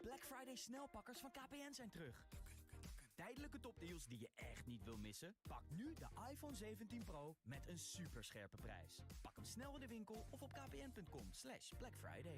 Black Friday snelpakkers van KPN zijn terug. Tijdelijke topdeals die je echt niet wil missen? Pak nu de iPhone 17 Pro met een superscherpe prijs. Pak hem snel in de winkel of op kpn.com/Black Friday.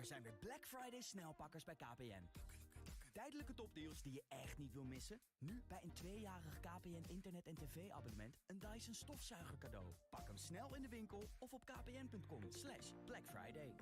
Er zijn weer Black Friday snelpakkers bij KPN. Tijdelijke topdeals die je echt niet wil missen? Nu bij een 2-jarig KPN internet- en tv-abonnement een Dyson stofzuiger cadeau. Pak hem snel in de winkel of op kpn.com/Black Friday.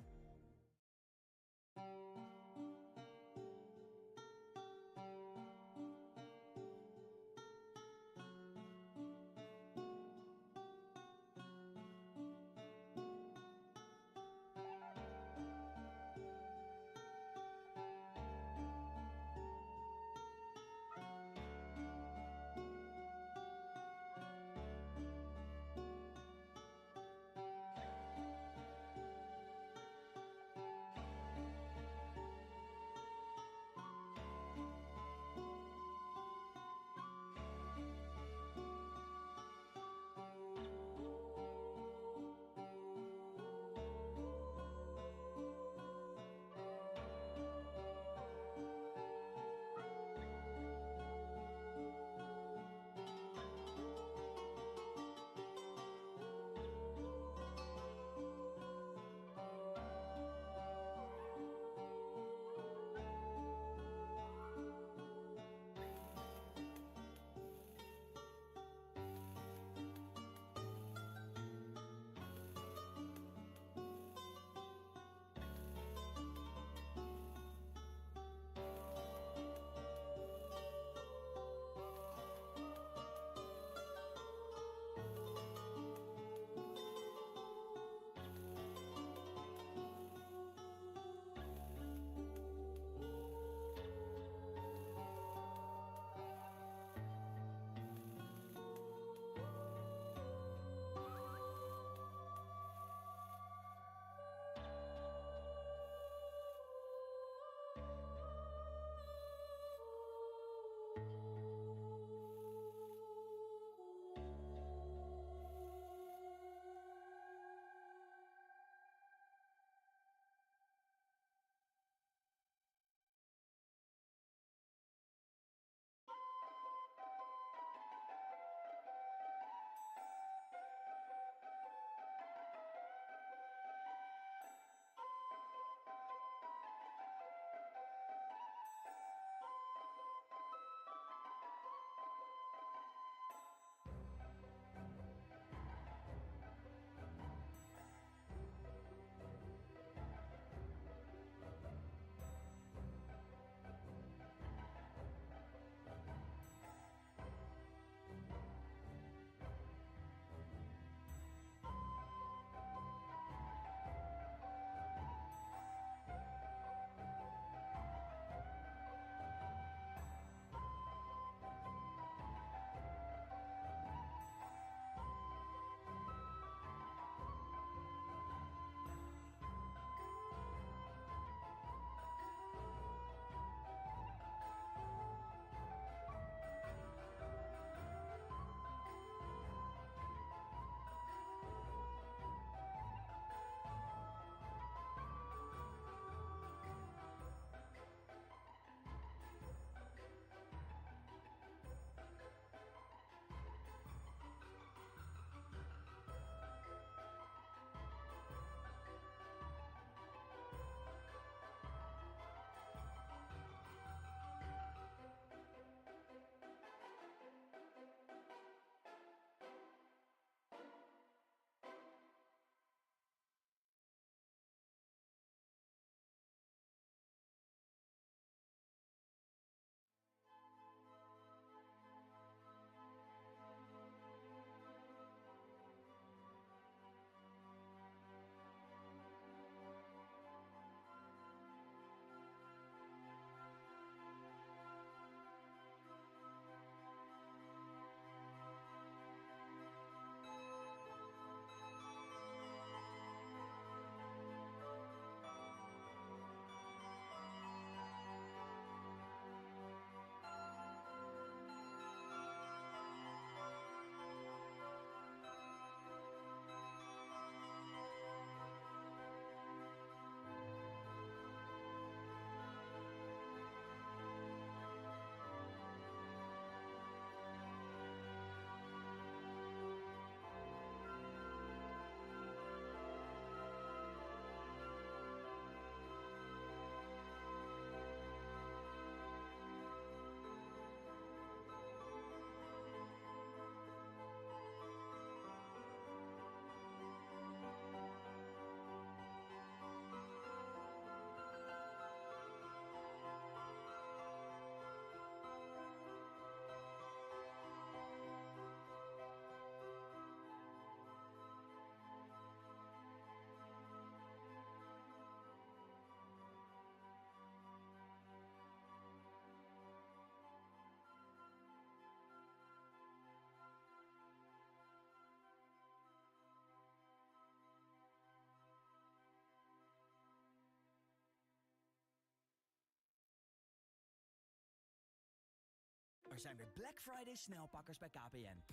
Er zijn weer Black Friday snelpakkers bij KPN.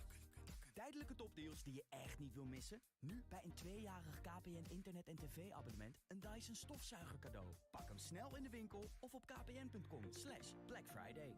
Tijdelijke topdeals die je echt niet wil missen? Nu bij een 2-jarig KPN internet- en tv-abonnement een Dyson stofzuiger cadeau. Pak hem snel in de winkel of op kpn.com/Black Friday.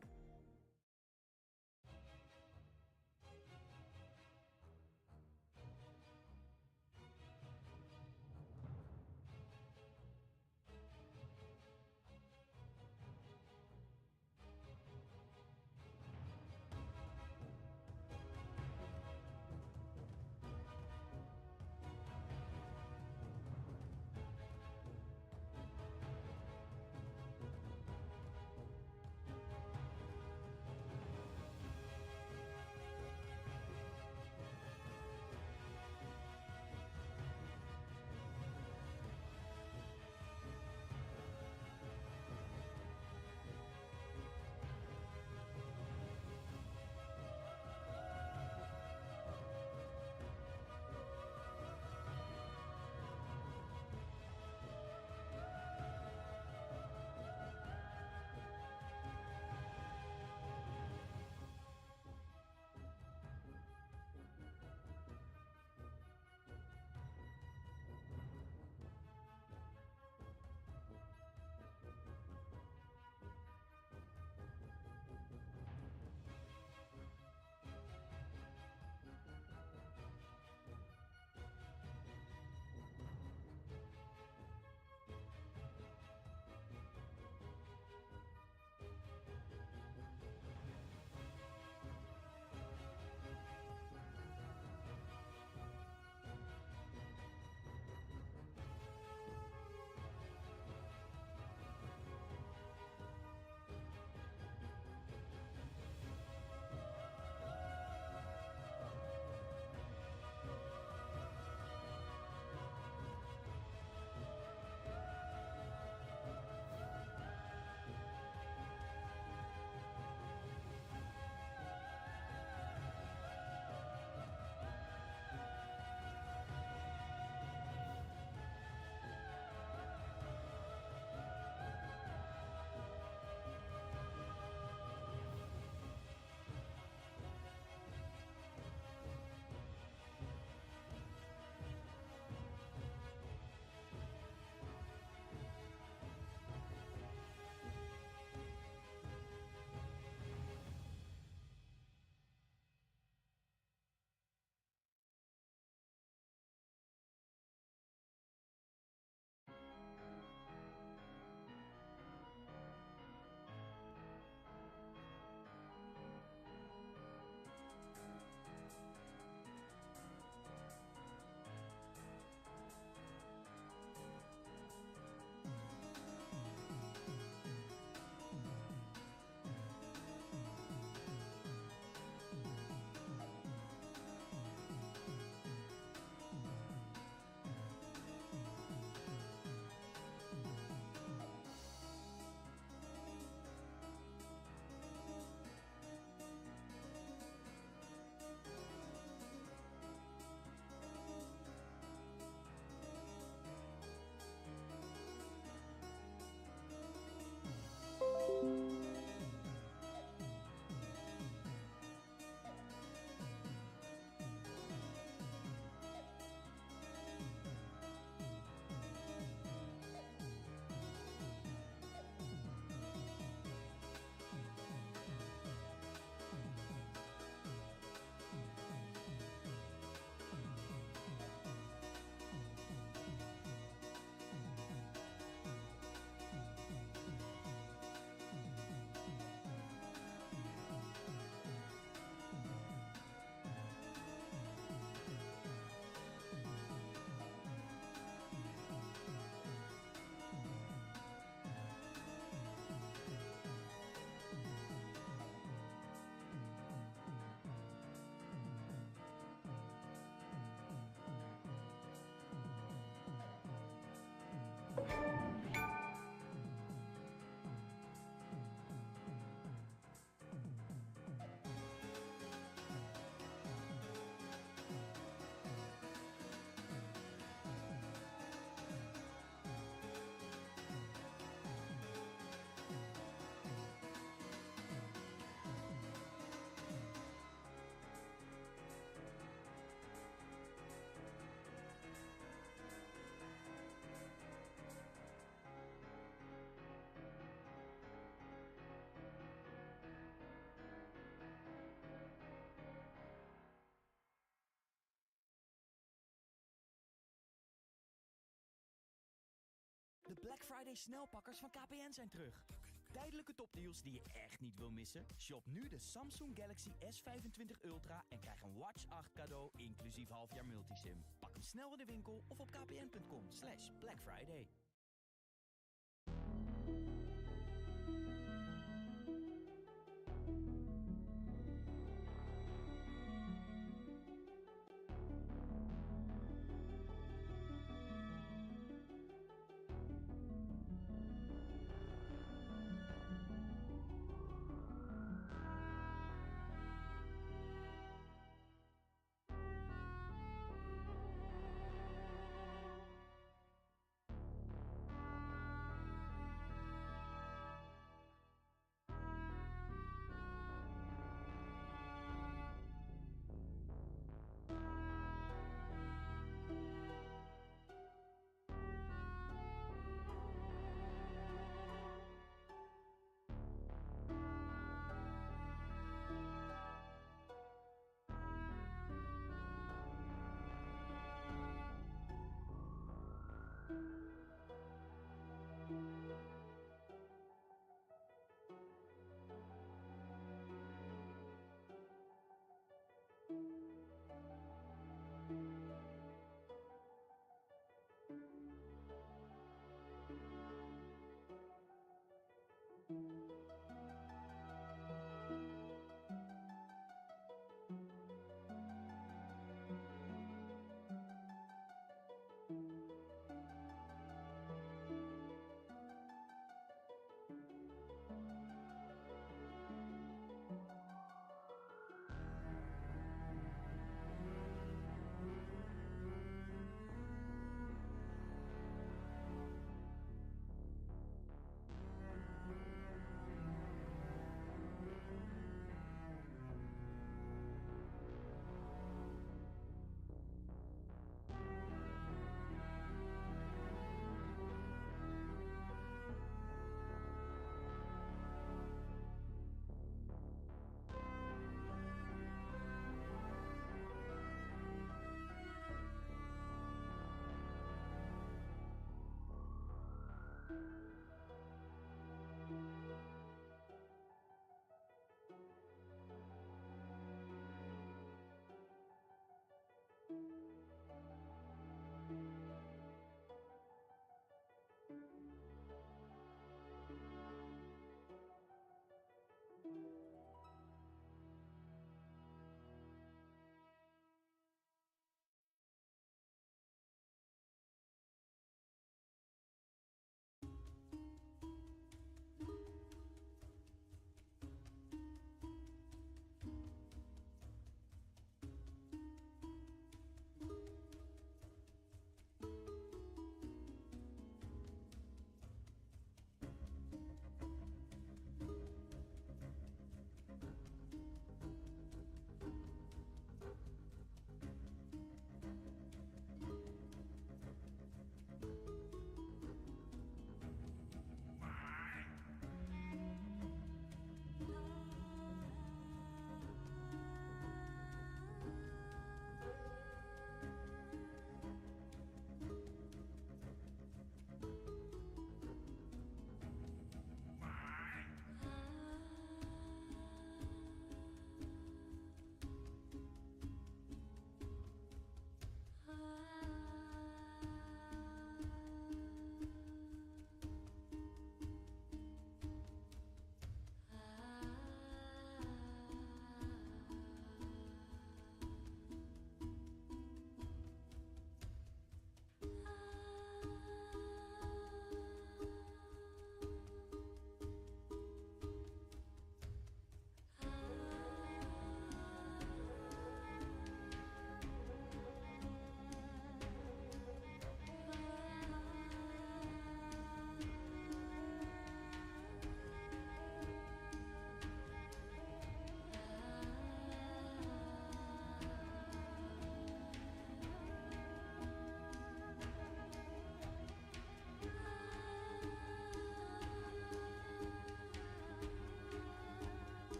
Black Friday snelpakkers van KPN zijn terug. Tijdelijke topdeals die je echt niet wil missen? Shop nu de Samsung Galaxy S25 Ultra en krijg een Watch 8 cadeau inclusief halfjaar multisim. Pak hem snel in de winkel of op kpn.com/Black Friday.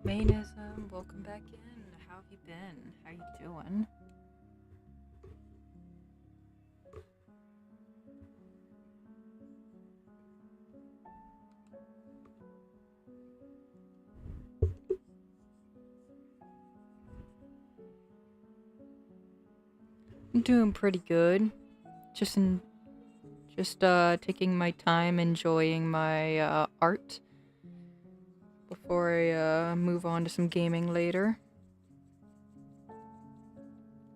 Mainism, welcome back in. How have you been? How you doing? I'm doing pretty good. Just taking my time, enjoying my art before I move on to some gaming later.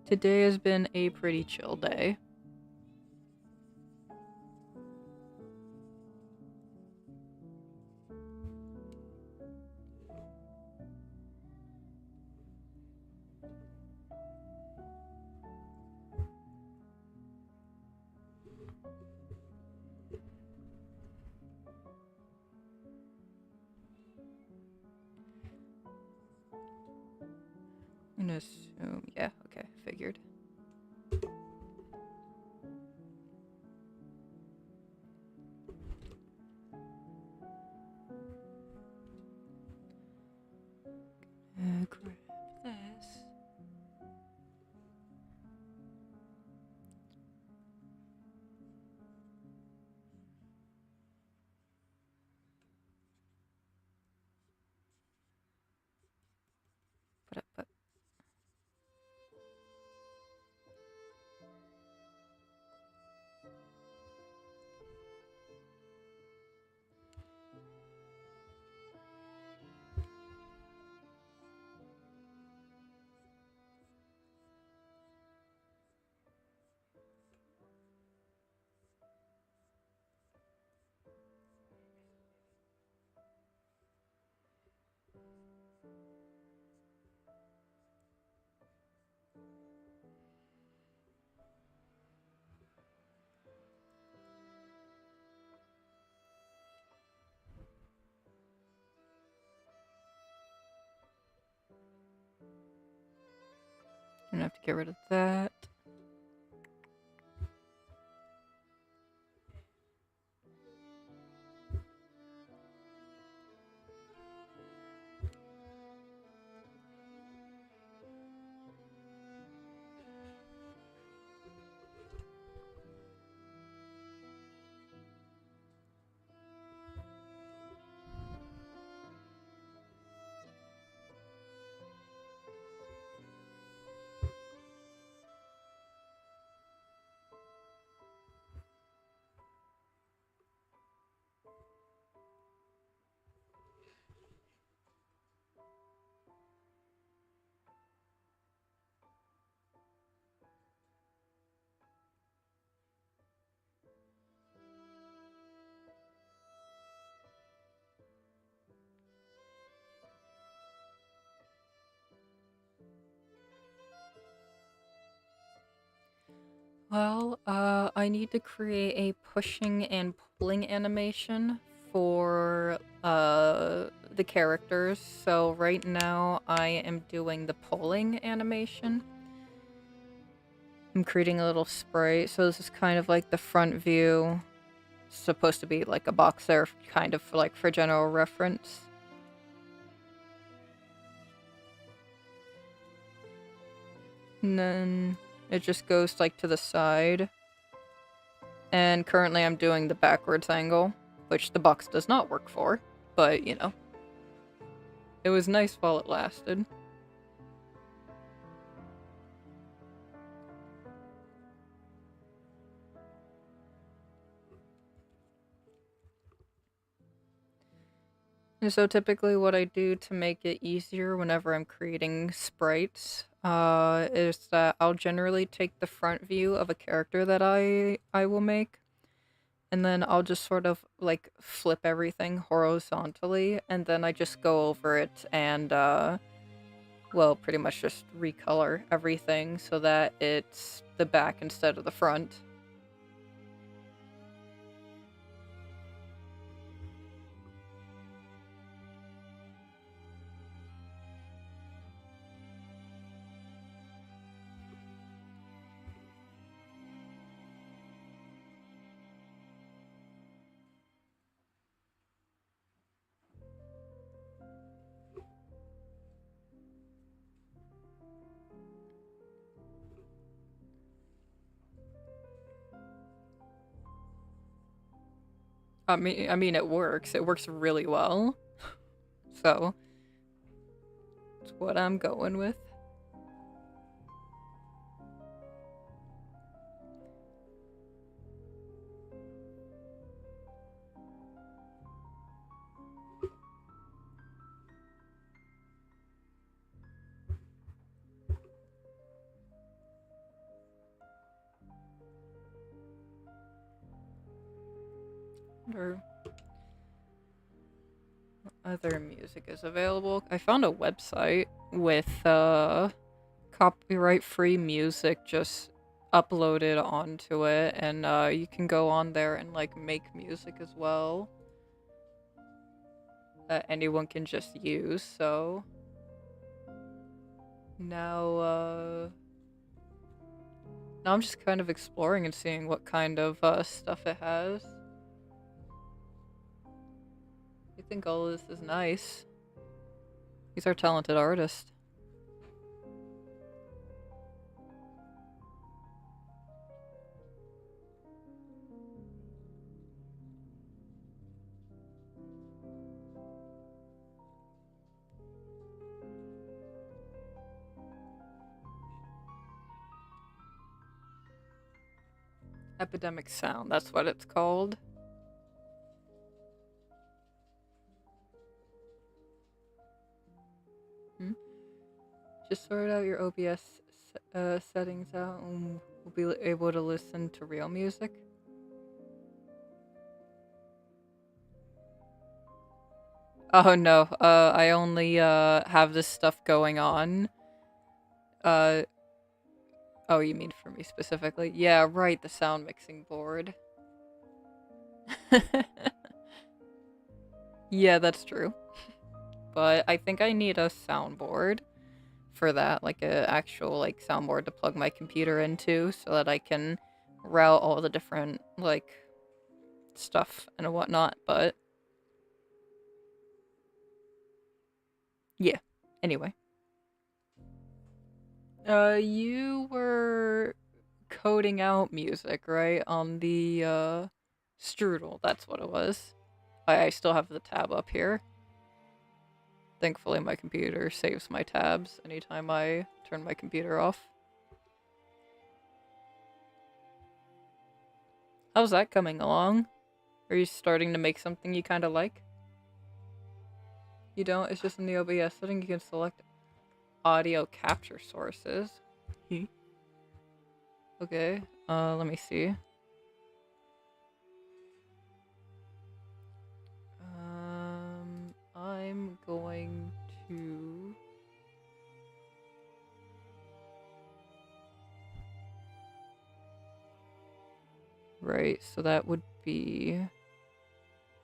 Today has been a pretty chill day. I'm gonna assume, yeah, okay, figured. Grab this. But I'm gonna have to get rid of that. Well, I need to create a pushing and pulling animation for the characters. So right now I am doing the pulling animation. I'm creating a little sprite. So this is kind of like the front view. It's supposed to be like a box there, kind of like for general reference. And then it just goes like to the side. And currently I'm doing the backwards angle, which the box does not work for, but you know. It was nice while it lasted. And so typically what I do to make it easier whenever I'm creating sprites is that I'll generally take the front view of a character that I will make, and then I'll just sort of like flip everything horizontally, and then I just go over it and well, pretty much just recolor everything so that it's the back instead of the front. I mean, it works. It works really well. So, it's what I'm going with. Or other music is available. I found a website with copyright-free music just uploaded onto it, and you can go on there and like make music as well that anyone can just use. So now I'm just kind of exploring and seeing what kind of stuff it has. I think all of this is nice. These are talented artists. Epidemic Sound, that's what it's called. Just sort out your OBS settings out and we'll be able to listen to real music. Oh no, I only have this stuff going on. Oh, you mean for me specifically? Yeah, right, the sound mixing board. Yeah, that's true. But I think I need a soundboard for that, like a actual like soundboard to plug my computer into so that I can route all the different like stuff and whatnot, but yeah. Anyway. You were coding out music, right? On the strudel, that's what it was. I still have the tab up here. Thankfully my computer saves my tabs anytime I turn my computer off. How's that coming along? Are you starting to make something you kind of like? You don't? It's just in the OBS setting you can select audio capture sources. Okay, let me see. I'm going to... Right, so that would be...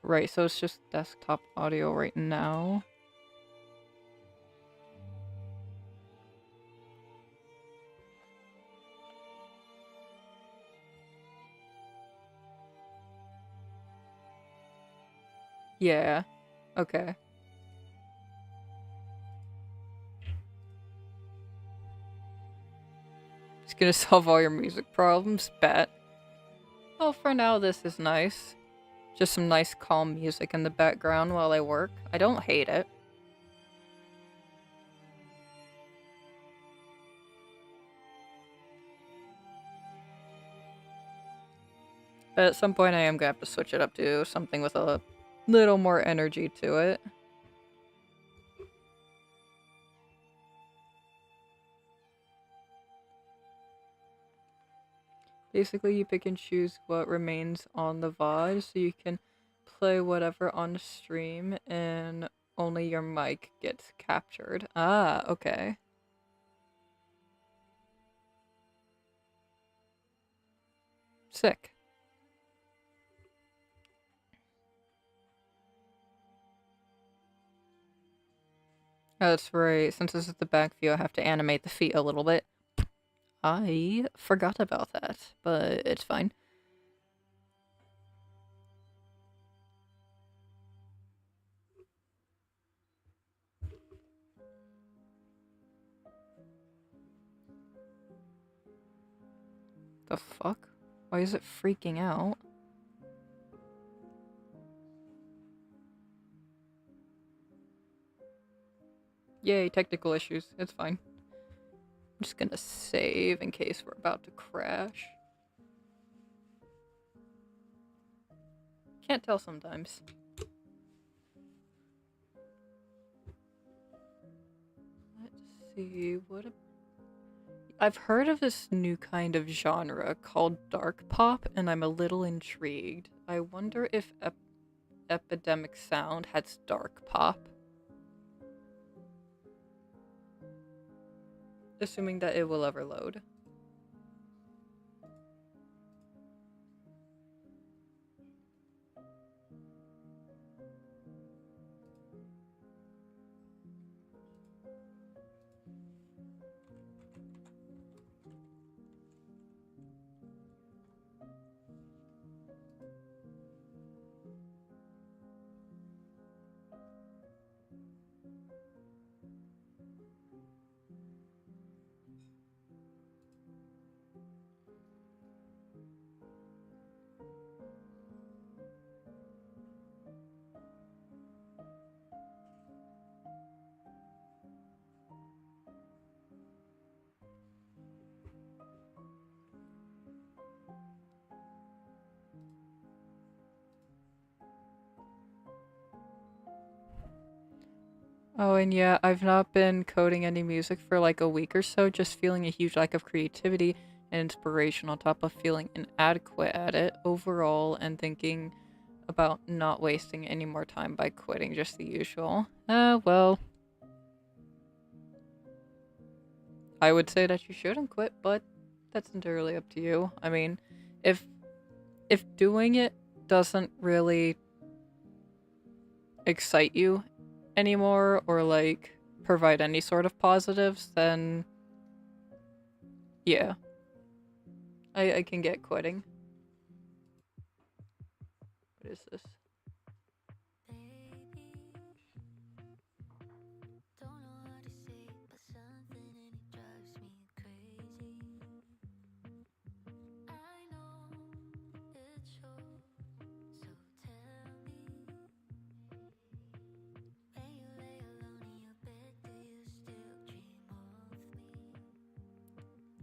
Right, so it's just desktop audio right now. Yeah, okay. Just gonna solve all your music problems, bet. Well, for now this is nice. Just some nice calm music in the background while I work. I don't hate it. But at some point I am gonna have to switch it up to something with a little more energy to it. Basically, you pick and choose what remains on the VOD, so you can play whatever on stream, and only your mic gets captured. Ah, okay. Sick. Oh, that's right. Since this is the back view, I have to animate the feet a little bit. I forgot about that, but it's fine. The fuck? Why is it freaking out? Yay, technical issues. It's fine. I'm just gonna save in case we're about to crash. Can't tell sometimes. Let's see, I've heard of this new kind of genre called dark pop, and I'm a little intrigued. I wonder if Epidemic Sound has dark pop. Assuming that it will ever load. Oh, and yeah, I've not been coding any music for like a week or so, just feeling a huge lack of creativity and inspiration on top of feeling inadequate at it overall and thinking about not wasting any more time by quitting, just the usual. Well, I would say that you shouldn't quit, but that's entirely up to you. I mean, if doing it doesn't really excite you anymore or like provide any sort of positives, then yeah, I can get quitting. What is this?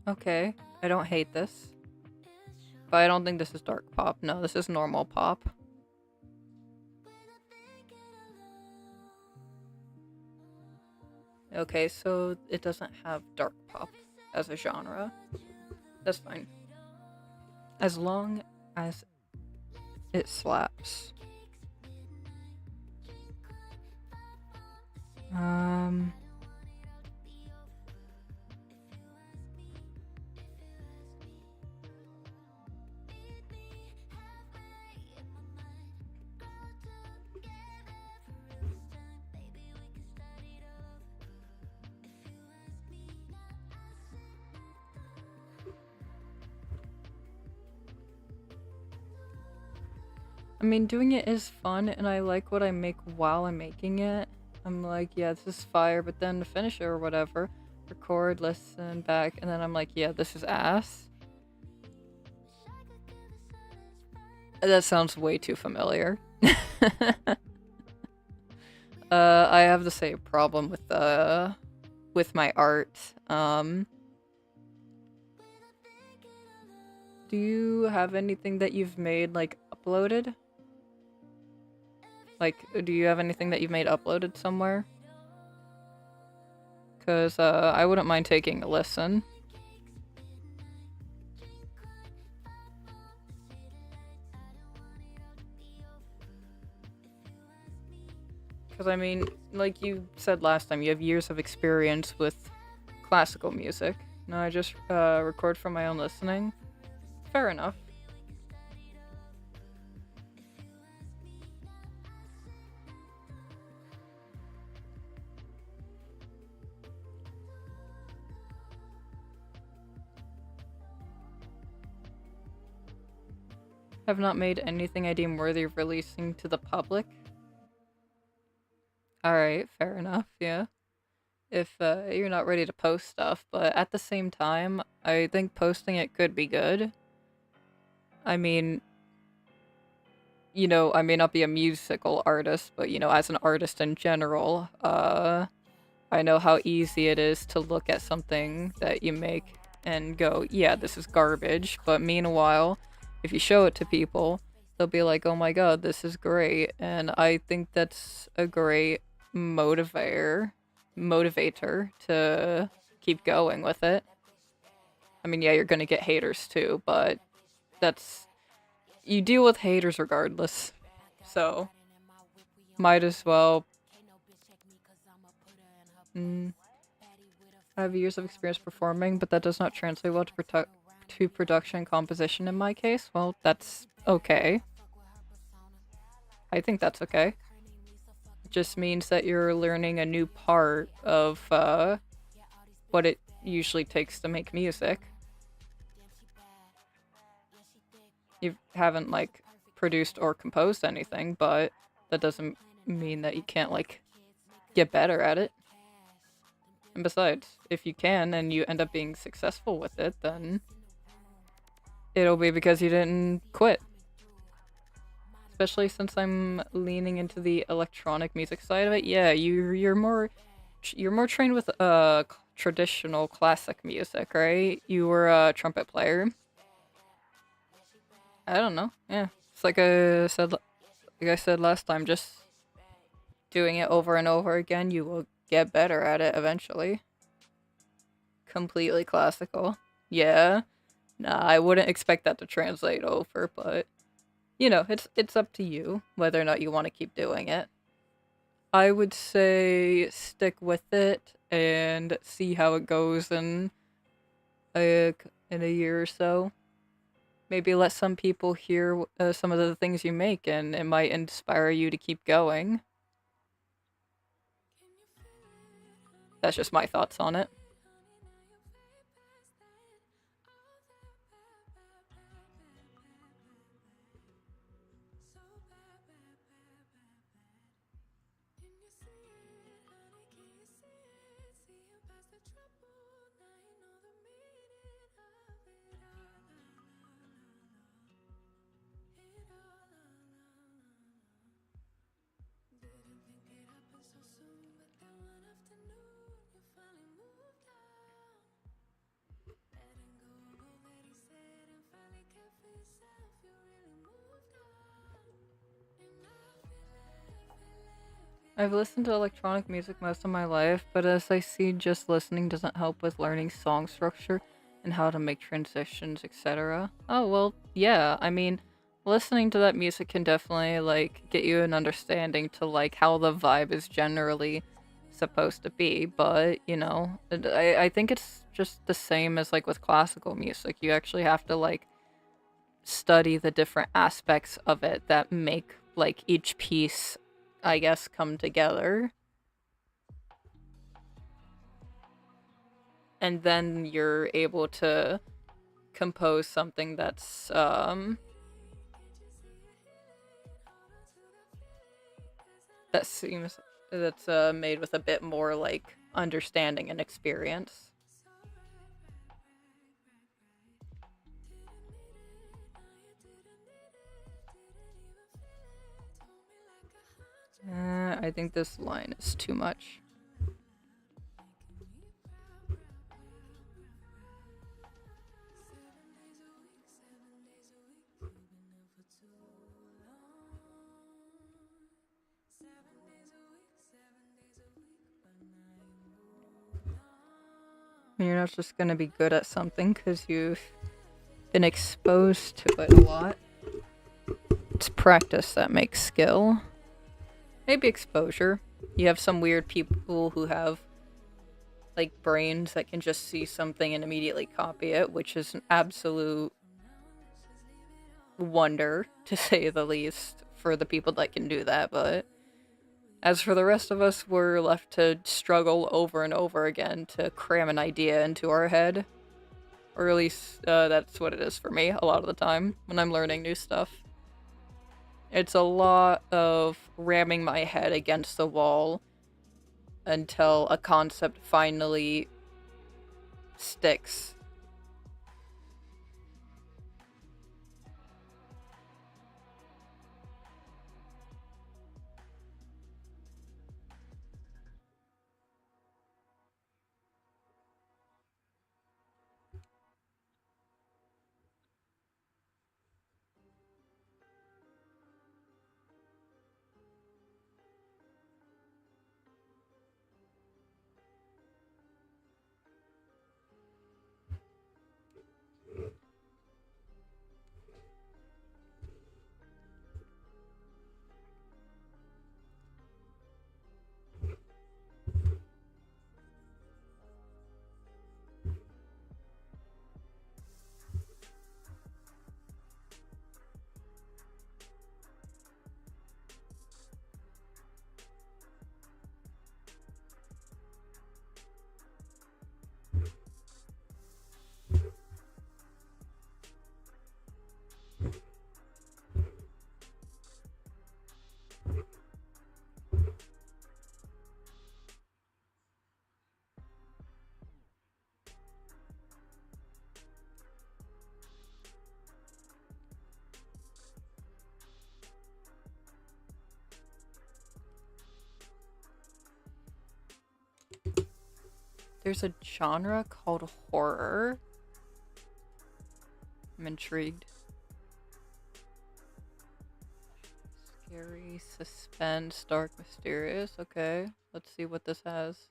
Okay, I don't hate this. But I don't think this is dark pop. No, this is normal pop. Okay, so it doesn't have dark pop as a genre. That's fine. As long as it slaps. I mean, doing it is fun, and I like what I make while I'm making it. I'm like, yeah, this is fire, but then to finish it or whatever, record, listen back, and then I'm like, yeah, this is ass. That sounds way too familiar. I have the same problem with my art. Do you have anything that you've made, like, uploaded? Like, do you have anything that you've made uploaded somewhere? Because, I wouldn't mind taking a listen. Because, I mean, like you said last time, you have years of experience with classical music. No, I just, record from my own listening. Fair enough. Have not made anything I deem worthy of releasing to the public. Alright, fair enough, yeah. If you're not ready to post stuff, but at the same time, I think posting it could be good. I mean, you know, I may not be a musical artist, but, you know, as an artist in general, I know how easy it is to look at something that you make and go, yeah, this is garbage. But meanwhile, if you show it to people, they'll be like, oh my god, this is great. And I think that's a great motivator to keep going with it. I mean, yeah, you're gonna get haters too, but you deal with haters regardless. So, might as well. I have years of experience performing, but that does not translate well to production and composition in my case. Well, that's okay. I think that's okay. It just means that you're learning a new part of what it usually takes to make music. You haven't, like, produced or composed anything, but that doesn't mean that you can't, like, get better at it. And besides, if you can and you end up being successful with it, then it'll be because you didn't quit. Especially since I'm leaning into the electronic music side of it. Yeah, you're more trained with traditional classic music, right? You were a trumpet player. I don't know. Yeah, it's like I said last time, just doing it over and over again, you will get better at it eventually. Completely classical. Yeah. Nah, I wouldn't expect that to translate over, but you know, it's up to you whether or not you want to keep doing it. I would say stick with it and see how it goes in a year or so. Maybe let some people hear some of the things you make, and it might inspire you to keep going. That's just my thoughts on it. I've listened to electronic music most of my life, but as I see, just listening doesn't help with learning song structure and how to make transitions, etc. Oh, well, yeah, I mean, listening to that music can definitely, like, get you an understanding to, like, how the vibe is generally supposed to be, but, you know, I think it's just the same as, like, with classical music. You actually have to, like, study the different aspects of it that make, like, each piece, I guess, come together. And then you're able to compose something that's made with a bit more, like, understanding and experience. I think this line is too much. You're not just gonna be good at something because you've been exposed to it a lot. It's practice that makes skill. Maybe exposure. You have some weird people who have, like, brains that can just see something and immediately copy it, which is an absolute wonder, to say the least, for the people that can do that. But as for the rest of us, we're left to struggle over and over again to cram an idea into our head. Or at least that's what it is for me a lot of the time when I'm learning new stuff. It's a lot of ramming my head against the wall until a concept finally sticks. There's a genre called horror. I'm intrigued. Scary, suspense, dark, mysterious. Okay, let's see what this has.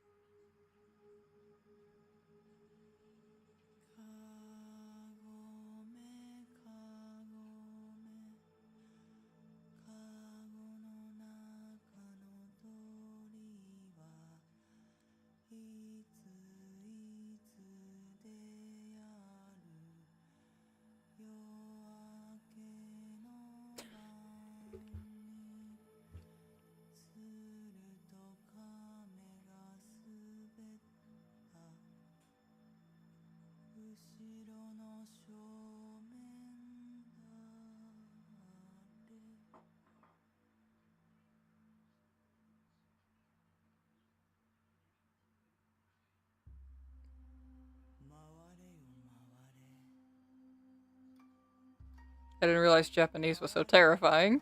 I didn't realize Japanese was so terrifying.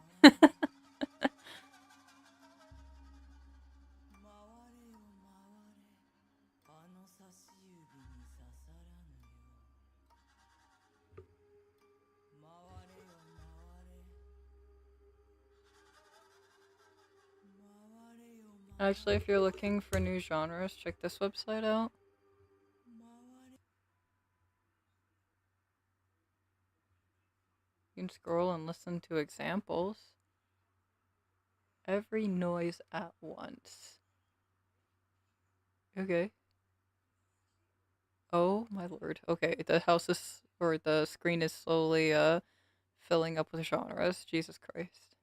Actually, if you're looking for new genres, check this website out. You can scroll and listen to examples. Every noise at once. Okay. Oh my lord. Okay, the house is, or the screen is slowly filling up with genres. Jesus Christ.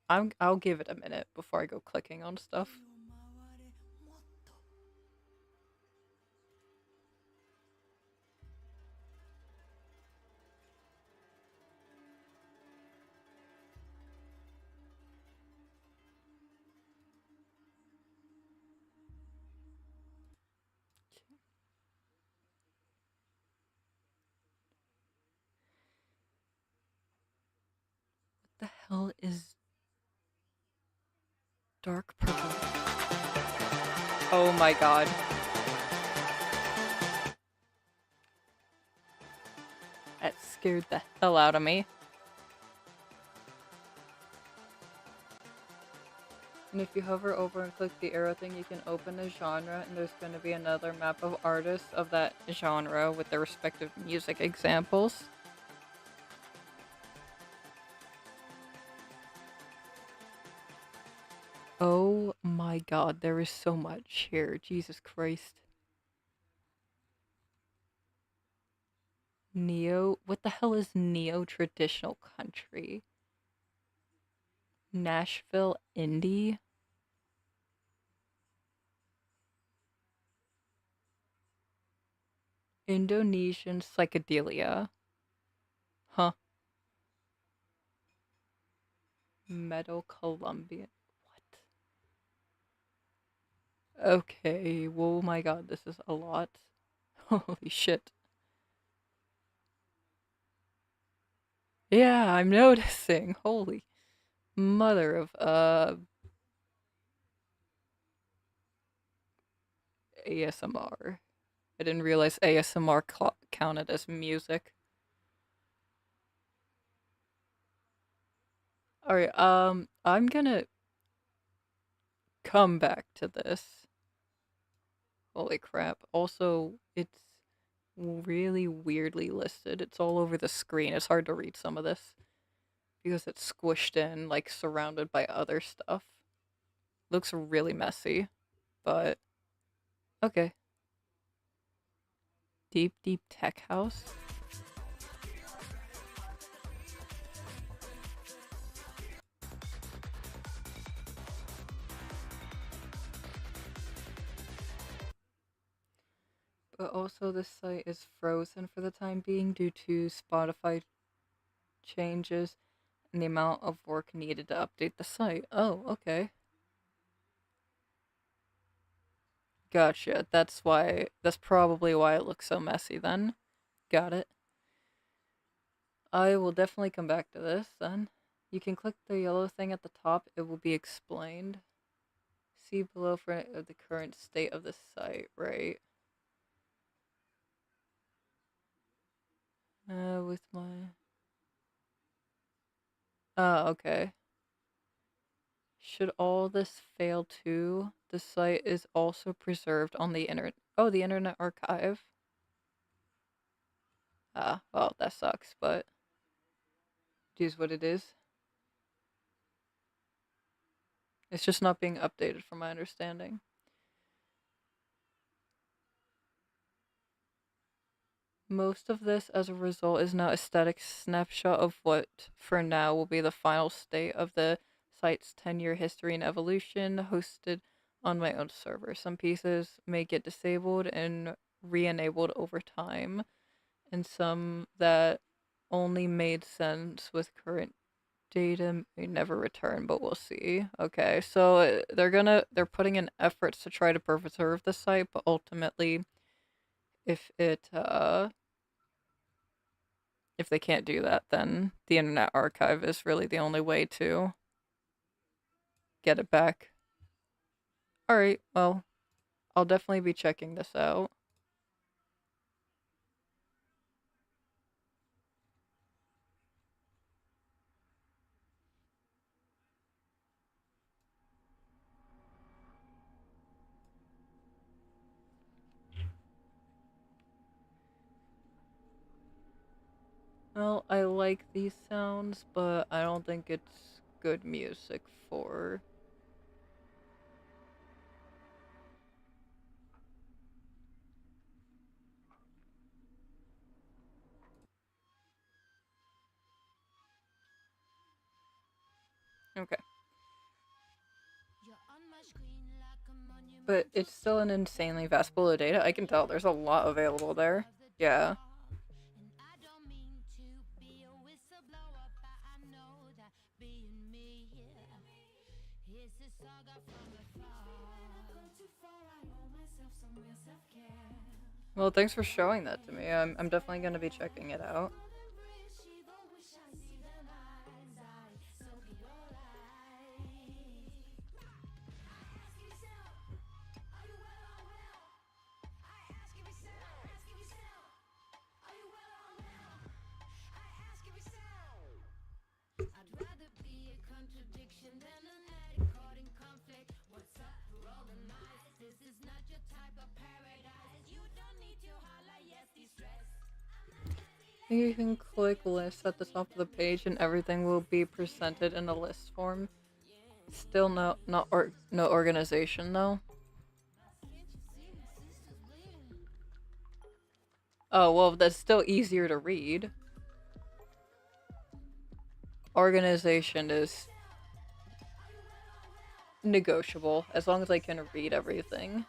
I'll give it a minute before I go clicking on stuff. What the hell is dark purple? Oh my god. That scared the hell out of me. And if you hover over and click the arrow thing, you can open a genre, and there's going to be another map of artists of that genre with their respective music examples. Oh my god, there is so much here. Jesus Christ. What the hell is neo-traditional country? Nashville indie? Indonesian psychedelia. Huh. Metal Colombian. What? Okay, oh my god, this is a lot. Holy shit. Yeah, I'm noticing. Holy mother of, ASMR. I didn't realize ASMR counted as music. Alright, I'm gonna come back to this. Holy crap. Also, it's really weirdly listed. It's all over the screen. It's hard to read some of this because it's squished in, like, surrounded by other stuff. Looks really messy, but okay. Deep, deep tech house. But also, this site is frozen for the time being due to Spotify changes and the amount of work needed to update the site. Oh, okay. Gotcha. That's probably why it looks so messy then. Got it. I will definitely come back to this then. You can click the yellow thing at the top, it will be explained. See below for the current state of the site, right? With my... okay. Should all this fail too, the site is also preserved on the internet. Oh, the Internet Archive. Well, that sucks, but it is what it is. It's just not being updated from my understanding. Most of this, as a result, is now a static snapshot of what, for now, will be the final state of the site's 10-year history and evolution, hosted on my own server. Some pieces may get disabled and re-enabled over time, and some that only made sense with current data may never return, but we'll see. Okay, so they're putting in efforts to try to preserve the site, but ultimately, if they can't do that, then the Internet Archive is really the only way to get it back. Alright, well, I'll definitely be checking this out. Well, I like these sounds, but I don't think it's good music for... Okay. But it's still an insanely vast pool of data. I can tell there's a lot available there. Yeah. Well, thanks for showing that to me. I'm definitely going to be checking it out. You can click list at the top of the page and everything will be presented in a list form. Still no organization though. Oh, well, that's still easier to read. Organization is negotiable as long as I can read everything.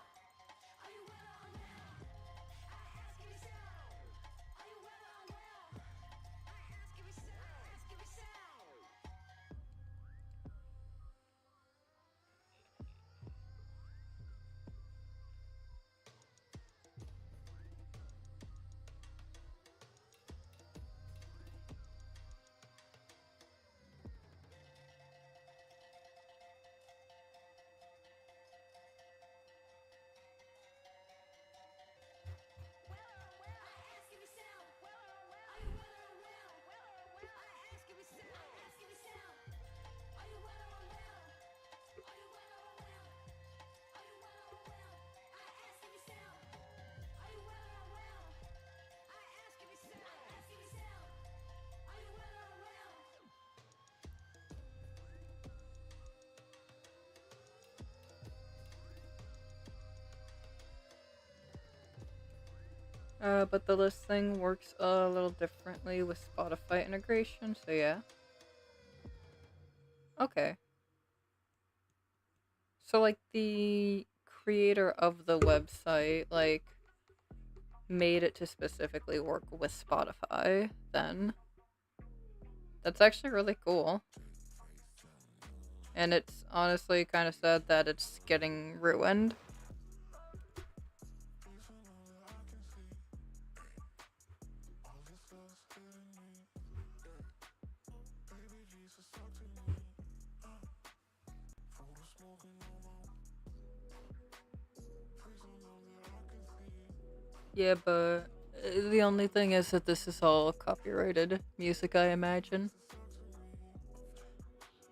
But the list thing works a little differently with Spotify integration, so yeah. Okay. So, like, the creator of the website, like, made it to specifically work with Spotify, then. That's actually really cool. And it's honestly kind of sad that it's getting ruined. Yeah, but the only thing is that this is all copyrighted music, I imagine.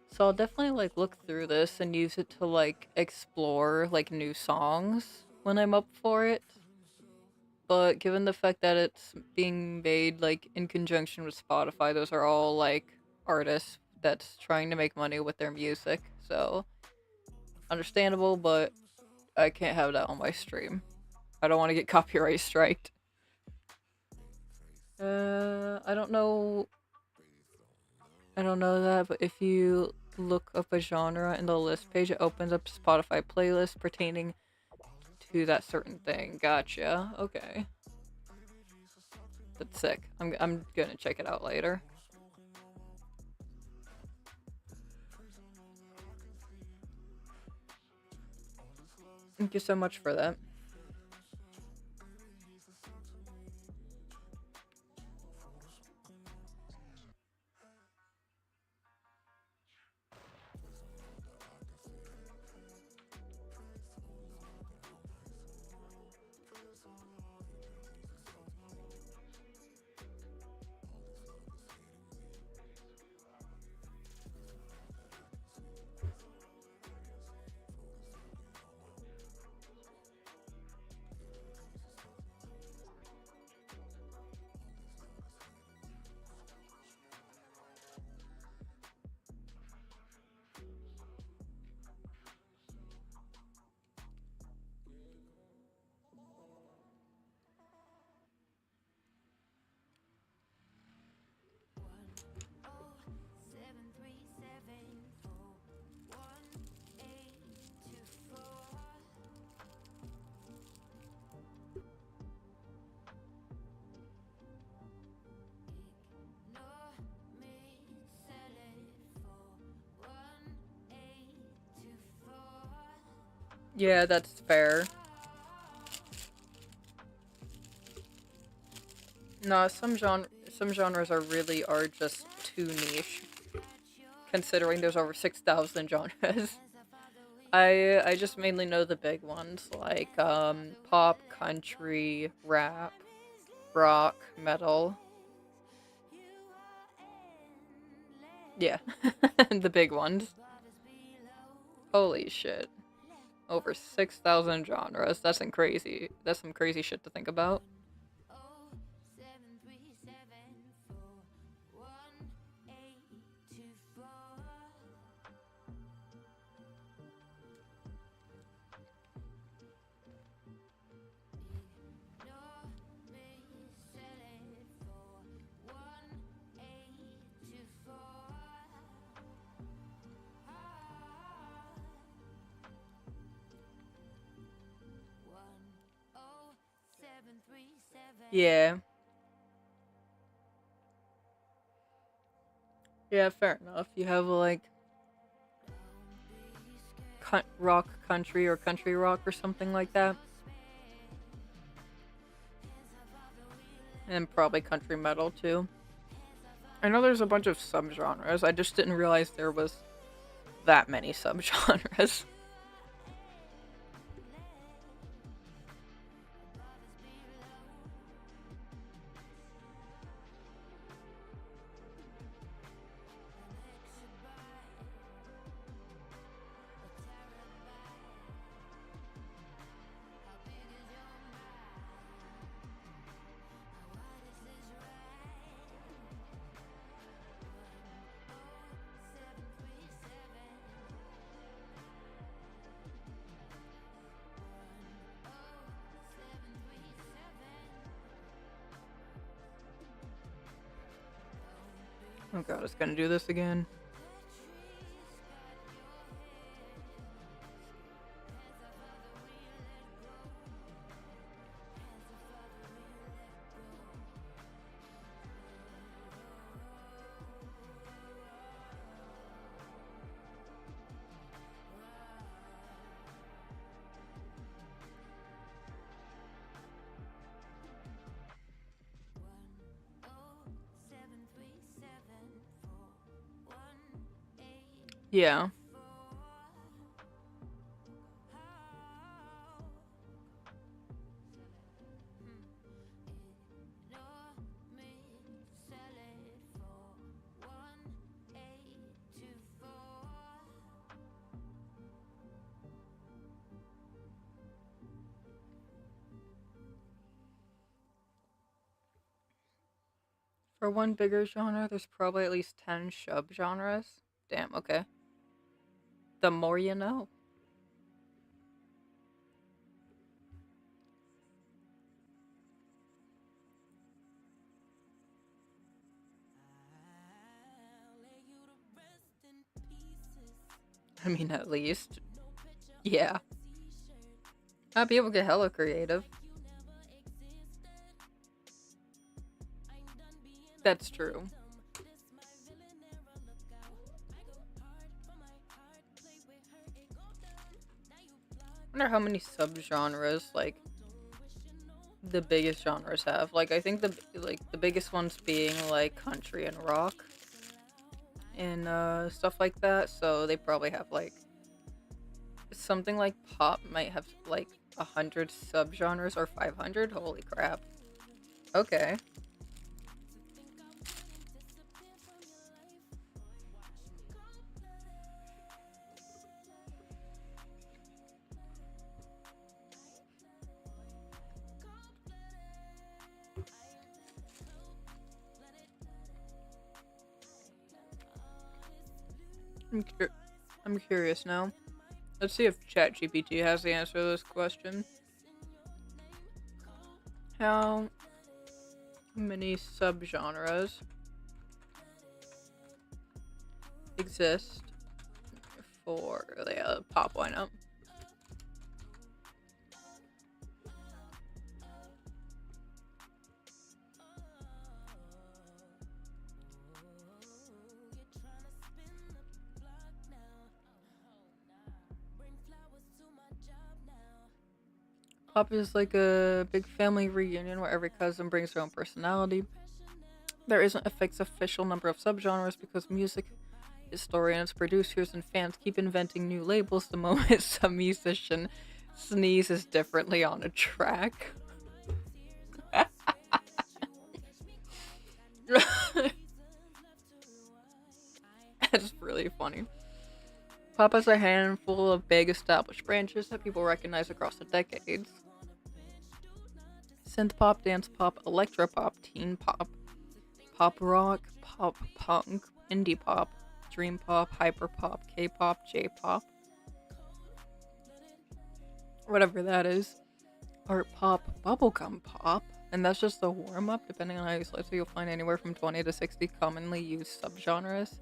So I'll definitely like look through this and use it to like explore like new songs when I'm up for it. But given the fact that it's being made like in conjunction with Spotify, those are all like artists that's trying to make money with their music. So understandable, but I can't have that on my stream. I don't want to get copyright striked. I don't know. I don't know that, but if you look up a genre in the list page, it opens up Spotify playlist pertaining to that certain thing. Gotcha. Okay. That's sick. I'm gonna check it out later. Thank you so much for that. Yeah, that's fair. No, some genres are just too niche. Considering there's over 6,000 genres. I just mainly know the big ones like pop, country, rap, rock, metal. Yeah, the big ones. Holy shit. Over 6,000 genres. That's some crazy shit to think about. Yeah. Yeah, fair enough. You have like rock country or country rock or something like that. And probably country metal too. I know there's a bunch of subgenres. I just didn't realize there was that many subgenres. Oh god, it's gonna do this again. Yeah. For one bigger genre, there's probably at least 10 subgenres. Damn, okay. The more you know. I mean, at least. Yeah. People get hella creative. That's true. I wonder how many subgenres, like, the biggest genres have. Like, I think the biggest ones being, like, country and rock. And, stuff like that. So they probably have, like, something like pop might have, like, 100 subgenres or 500. Holy crap. Okay. I'm curious now. Let's see if ChatGPT has the answer to this question. How many subgenres exist for the pop lineup? Pop is like a big family reunion where every cousin brings their own personality. There isn't a fixed official number of subgenres because music historians, producers, and fans keep inventing new labels the moment some musician sneezes differently on a track. That's really funny. Pop has a handful of big established branches that people recognize across the decades. Synth pop, dance pop, electropop, teen pop, pop rock, pop punk, indie pop, dream pop, hyper pop, K-pop, J-pop, whatever that is, art pop, bubblegum pop, and that's just the warm-up. Depending on how you slice it, you'll find anywhere from 20 to 60 commonly used subgenres.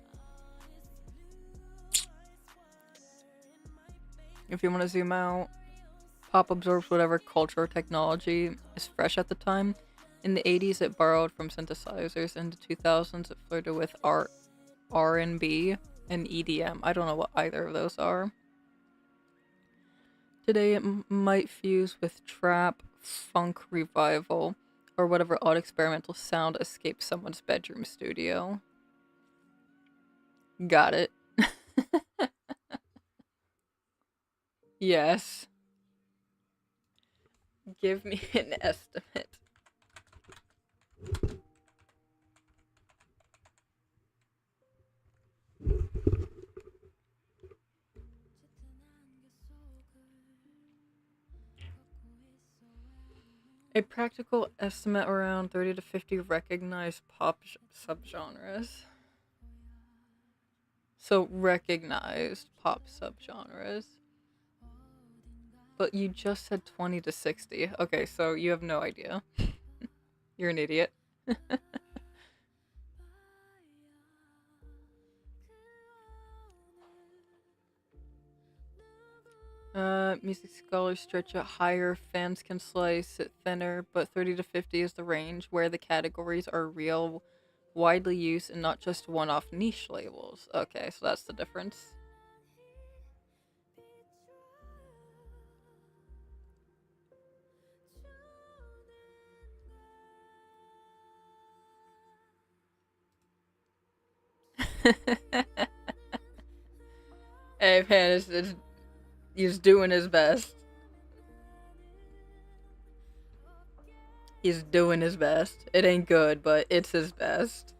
If you want to zoom out, pop absorbs whatever culture or technology is fresh at the time. In the 80s, it borrowed from synthesizers. In the 2000s, it flirted with R&B, and EDM. I don't know what either of those are. Today, it might fuse with trap, funk revival, or whatever odd experimental sound escapes someone's bedroom studio. Got it. Yes. Give me an estimate. A practical estimate around 30 to 50 recognized pop subgenres. So, recognized pop subgenres. But you just said 20 to 60. Okay, so you have no idea. You're an idiot. Music scholars stretch it higher, fans can slice it thinner, but 30 to 50 is the range where the categories are real, widely used, and not just one-off niche labels. Okay, so that's the difference. Hey, man, he's doing his best. He's doing his best. It ain't good, but it's his best.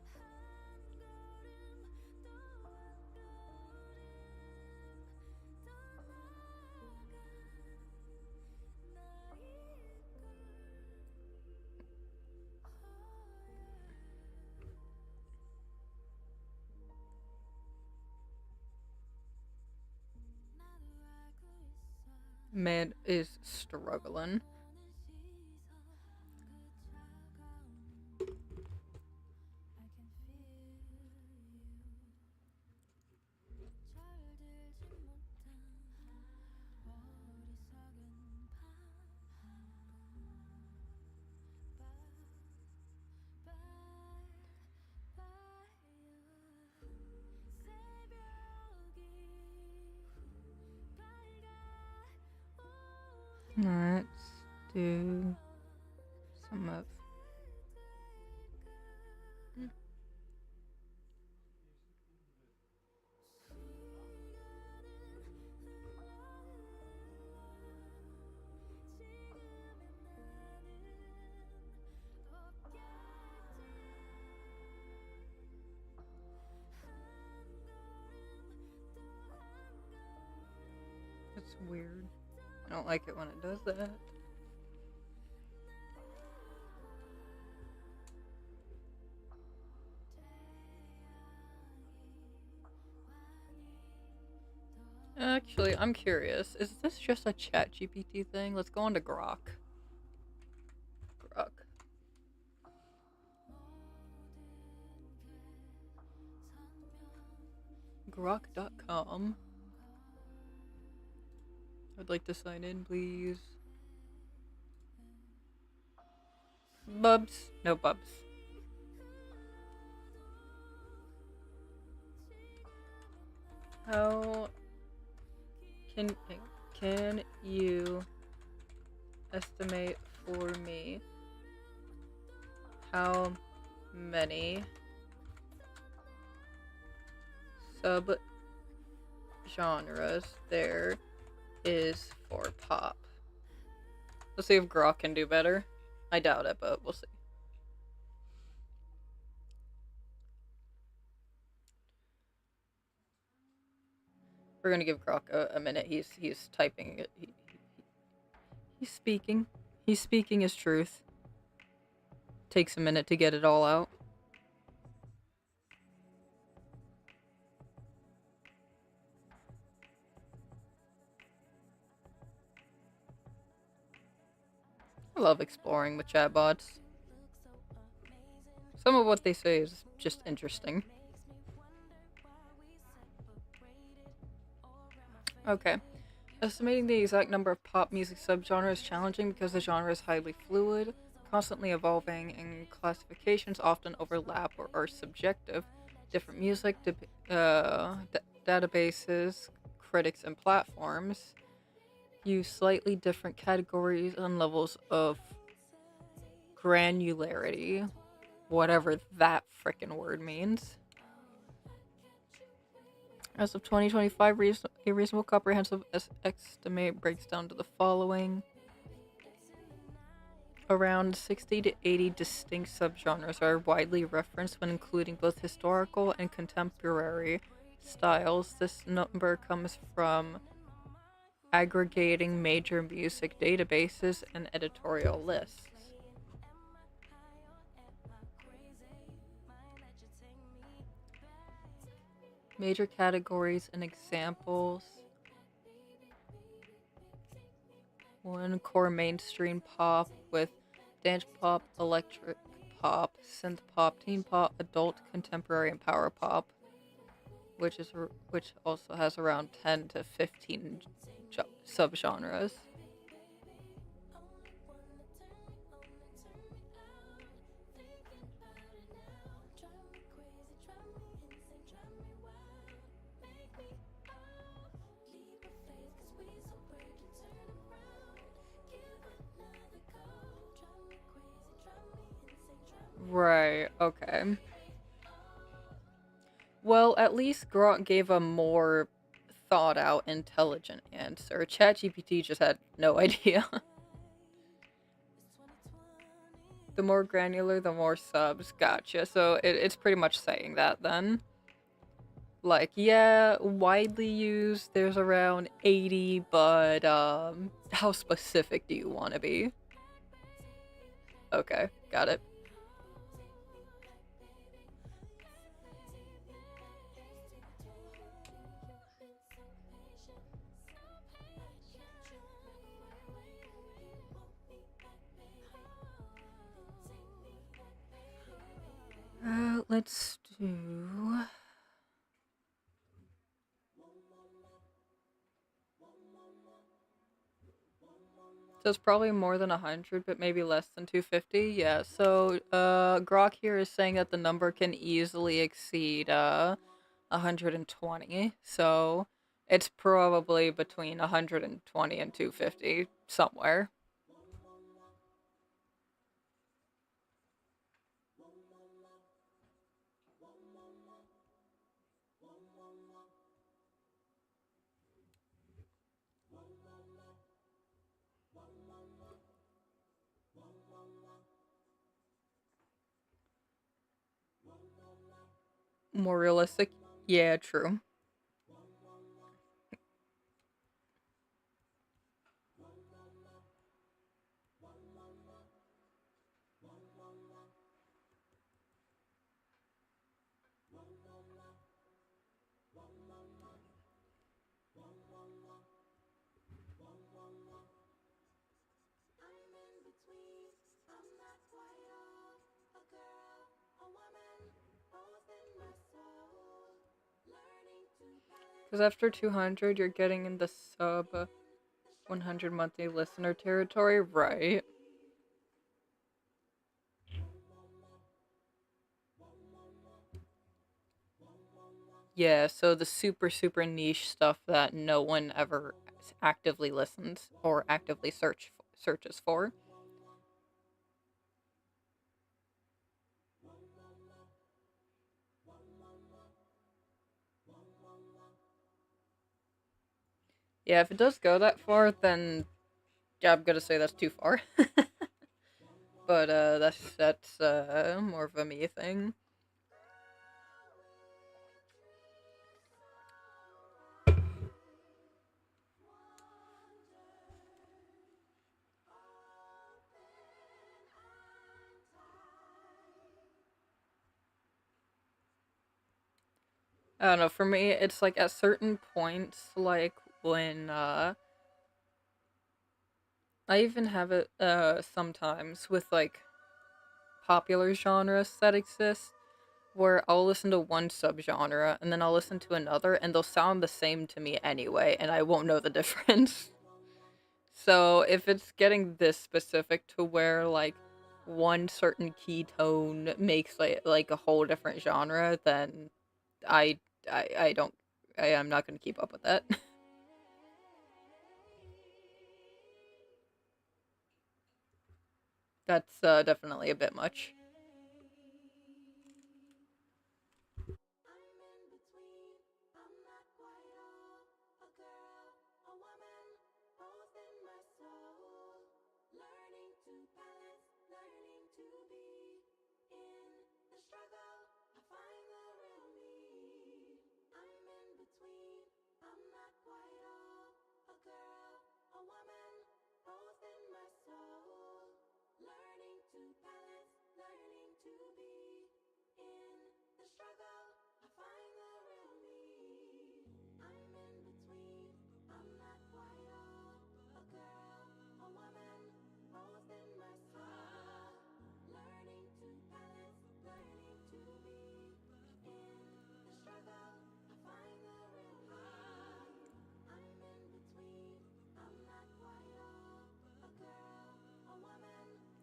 Man is struggling. Let's do some of... That's weird. I don't like it when it does that. Actually, I'm curious. Is this just a ChatGPT thing? Let's go on to Grok. Grok.com. I'd like to sign in, please. Bubs. No bubs. How can you estimate for me how many subgenres there is for pop? Let's see if Grok can do better. I doubt it, but we'll see. We're gonna give Grok a minute. He's typing it. He's speaking. He's speaking his truth. Takes a minute to get it all out. I love exploring with chatbots. Some of what they say is just interesting. Okay. Estimating the exact number of pop music subgenres is challenging because the genre is highly fluid, constantly evolving, and classifications often overlap or are subjective. Different music databases, critics, and platforms use slightly different categories and levels of granularity, whatever that frickin' word means. As of 2025, a reasonable comprehensive estimate breaks down to the following. Around 60 to 80 distinct subgenres are widely referenced when including both historical and contemporary styles. This number comes from aggregating major music databases and editorial lists. Major categories and examples. One, core mainstream pop with dance pop, electric pop, synth pop, teen pop, adult, contemporary, and power pop, which also has around 10 to 15 subgenres. Right, okay. Well, at least Grok gave a more thought out, intelligent answer. ChatGPT just had no idea. The more granular, the more subs. Gotcha. So it's pretty much saying that then. Like, yeah, widely used, there's around 80, but how specific do you want to be? Okay, got it. Let's do... So it's probably more than 100, but maybe less than 250. Yeah, so Grok here is saying that the number can easily exceed 120. So it's probably between 120 and 250 somewhere. More realistic? Yeah, true. Because after 200, you're getting in the sub 100 monthly listener territory, right? Yeah, so the super, super niche stuff that no one ever actively listens or actively searches for. Yeah, if it does go that far, then yeah, I'm gonna say that's too far. But that's more of a me thing. I don't know, for me, it's like at certain points, like when I even have it sometimes with like popular genres that exist where I'll listen to one subgenre and then I'll listen to another and they'll sound the same to me anyway and I won't know the difference. So if it's getting this specific to where like one certain key tone makes like a whole different genre, then I I'm not going to keep up with that. That's definitely a bit much.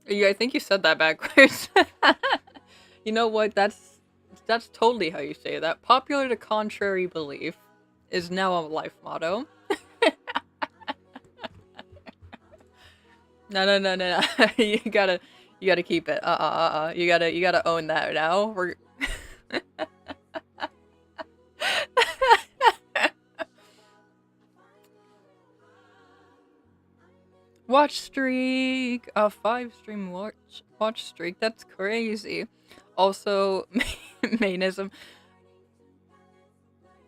Yeah, I think you said that backwards. You know what? That's totally how you say that. Popular to contrary belief is now a life motto. No. you gotta keep it. You gotta own that now. We're watch streak, a 5-stream watch streak. That's crazy. Also, mainism.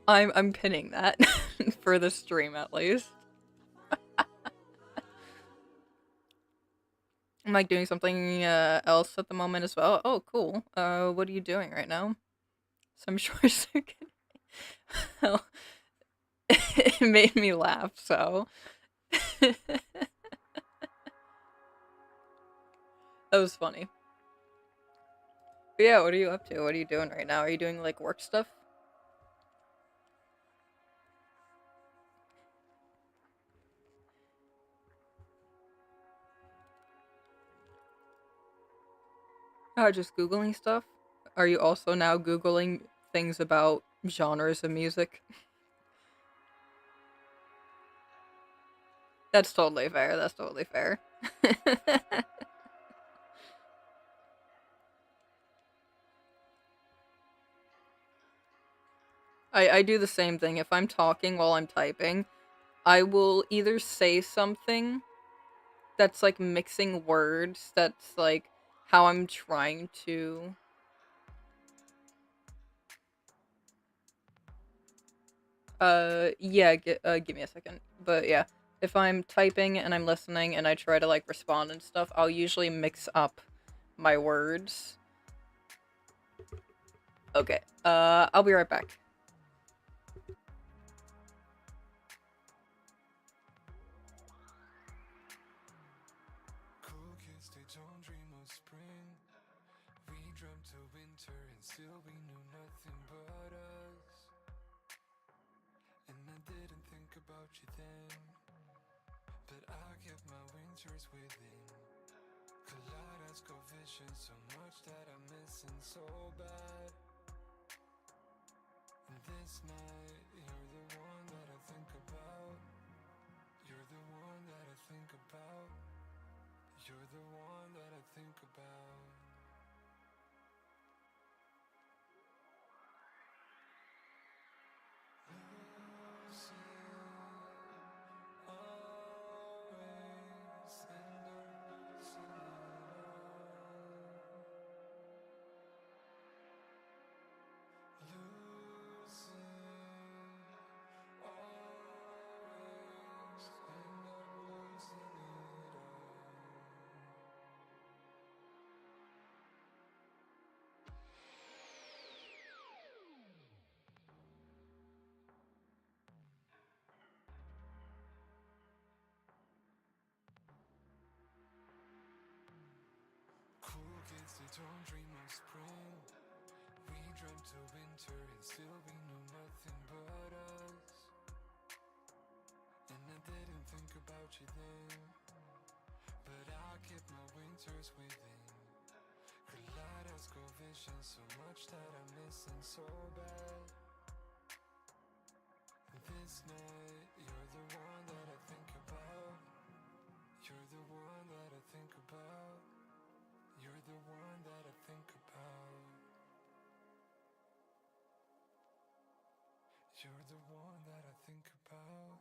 I'm pinning that for the stream at least. I'm like doing something else at the moment as well. Oh, cool. What are you doing right now? Some short circuit. Well, it made me laugh, so. That was funny. yeah, what are you up to? What are you doing right now? Are you doing, like, work stuff? Just Googling stuff? Are you also now Googling things about genres of music? That's totally fair, that's totally fair. I do the same thing. If I'm talking while I'm typing, I will either say something that's, like, mixing words, that's, like, how I'm trying to... yeah, give me a second. But yeah, if I'm typing and I'm listening and I try to, like, respond and stuff, I'll usually mix up my words. Okay, I'll be right back. Cool kids, they don't dream of spring. We dreamt of winter and still we knew nothing but us. And I didn't think about you then, but I kept my winters within. Kaleidoscope vision, so much that I'm missing so bad. And this night, you're the one that I think about. You're the one that I think about. You're the one that I think about. Cool kids, they don't dream of spring. We dreamt of winter and still we knew nothing but us. And I didn't think about you then, but I kept my winters within. Kaleidoscope vision, so much that I'm missing so bad. This night, you're the one that I think about. You're the one that I think about. You're the one that I think about. You're the one that I think about.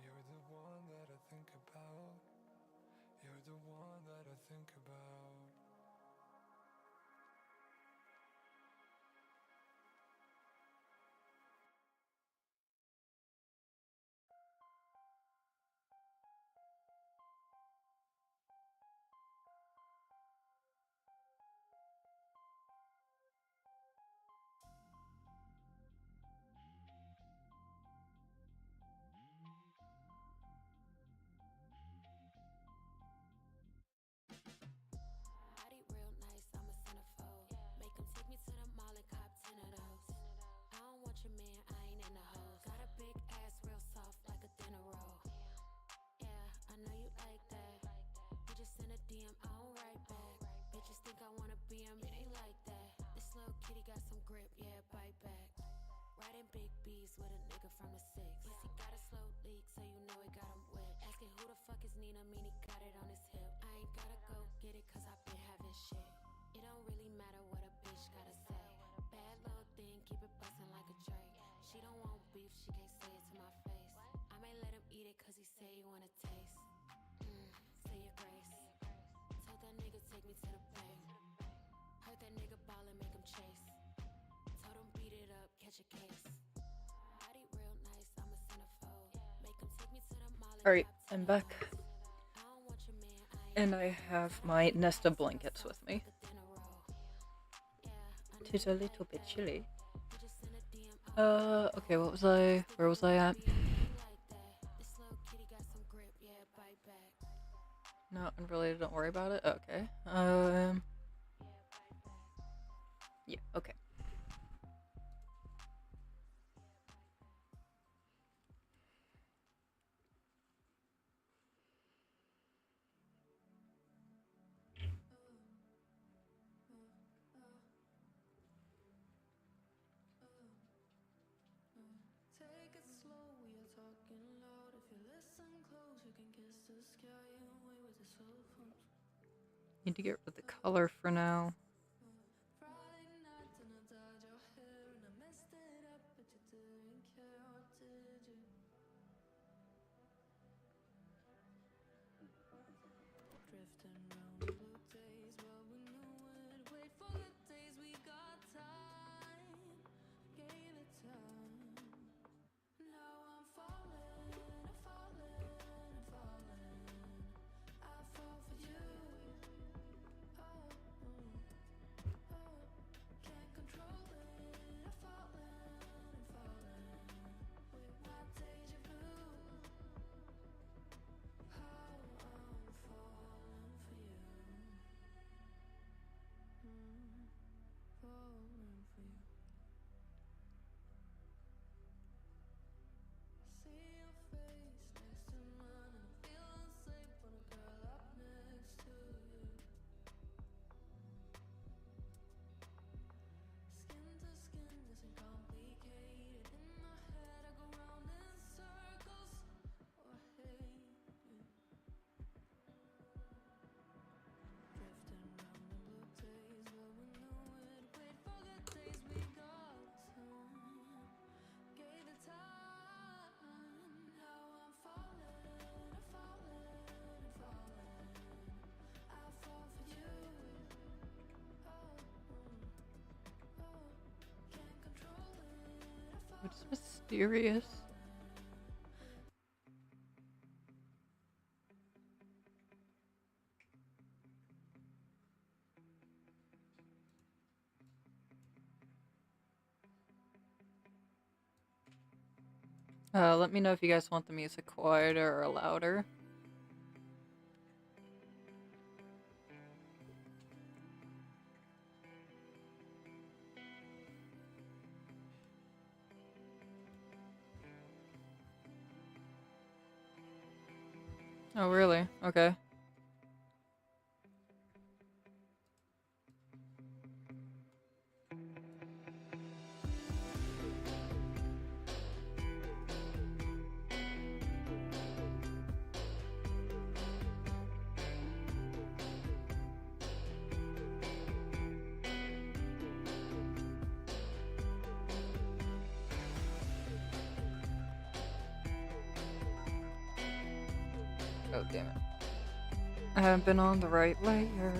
You're the one that I think about. You're the one that I think about. Body real nice, I'm a centerfold. Make him take me to the mall and cop 10 of those. I don't want your man, I ain't in the hoes. Got a big ass, real soft like a dinner roll. Yeah, I know you like that. You just send a DM, I don't write back. Bitches think I wanna be him, it ain't like that. This little kitty got some grip, yeah, bite back. Riding big B's with a nigga from the six. Pussy got a slow leak, so you know it got him wet. Asking who the fuck is Nina, mean he got it on his hip. I ain't gotta go get it, cause I've been having shit. It don't really matter what a bitch gotta say. Bad little thing, keep it bustin' like a Drake. She don't want beef, she can't say it to my face. I may let him eat it, cause he say he wanna taste. Say your grace. Told that nigga take me to the bank. Heard that nigga ballin', make him chase. Told him beat it up, catch a case. Body real nice, I'm a centerfold. Make him take me to the mall. Alright, I'm back. And I have my nest of blankets with me. It's a little bit chilly. Okay, where was I at? No, unrelated, don't worry about it. Okay. Yeah, okay. Take it slow, we are talking loud. If you listen close, you can kiss the sky away with your cell phones. Need to get rid of the color for now. Friday night and I dyed your hair and I messed it up, but you didn't care, or did you? Drifting round the blue days, well we knew it. Wait for the days we got time, gave it time. Now I'm falling, I'm falling, I'm falling. I fall for you. Oh, can't control it. I'm falling, I'm falling. With my deja vu. How I'm falling for you. Falling for you. See your face next to mine and I feel unsafe when I curl up next to you. Skin to skin isn't complicated. In my head I go round in circles. Oh, I hate you. Drifting round the blue days, well we knew it. Wait for the days we got time, gave it time. Now I'm falling, I'm falling, I'm falling. I fall for you. Oh, can't control it. It's mysterious. Let me know if you guys want the music quieter or louder. Oh, really? Okay. Oh, damn it. I haven't been on the right layer.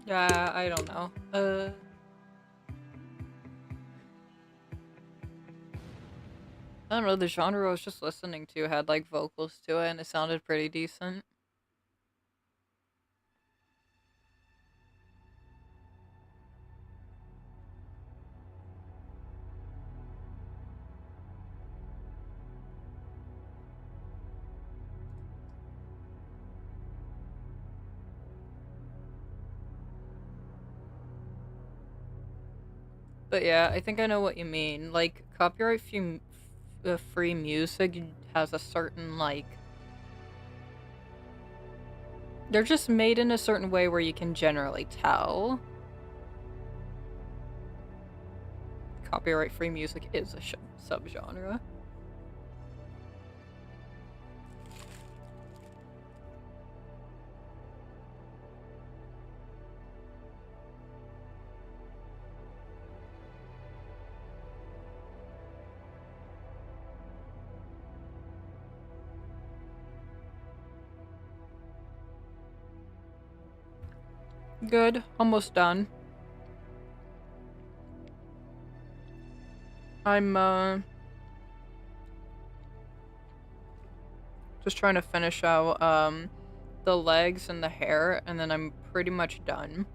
Yeah, I don't know. I don't know, the genre I was just listening to had like vocals to it and it sounded pretty decent. But yeah, I think I know what you mean. Like, free music has a certain, like... They're just made in a certain way where you can generally tell. Copyright-free music is a subgenre. Good. Almost done. I'm just trying to finish out the legs and the hair, and then I'm pretty much done.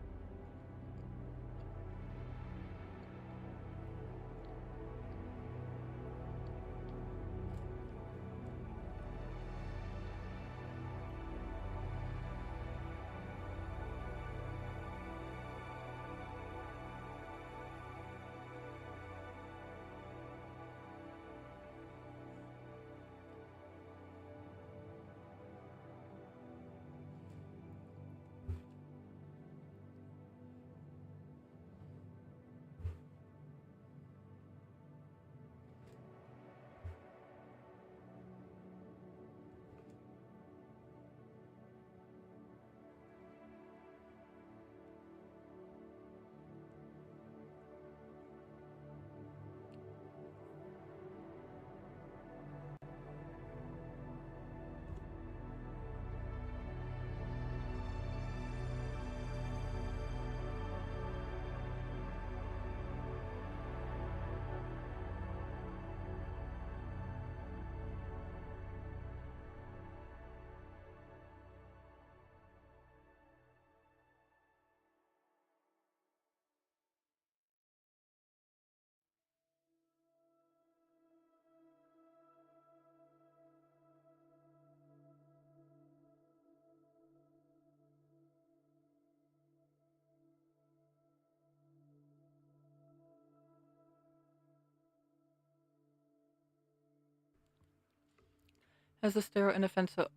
Has a stereo inoffensive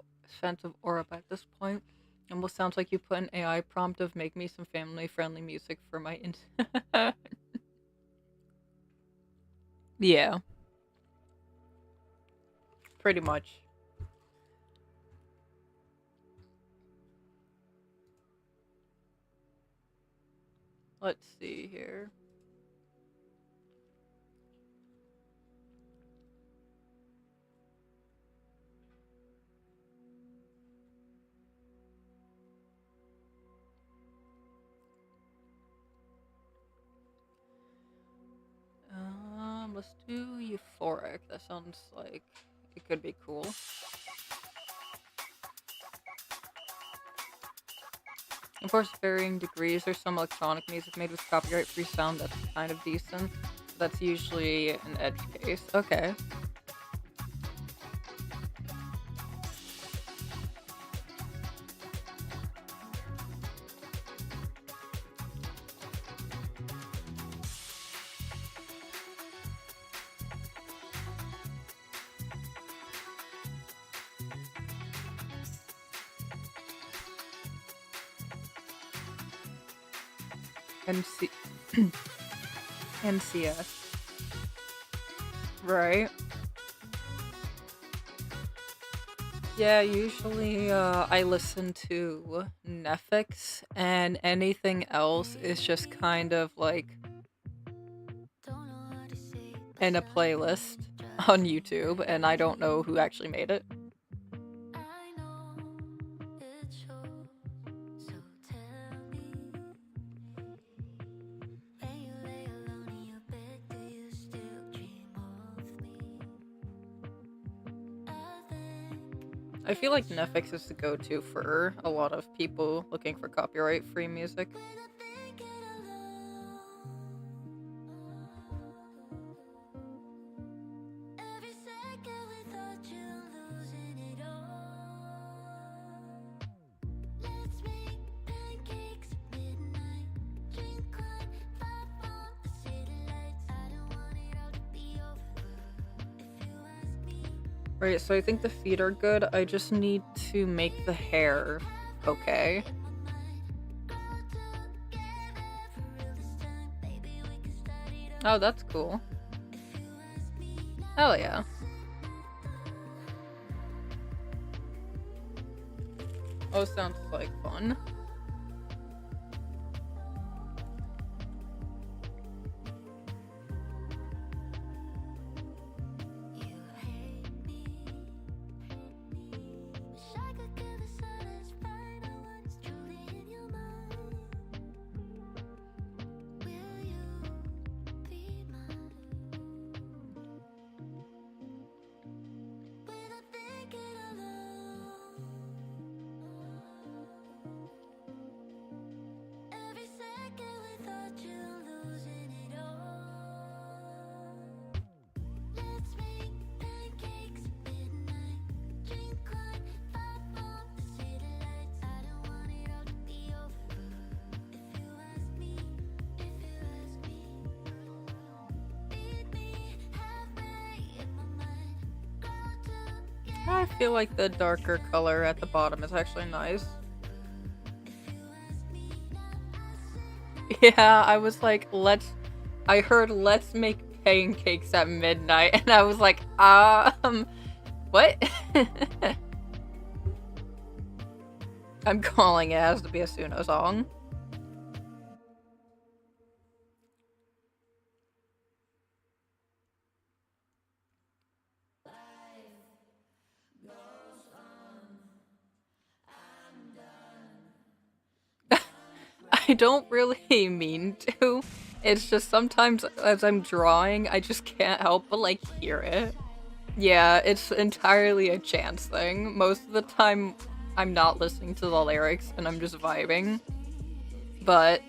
aura at this point. Almost sounds like you put an AI prompt of make me some family-friendly music for my Yeah. Pretty much. Let's see here. Let's do euphoric. That sounds like it could be cool. Of course, varying degrees. There's some electronic music made with copyright-free sound that's kind of decent. That's usually an edge case. Okay. NCS. Right. Yeah, usually I listen to Netflix, and anything else is just kind of like in a playlist on YouTube, and I don't know who actually made it. I feel like Netflix is the go-to for a lot of people looking for copyright-free music. Right, so I think the feet are good. I just need to make the hair okay. Oh, that's cool. Hell yeah. Oh, sounds like fun. I feel like the darker color at the bottom is actually nice. Yeah, I was like, I heard let's make pancakes at midnight, and I was like, what? I'm calling it has to be a Suno song. I don't really mean to. It's just sometimes as I'm drawing, I just can't help but like hear it. Yeah, it's entirely a chance thing. Most of the time, I'm not listening to the lyrics and I'm just vibing. But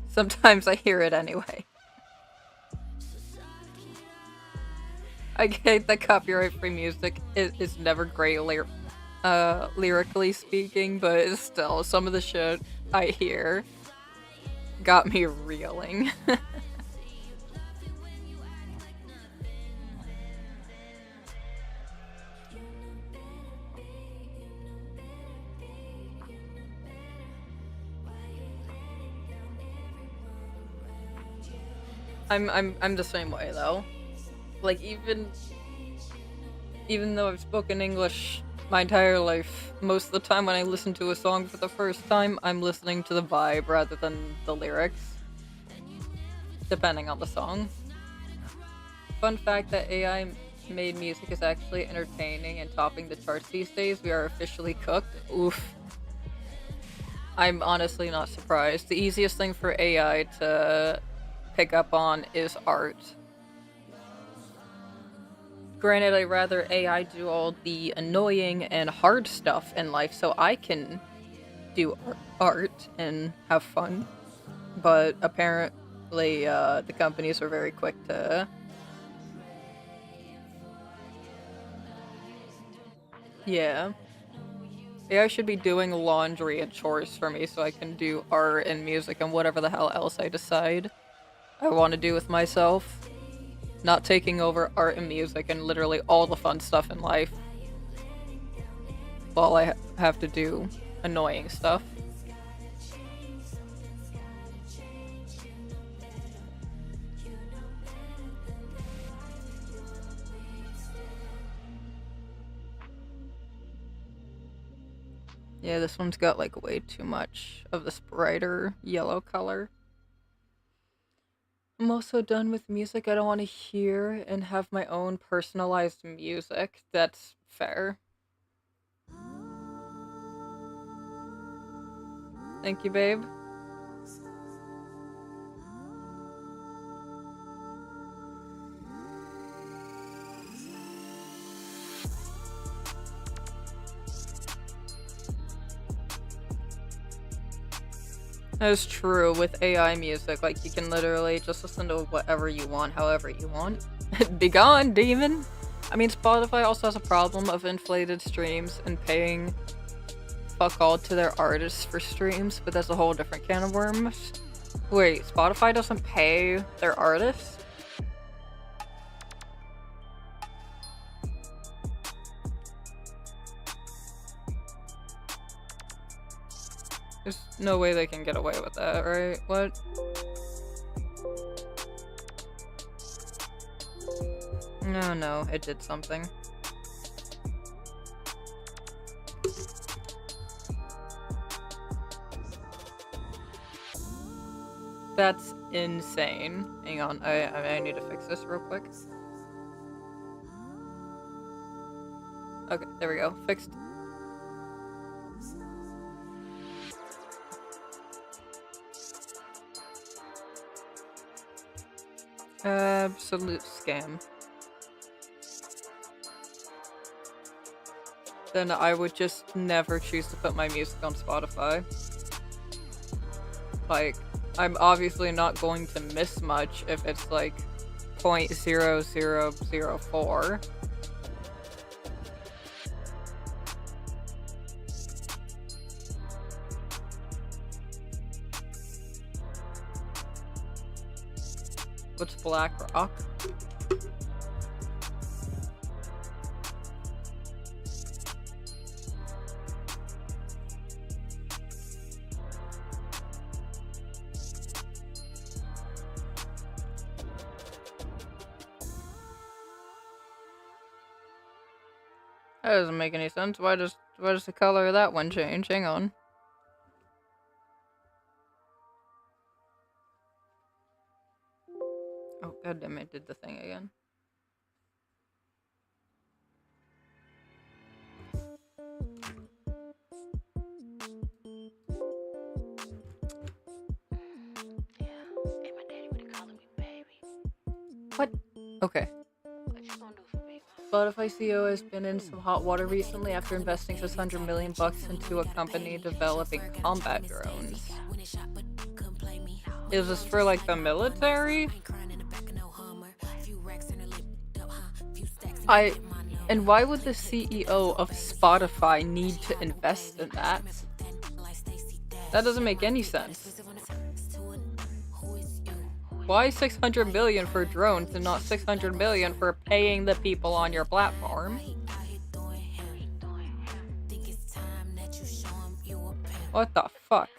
sometimes I hear it anyway. I get that copyright-free music is never great lyrically speaking, but still, some of the shit I hear got me reeling. I'm the same way though. Like even though I've spoken English my entire life, most of the time when I listen to a song for the first time, I'm listening to the vibe rather than the lyrics, depending on the song. Fun fact that AI made music is actually entertaining and topping the charts these days. We are officially cooked. Oof. I'm honestly not surprised. The easiest thing for AI to pick up on is art. Granted, I'd rather AI do all the annoying and hard stuff in life so I can do art and have fun. But apparently, the companies are very quick to... Yeah. AI should be doing laundry and chores for me so I can do art and music and whatever the hell else I decide I want to do with myself. Not taking over art and music and literally all the fun stuff in life while I have to do annoying stuff. Yeah, this one's got like way too much of this brighter yellow color. I'm also done with music I don't want to hear and have my own personalized music. That's fair. Thank you, babe. That's true with AI music, like you can literally just listen to whatever you want, however you want. Be gone, demon! I mean, Spotify also has a problem of inflated streams and paying fuck all to their artists for streams, but that's a whole different can of worms. Wait, Spotify doesn't pay their artists? There's no way they can get away with that, right? What? No, it did something. That's insane. Hang on, I need to fix this real quick. Okay, there we go. Fixed. Absolute scam. Then I would just never choose to put my music on Spotify. Like, I'm obviously not going to miss much if it's like 0.0004. What's Black Rock? That doesn't make any sense. Why does the color of that one change? Hang on. Oh goddamn! It did the thing again. What? Okay. Spotify CEO has been in some hot water recently after investing $600 million into a company developing combat drones. Is this for like the military? And why would the CEO of Spotify need to invest in that? That doesn't make any sense. Why 600 million for drones and not 600 million for paying the people on your platform? What the fuck?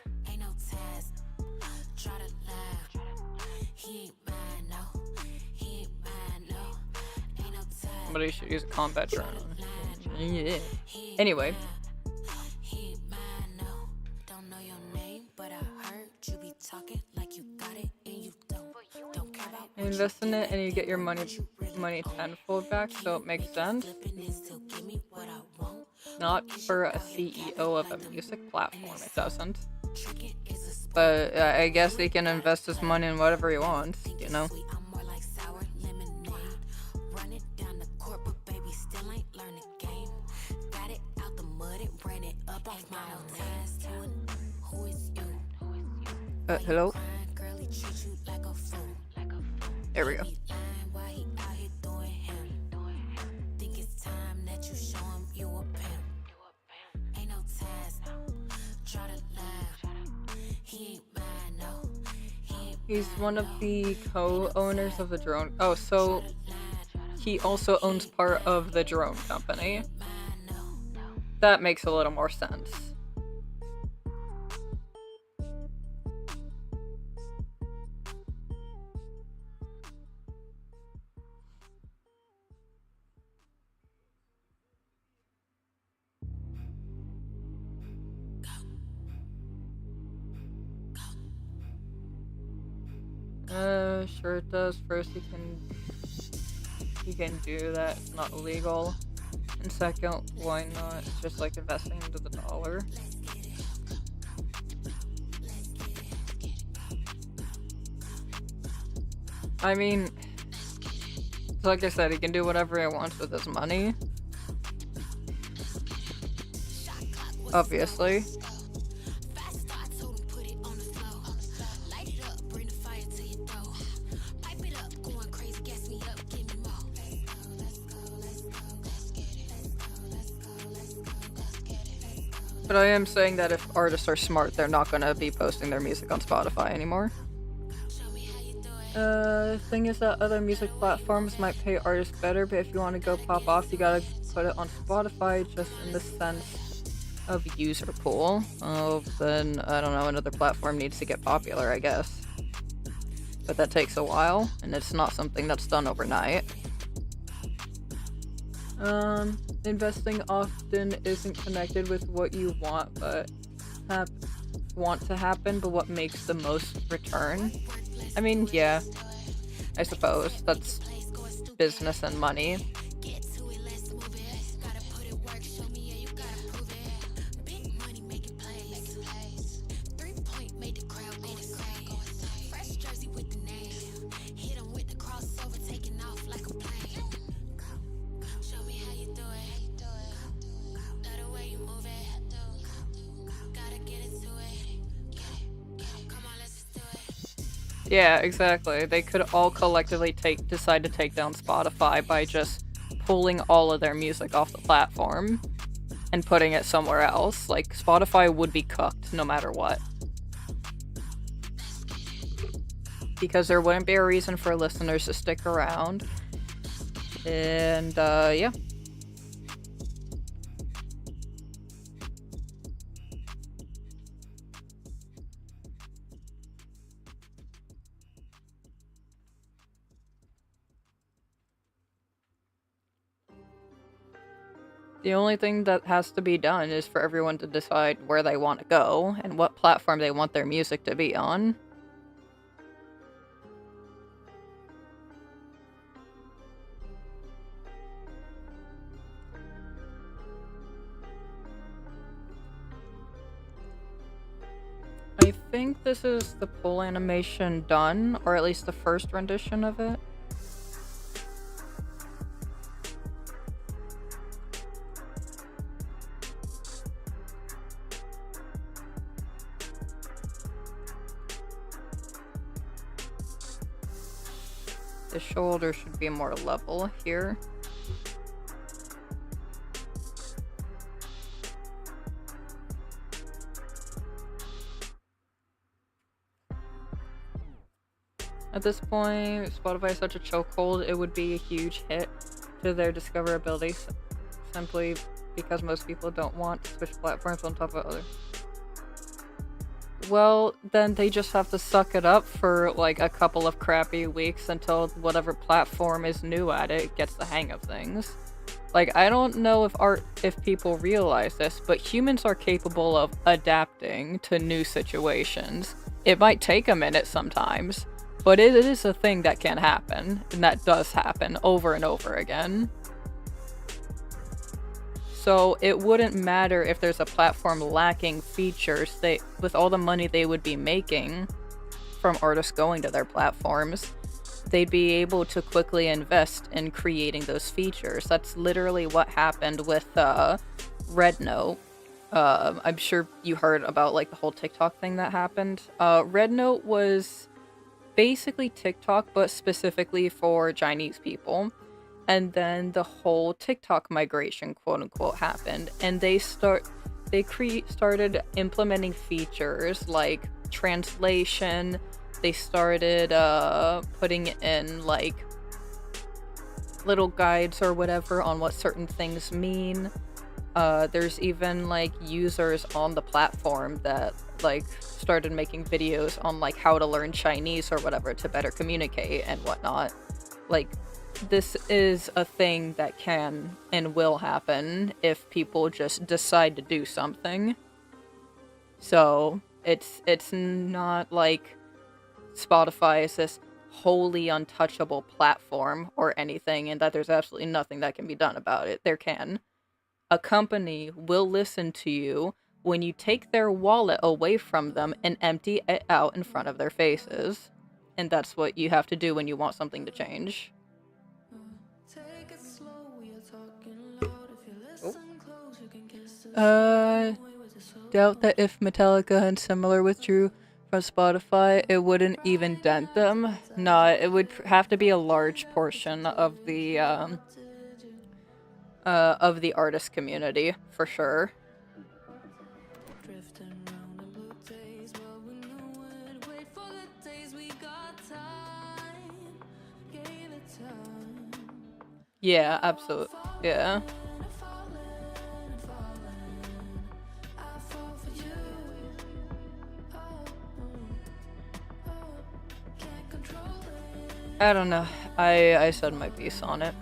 Somebody should use a combat drone. Yeah. Anyway. Invest in it and you get your money tenfold back, so it makes sense. Not for a CEO of a music platform, it doesn't. But I guess he can invest his money in whatever he wants, you know? Hello? There we go. He's one of the co-owners of the drone. Oh, so he also owns part of the drone company. That makes a little more sense. Sure it does. First, you can do that. It's not illegal. And second, why not? It's just like investing into the dollar. I mean, like I said, he can do whatever he wants with his money. Obviously. But I am saying that if artists are smart, they're not going to be posting their music on Spotify anymore. The thing is that other music platforms might pay artists better, but if you want to go pop off, you gotta put it on Spotify just in the sense of user pool. Oh, then, I don't know, another platform needs to get popular, I guess. But that takes a while, and it's not something that's done overnight. Investing often isn't connected with what you want, but want to happen, but what makes the most return. I mean, yeah, I suppose that's business and money. Yeah, exactly. They could all collectively decide to take down Spotify by just pulling all of their music off the platform and putting it somewhere else. Like, Spotify would be cooked no matter what. Because there wouldn't be a reason for listeners to stick around. And, yeah. The only thing that has to be done is for everyone to decide where they want to go and what platform they want their music to be on. I think this is the poll animation done, or at least the first rendition of it. The shoulder should be more level here. At this point, Spotify is such a chokehold, it would be a huge hit to their discoverability simply because most people don't want to switch platforms on top of other. Well, then they just have to suck it up for like a couple of crappy weeks until whatever platform is new at it gets the hang of things. Like, I don't know if people realize this, but humans are capable of adapting to new situations. It might take a minute sometimes, but it is a thing that can happen, and that does happen over and over again. So it wouldn't matter if there's a platform lacking features. With all the money they would be making from artists going to their platforms, they'd be able to quickly invest in creating those features. That's literally what happened with Red Note. I'm sure you heard about like the whole TikTok thing that happened. Red Note was basically TikTok, but specifically for Chinese people. And then the whole TikTok migration, quote unquote, happened, and they started implementing features like translation. They started putting in like little guides or whatever on what certain things mean. There's even like users on the platform that like started making videos on like how to learn Chinese or whatever to better communicate and whatnot. Like, this is a thing that can and will happen if people just decide to do something. So it's not like Spotify is this wholly untouchable platform or anything, and that there's absolutely nothing that can be done about it. There can. A company will listen to you when you take their wallet away from them and empty it out in front of their faces. And that's what you have to do when you want something to change. Doubt that if Metallica and Similar withdrew from Spotify, it wouldn't even dent them. No, it would have to be a large portion of the artist community, for sure. Yeah, absolutely. Yeah. I don't know. I said my piece on it.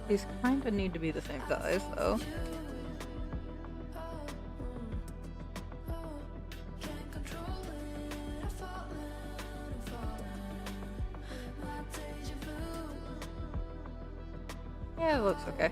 These kind of need to be the same size, though. Yeah, it looks okay.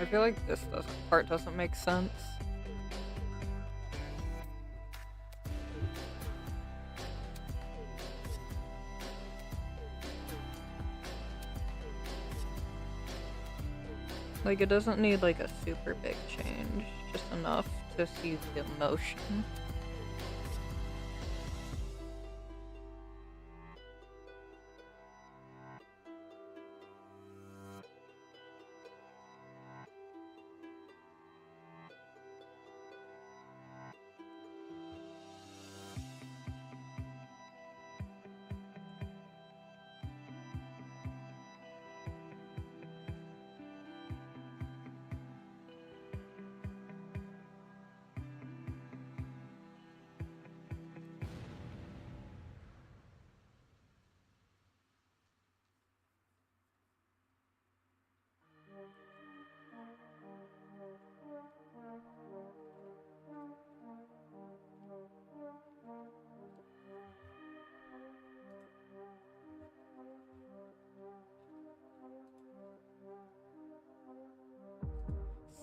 I feel like this part doesn't make sense. Like, it doesn't need like a super big change, just enough to see the emotion.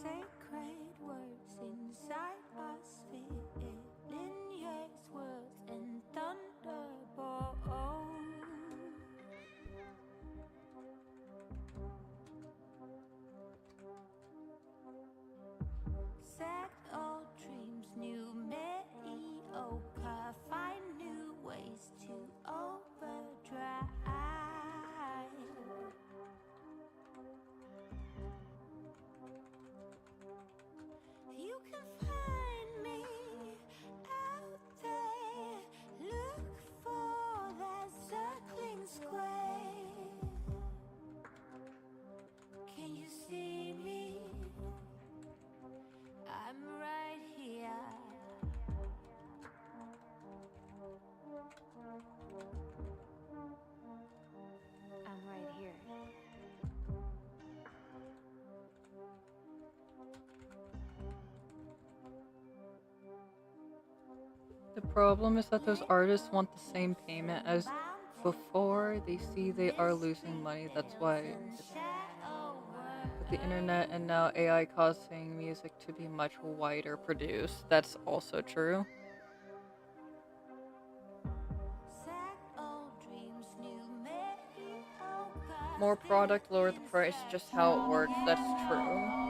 Sacred words inside us, feeling yes words and thunderbolt. Set old dreams, new mediocre, find new ways to overdrive. You can find me out there. Look for that circling square. Can you see me? I'm right here. I'm right here. The problem is that those artists want the same payment as before. They see they are losing money. That's why with the internet and now AI causing music to be much wider produced. That's also true. More product, lower the price, just how it works. That's true.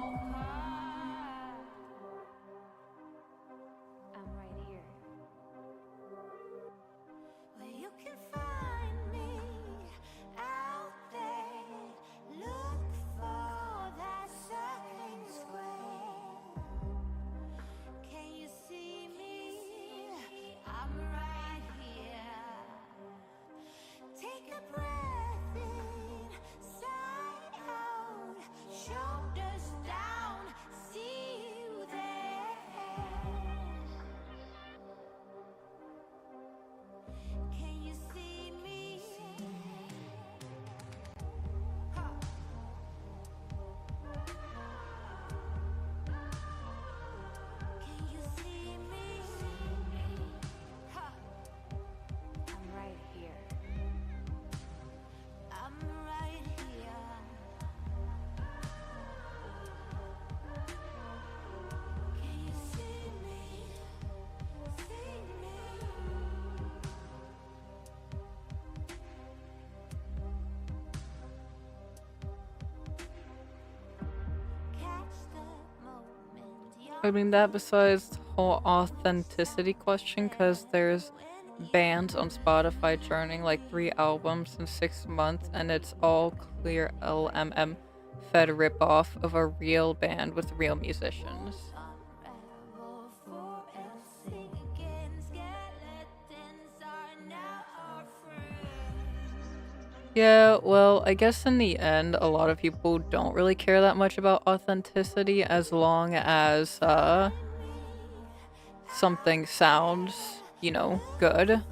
I mean, that besides the whole authenticity question, because there's bands on Spotify churning like 3 albums in 6 months, and it's all clear LMM fed ripoff of a real band with real musicians. Yeah, well, I guess in the end, a lot of people don't really care that much about authenticity as long as, something sounds, you know, good.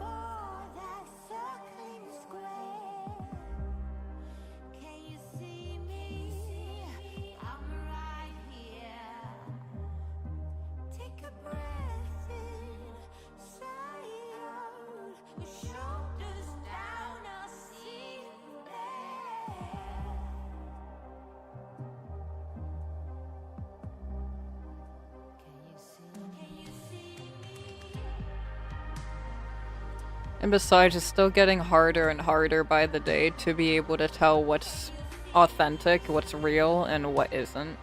And besides, it's still getting harder and harder by the day to be able to tell what's authentic, what's real, and what isn't.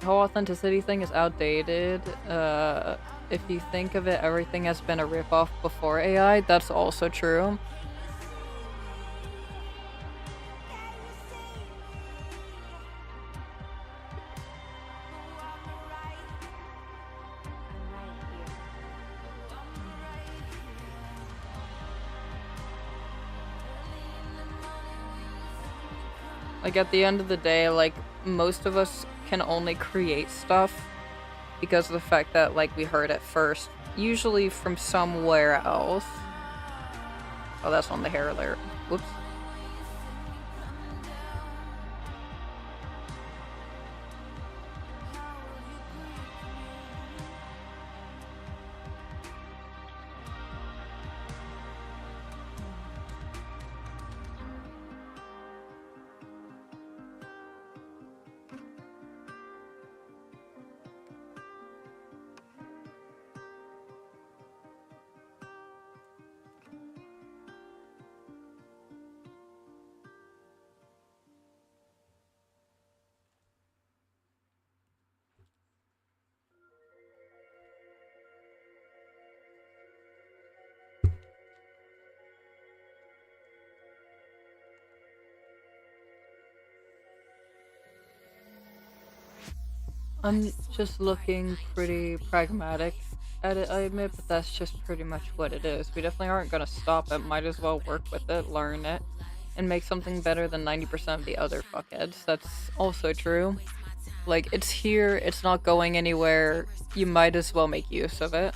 The whole authenticity thing is outdated. If you think of it, everything has been a ripoff before AI. That's also true. Like, at the end of the day, like, most of us can only create stuff because of the fact that, like, we heard it first, usually from somewhere else. Oh, that's on the hair alert. Whoops. I'm just looking pretty pragmatic at it, I admit, but that's just pretty much what it is. We definitely aren't gonna stop it, might as well work with it, learn it, and make something better than 90% of the other fuckheads. That's also true. Like, it's here, it's not going anywhere, you might as well make use of it.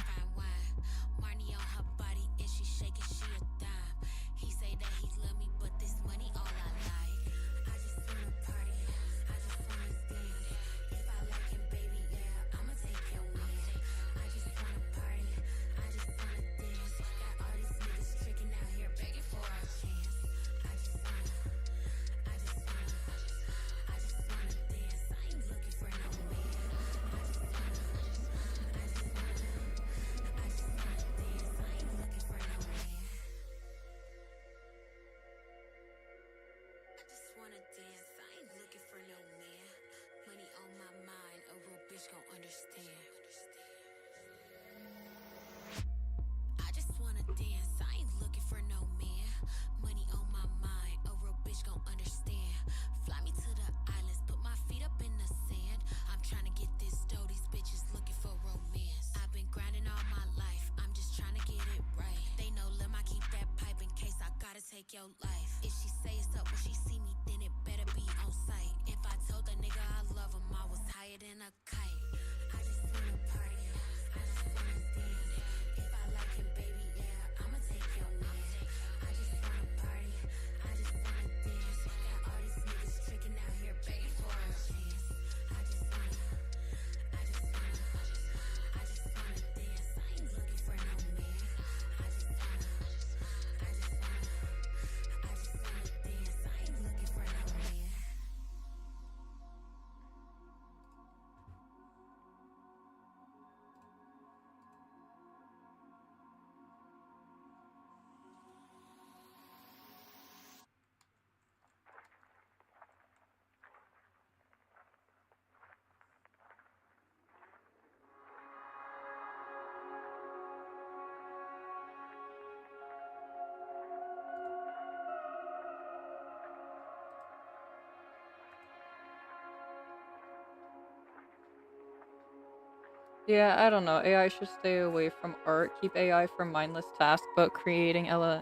Yeah, I don't know. AI should stay away from art. Keep AI for mindless tasks, but creating LLM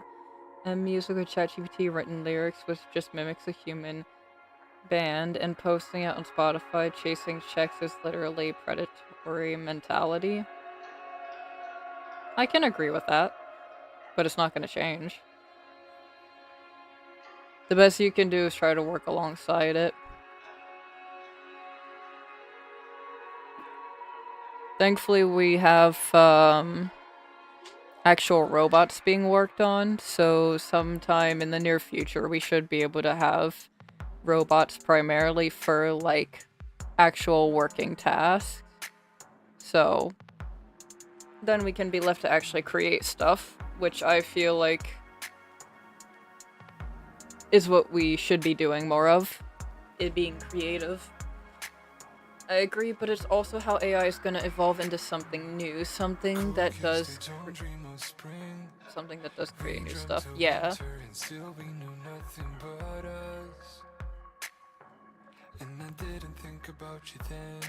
music with ChatGPT written lyrics which just mimics a human band and posting it on Spotify, chasing checks is literally predatory mentality. I can agree with that, but it's not going to change. The best you can do is try to work alongside it. Thankfully, we have actual robots being worked on, so sometime in the near future we should be able to have robots primarily for, like, actual working tasks. So then we can be left to actually create stuff. which I feel like is what we should be doing more of. It being creative. I agree, but it's also how AI is gonna evolve into something new, something that does create new stuff. Yeah. And I didn't think about you then,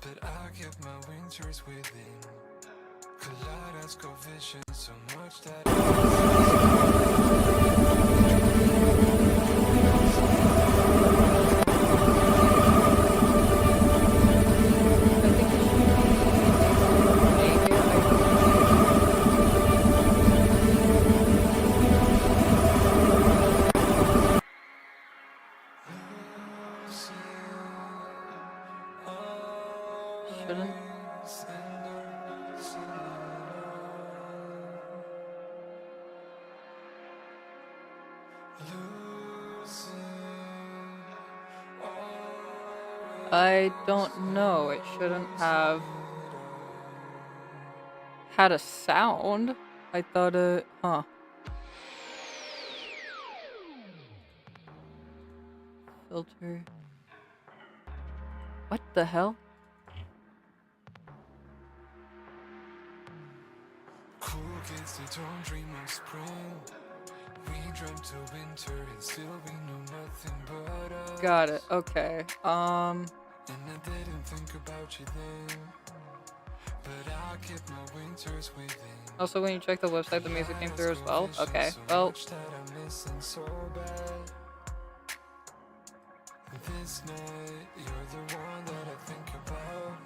but I kept my winters within. Kaleidoscope vision so much that Shouldn't. I don't know. It shouldn't have had a sound. I thought it. Huh. Filter. What the hell? cool kids, they don't dream of spring. We dreamt of winter and still we knew nothing but us. Got it. Okay. And I didn't think about you then, but I kept my winters within. Also, when you check the website, the music came through as well. Okay. Well. This night, you're the one that I think about.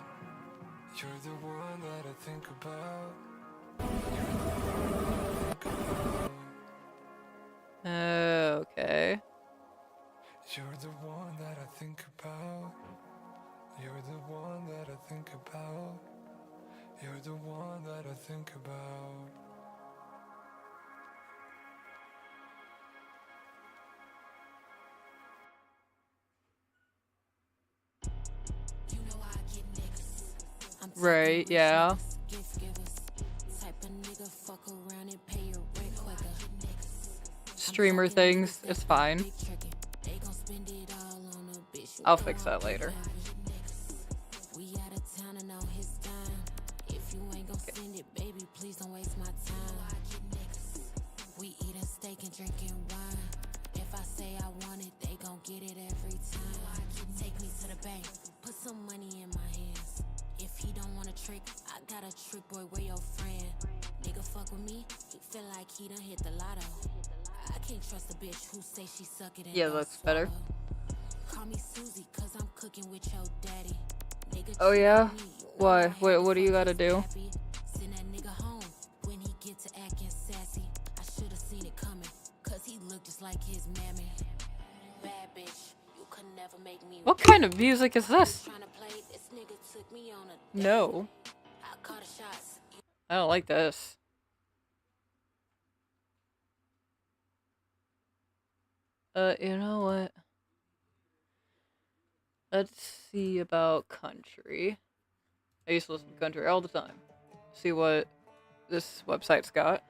You're the one that I think about. Okay. You're the one that I think about. You're the one that I think about. You're the one that I think about. Right, yeah. Streamer things, it's fine. I'll fix that later. We eating steak and drinking wine. If I say I want it, they gon' get it every time. Take me to the bank, put some money in my hands. If he don't want a trick, I got a trick, boy, where your friend? Nigga fuck with me, he feel like he done hit the lotto. I can't trust a bitch who say she suck it and Yeah, don't that's better. swallow. Call me Susie, cause I'm cooking with your daddy. Nigga Oh yeah? cheat on me, Why? I had What do you fuck gotta his do? pappy. Send that nigga home when he get to acting sassy. I should've seen it coming, cause he looked just like his mammy. Bad bitch, you could never make me. What kind of music is this? Tryna play, this nigga took me on a date. No. I caught the shots. I don't like this. You know what? Let's see about country. I used to listen to country all the time. See what this website's got.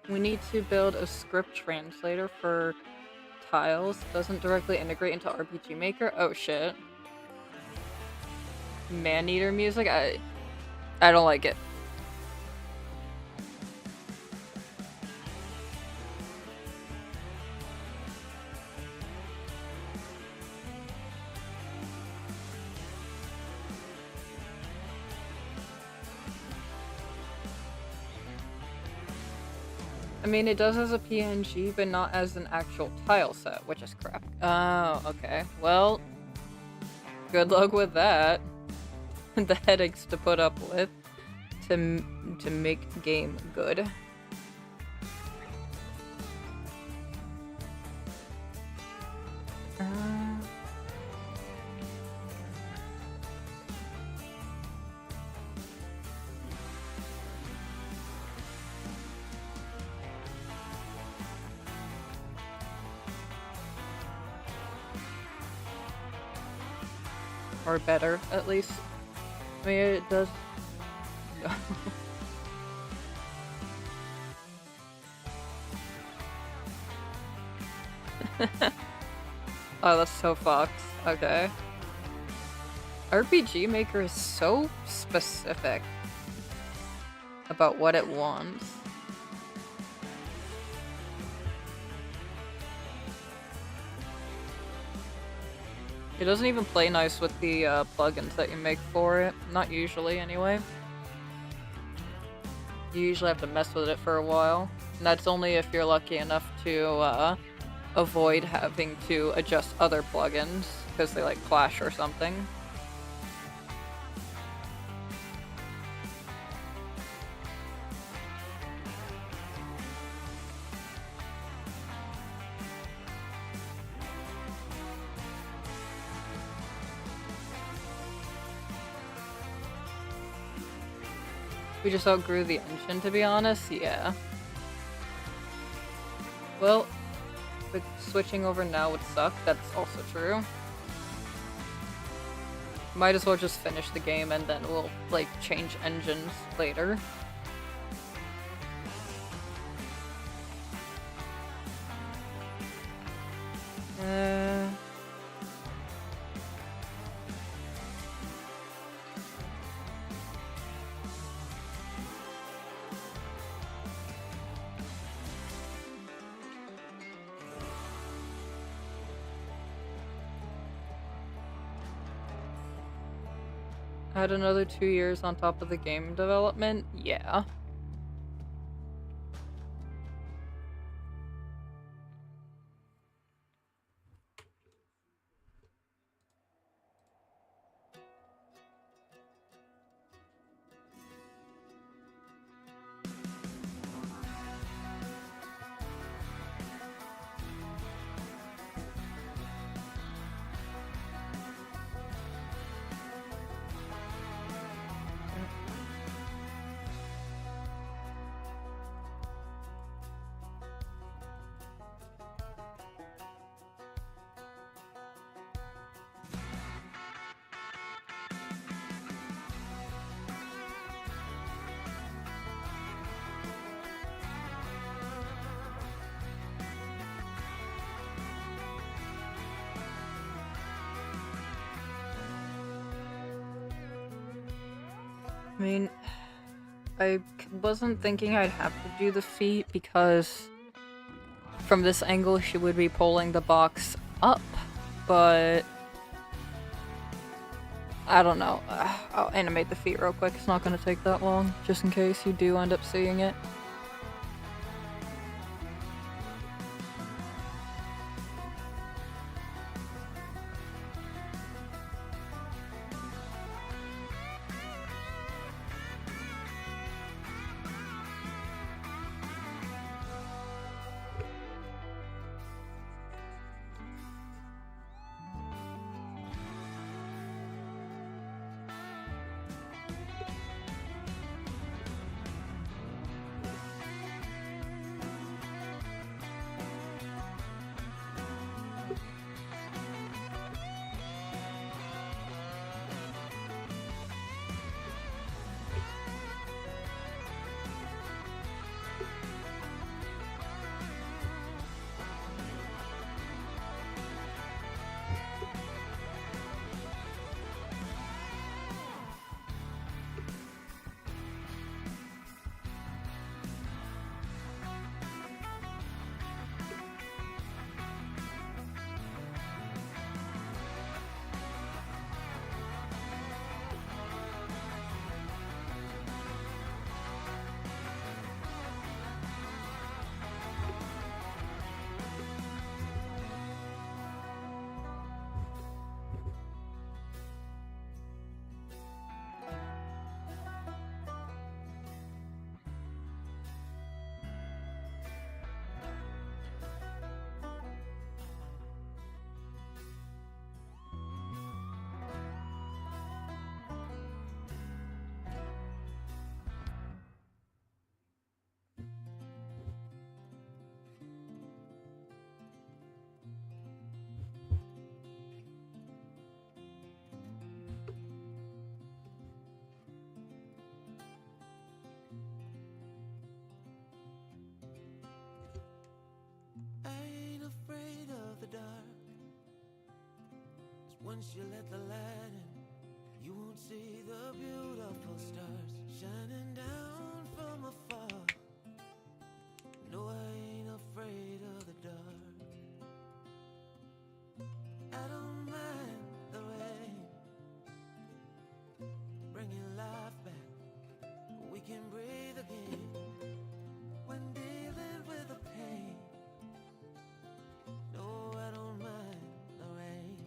We need to build a script translator for tiles. Doesn't directly integrate into RPG Maker. Oh shit. Man-eater music? I don't like it. I mean, it does as a PNG, but not as an actual tile set, which is crap. Oh, okay. Well, good luck with that. The headaches to put up with to make game good. Or better, at least. I mean, it does No. Oh, that's so fucked. Okay. RPG Maker is so specific about what it wants. It doesn't even play nice with the plugins that you make for it. Not usually, anyway. You usually have to mess with it for a while. And that's only if you're lucky enough to avoid having to adjust other plugins because they like clash or something. We just outgrew the engine, to be honest. Yeah. Well, but switching over now would suck. That's also true. Might as well just finish the game and then we'll, like, change engines later. Add another 2 years on top of the game development? Yeah. I mean, I wasn't thinking I'd have to do the feat because from this angle she would be pulling the box up, but I don't know. I'll animate the feat real quick. It's not going to take that long, just in case you do end up seeing it. Once you let the light in, you won't see the beautiful stars shining down from afar. No, I ain't afraid of the dark. I don't mind the rain, bringing life back. We can breathe again when dealing with the pain. No, I don't mind the rain.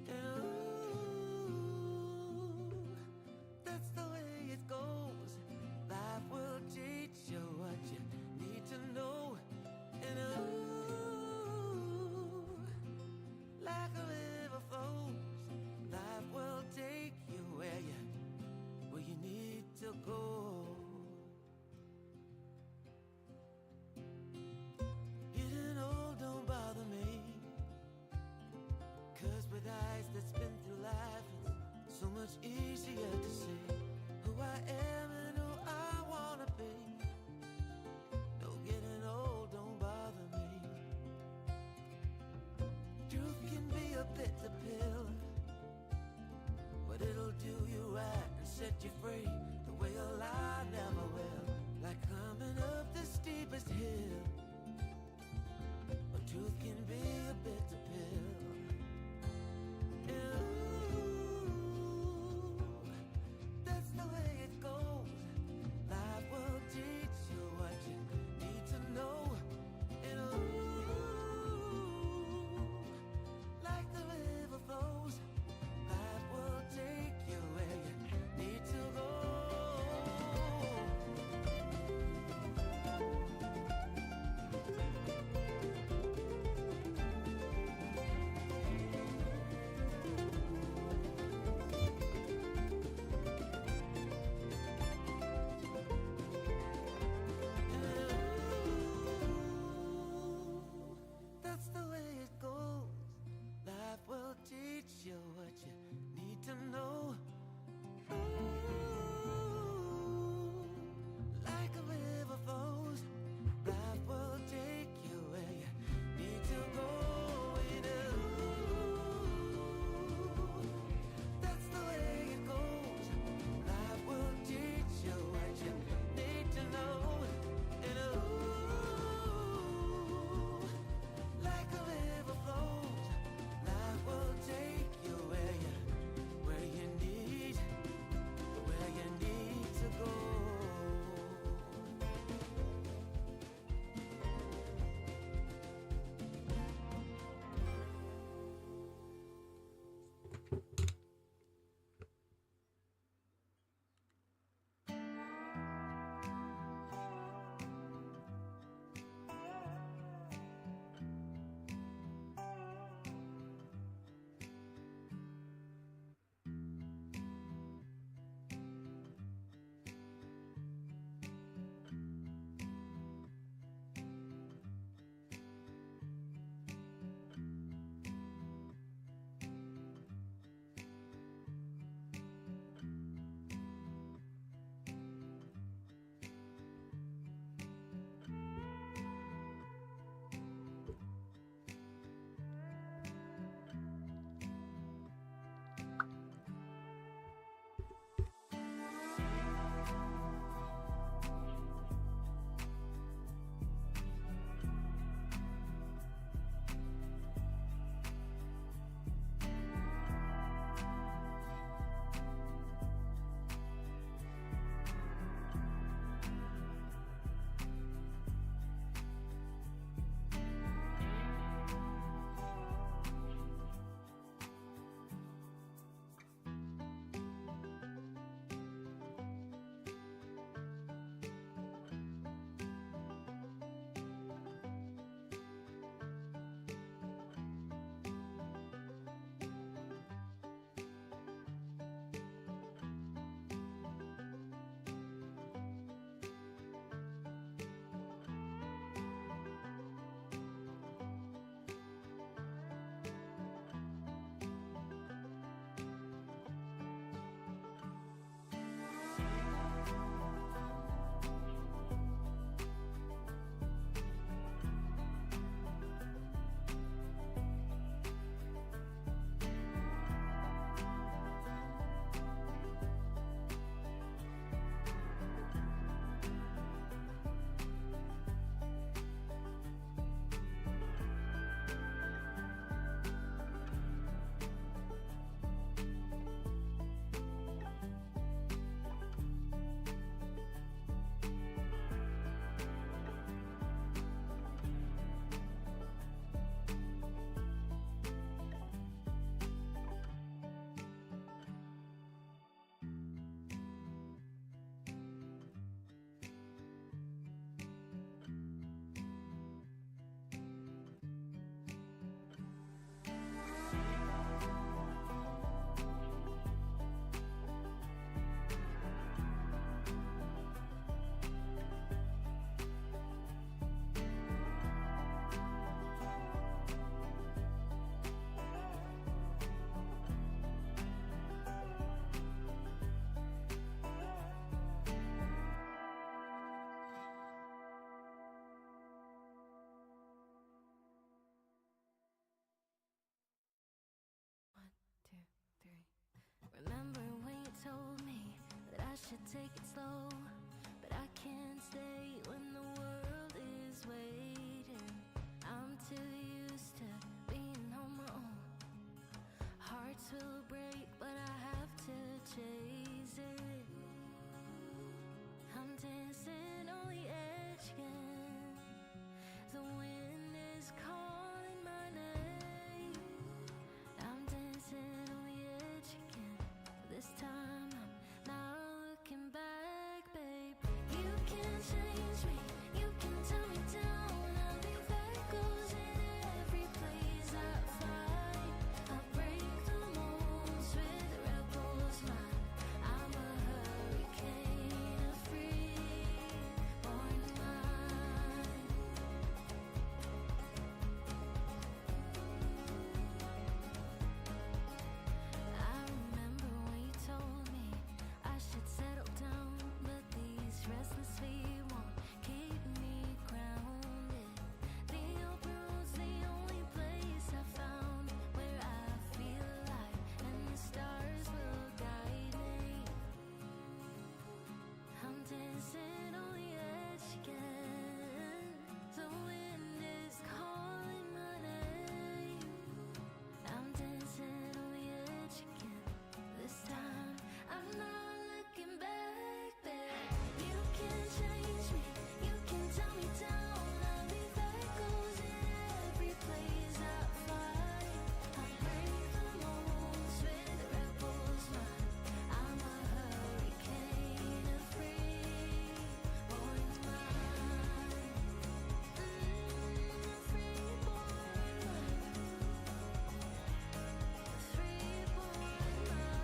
And ooh, that's the way it goes. Life will teach you what you need to know. And ooh, like a river flows, life will take you where you need to go. Getting old don't bother me, 'cause with eyes that's been through life, it's so much easier to see who I am and who I wanna be. No, getting old don't bother me. Truth can be a bitter pill, but it'll do you right and set you free the way a lie never will. Like climbing up the steepest hill, but truth can be a bitter pill. And ooh, that's the way it goes. Life will teach you what you need to know. And ooh, like the river should take it slow, but I can't stay when the world is waiting. I'm too used to being on my own. Hearts will break, but I have to chase it. I'm dancing on the edge again. The wind is calling my name. I'm dancing on the edge again. This time I'm not looking back, babe. You can change me, you can tell me down. I'll be echoes in every place I find. I'll break the molds with the rebel's mind. I'm a hurricane of free-born mind. I remember when you told me I should settle down, but these restless feet won't keep me grounded. The open road's the only place I found where I feel alive, and the stars will guide me. I'm dancing on the edge again. The wind is calling my name. I'm dancing on the edge again. This time I'm not looking back, babe. You can change me, you can tell me down. I'll leave echoes in every place I find. I break the molds with the rebel's mind. I'm a hurricane of free-born mind. Free-born mind.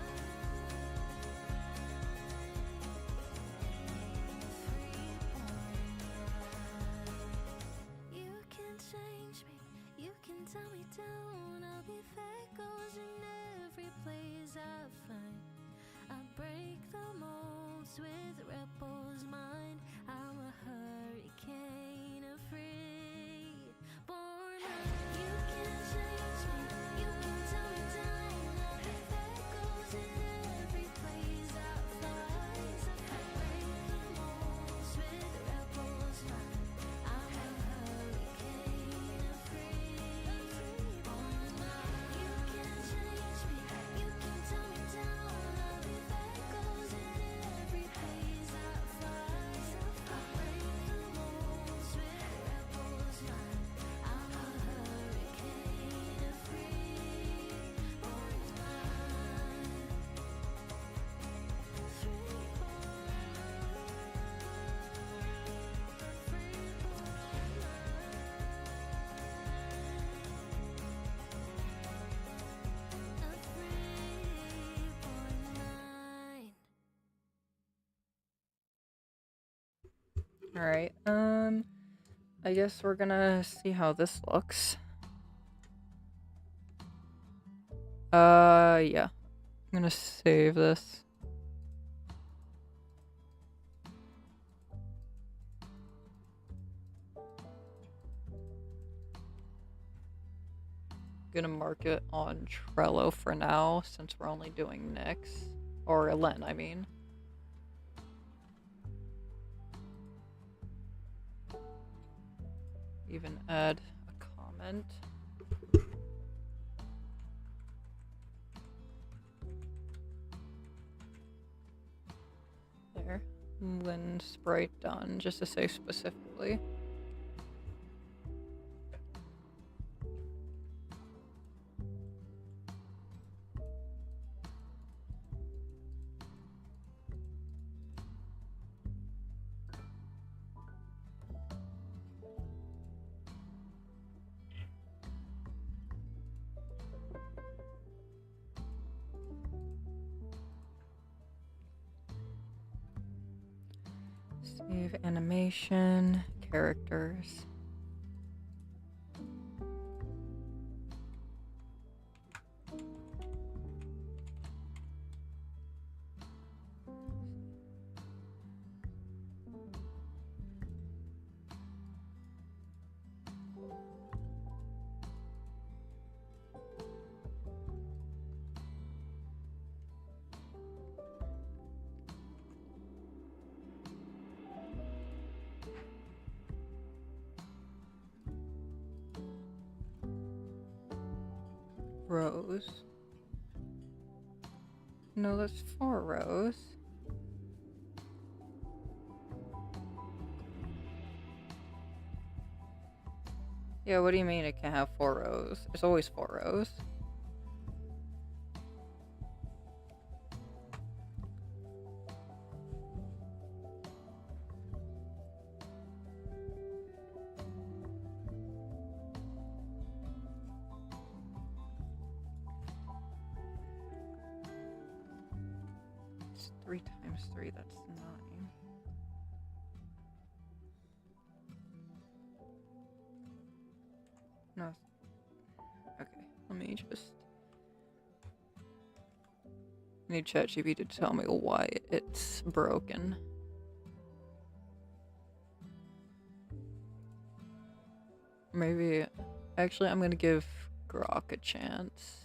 You can change me, you can tell me down. I'll be echoes in every place I find. I break the molds with the rebel's mind. I'm a hurricane of free-born mind. You can change me, you can tell me down. I'll be echoes in every place I find. I break the molds with the rebel's mind. I'm a hurricane of free-born mind. You can change me, you can tell me down. I'll be echoes in every place I find. I break the molds with the rebel's mind. I'm a hurricane of free-born mind. Alright, I guess we're gonna see how this looks. Yeah. I'm gonna save this. Gonna mark it on Trello for now, since we're only doing Nyx. Or Len, I mean. Even add a comment. There. When sprite done, just to say specifically. Save animation, characters. rows. No, that's 4 rows. Yeah, what do you mean it can have 4 rows? There's always 4 rows. It's 3 times 3, that's 9. No. Okay, let me just... I need ChatGPT to tell me why it's broken. Maybe... Actually, I'm gonna give Grok a chance.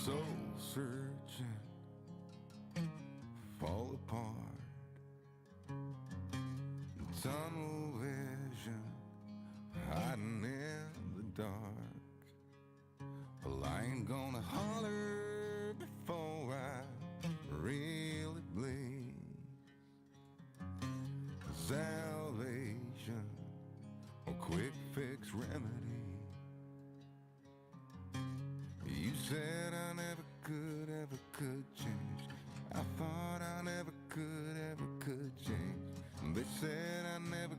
soul searching, fall apart, tunnel vision, hiding in the dark. Well, I ain't gonna holler before I really bleed. Salvation, a quick fix remedy. You said I never could change. I thought I never could change. They said I never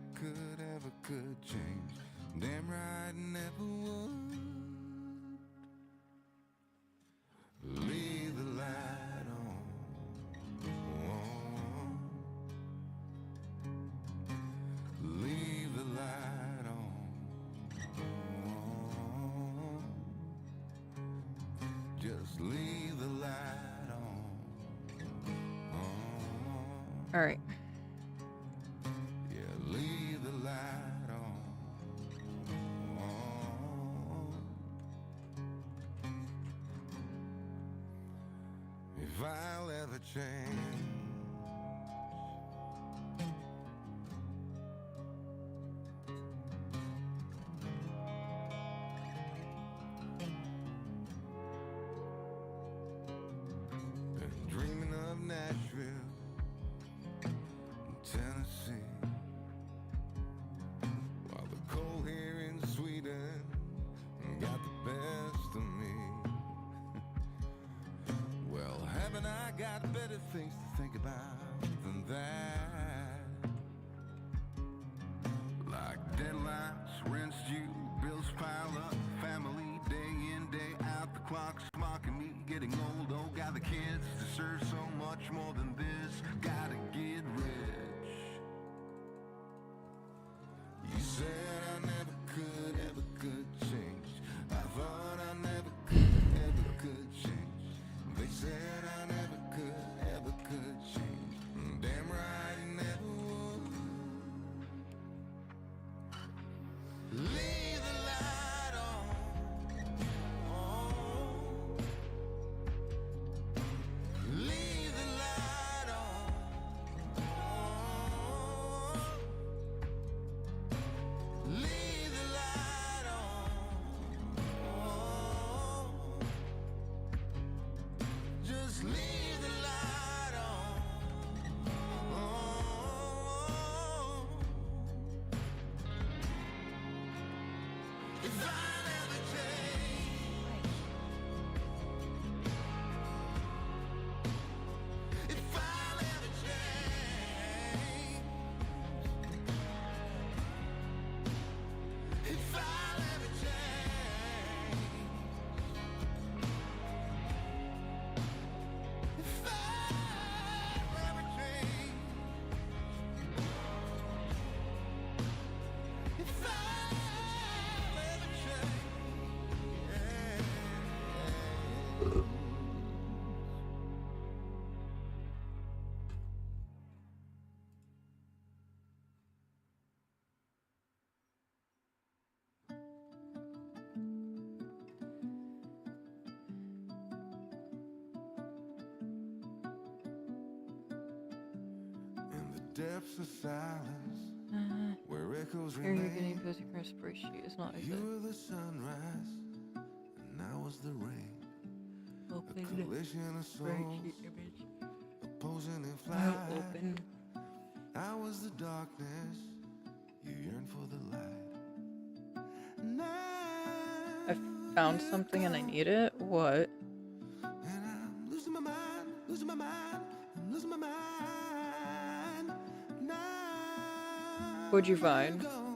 could change. Damn right, never would. Leave the light on. Leave the light on. Just leave the light on. All right. Yeah, leave the light on. If I'll ever change, been dreaming of Nashville, Tennessee, while the cold here in Sweden got the best of me. Well, haven't I got better things to think about than that? Like deadlines, rents due, bills pile up, family day in, day out, the clock's mocking me, getting old, oh, got the kids deserve so much more than this, gotta get rich. You said I never could change. I thought I never could change. They said I never could change. Damn right, never would. Leave the light on. Leave the light on. Leave the light on. Just leave the light on. If I never change, if I never change, if I never change, if I never change, if I never change. In the depths of silence, where echoes Here you're getting remain, basic respiration is not you good. were the sunrise, and I was the rain. A Open collision of souls, spreadsheet image. opposing in Now flight. open. I was the darkness, you yearned for the light. Now I found something and I need it. What? and I'm losing my mind, losing my mind, I'm losing my mind. Now What'd you find? go.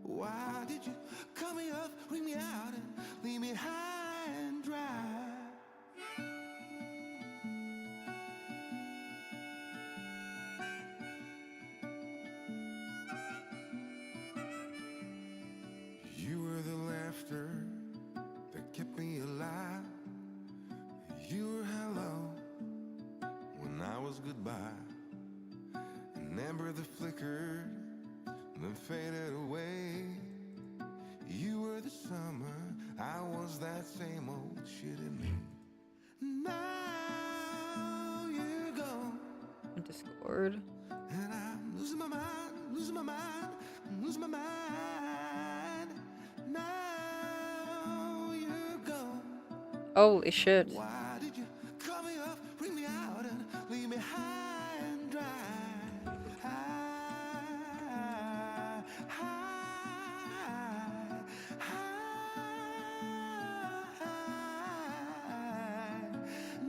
Why did you cut me up, bring me out, and leave me high and dry? You were the laughter that kept me alive. You were hello when I was goodbye. An ember that flickered, then faded away. You were the summer, I was that same old shitty me. Now you're gone, Discord. and I'm losing my mind, losing my mind, losing my mind. Now you're gone. Holy shit. Why did you call me up, bring me out, and leave me high and dry? High, high, high.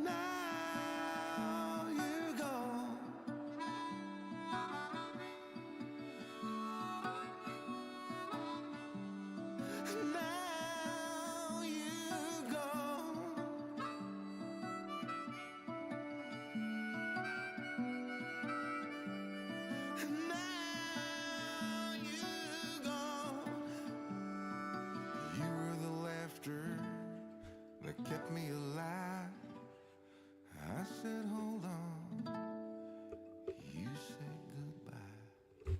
Now you're gone. Now you're gone. Now you're gone. You were the laughter that kept me alive. I said, hold on. You said goodbye.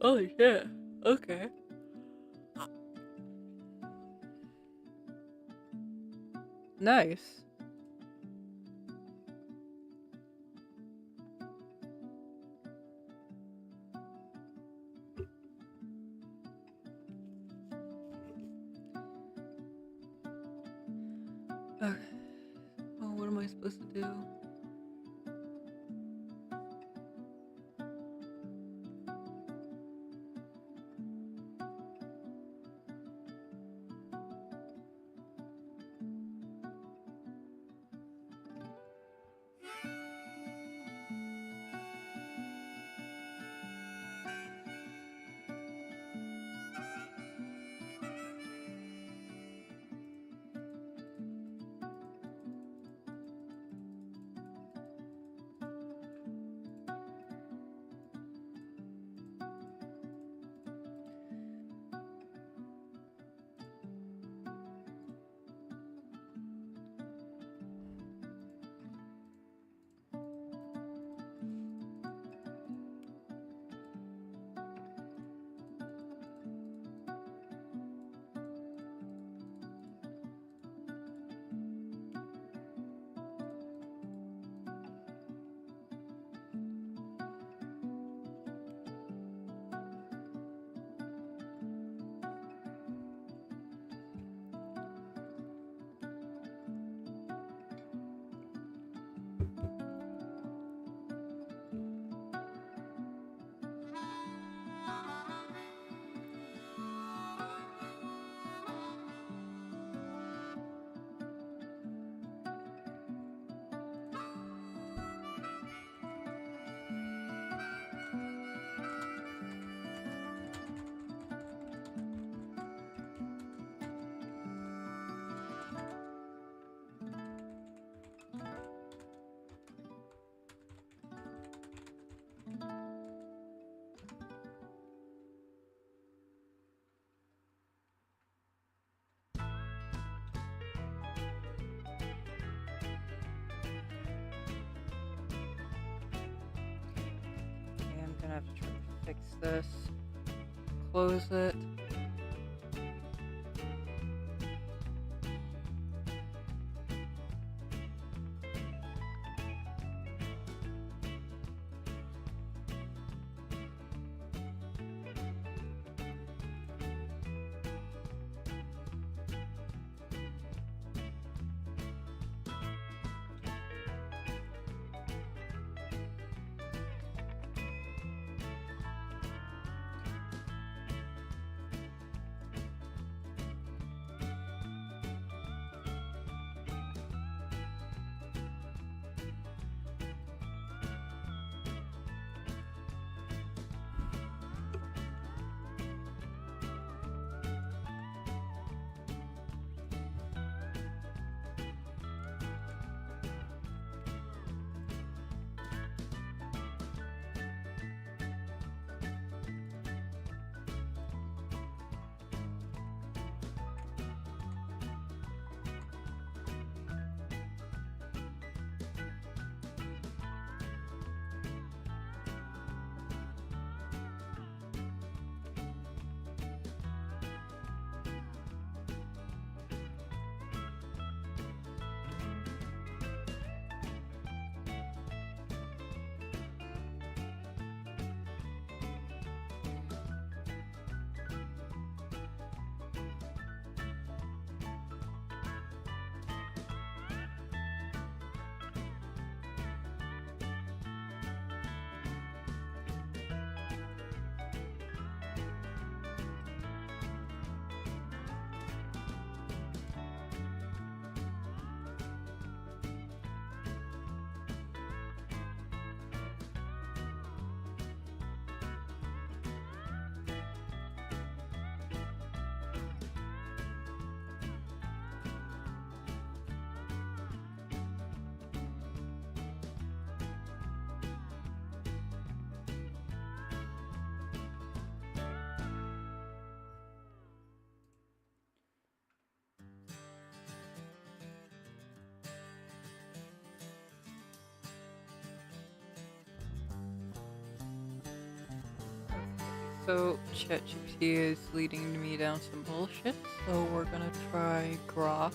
Oh shit. Okay. Nice. Okay. Oh, what am I supposed to do? Gonna have to try to fix this. Close it. So ChatGPT is leading me down some bullshit, so we're gonna try Grok.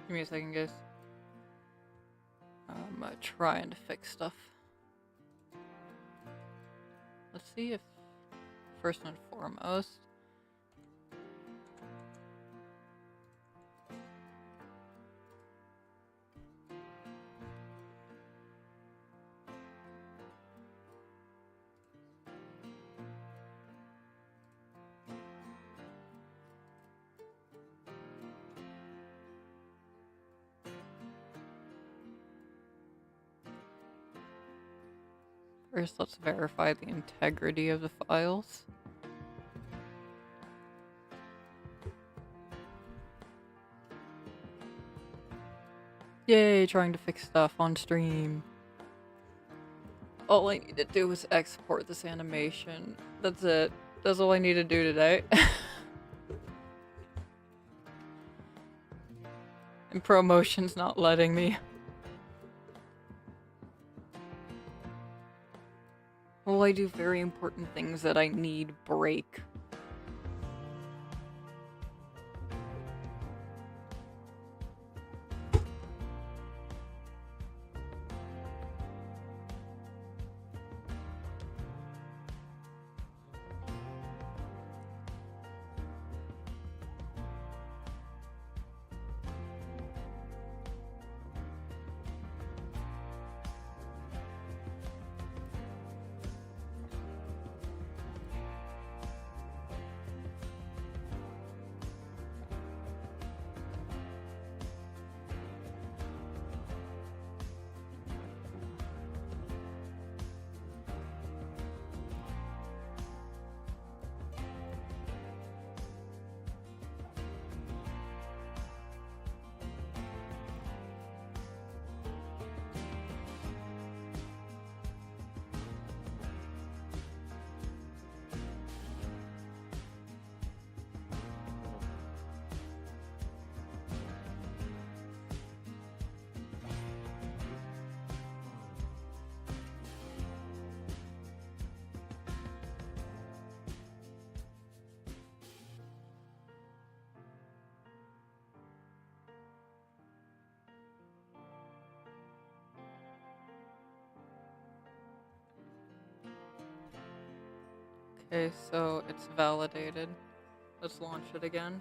Give me a second, guys. I'm trying to fix stuff. Let's see if, first and foremost, first let's verify the integrity of the files. Yay, trying to fix stuff on stream. All I need to do is export this animation. That's it. That's all I need to do today. And promotion's not letting me. Well, I do very important things that I need break. Okay, so it's validated. Let's launch it again.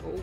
Oh.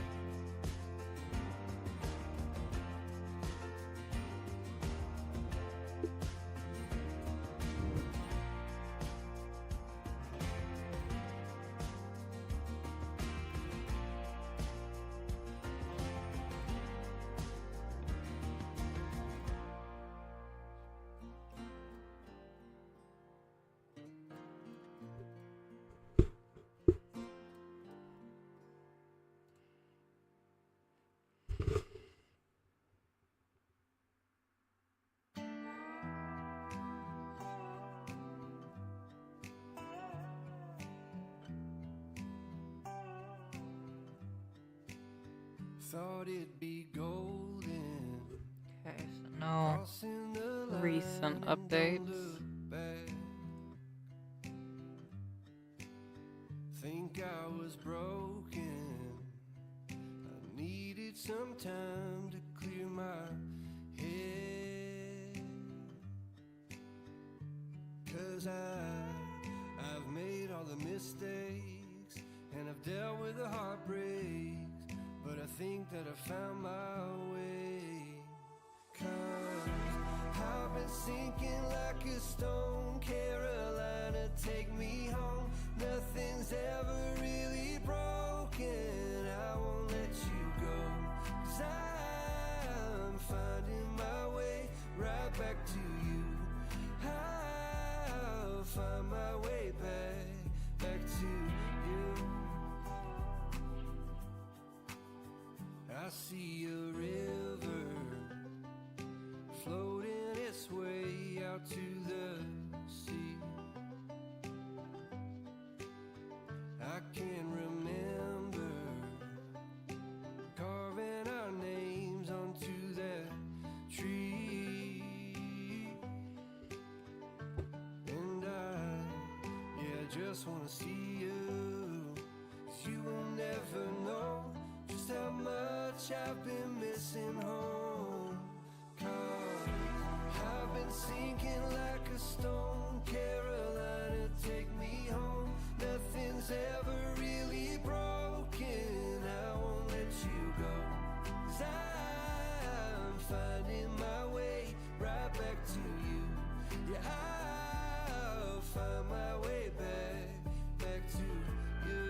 Thought it'd be golden. Okay, so no Crossing the recent line and don't updates. look back. Think I was broken. I needed some time to clear my head. 'Cause I've made all the mistakes and I've dealt with the heartbreaks, but I think that I found my way. 'Cause I've been sinking like a stone. Carolina, take me home. Nothing's ever really broken. I won't let you go. 'Cause I'm finding my way right back to you. I'll find my way back to you. I see a river floating its way out to the sea. I can remember carving our names onto that tree. And I just wanna see you, 'cause you will never know just how much I've been missing home. 'Cause I've been sinking like a stone. Carolina, take me home. Nothing's ever really broken. I won't let you go. 'Cause I'm finding my way right back to you. Yeah, I'll find my way back to you.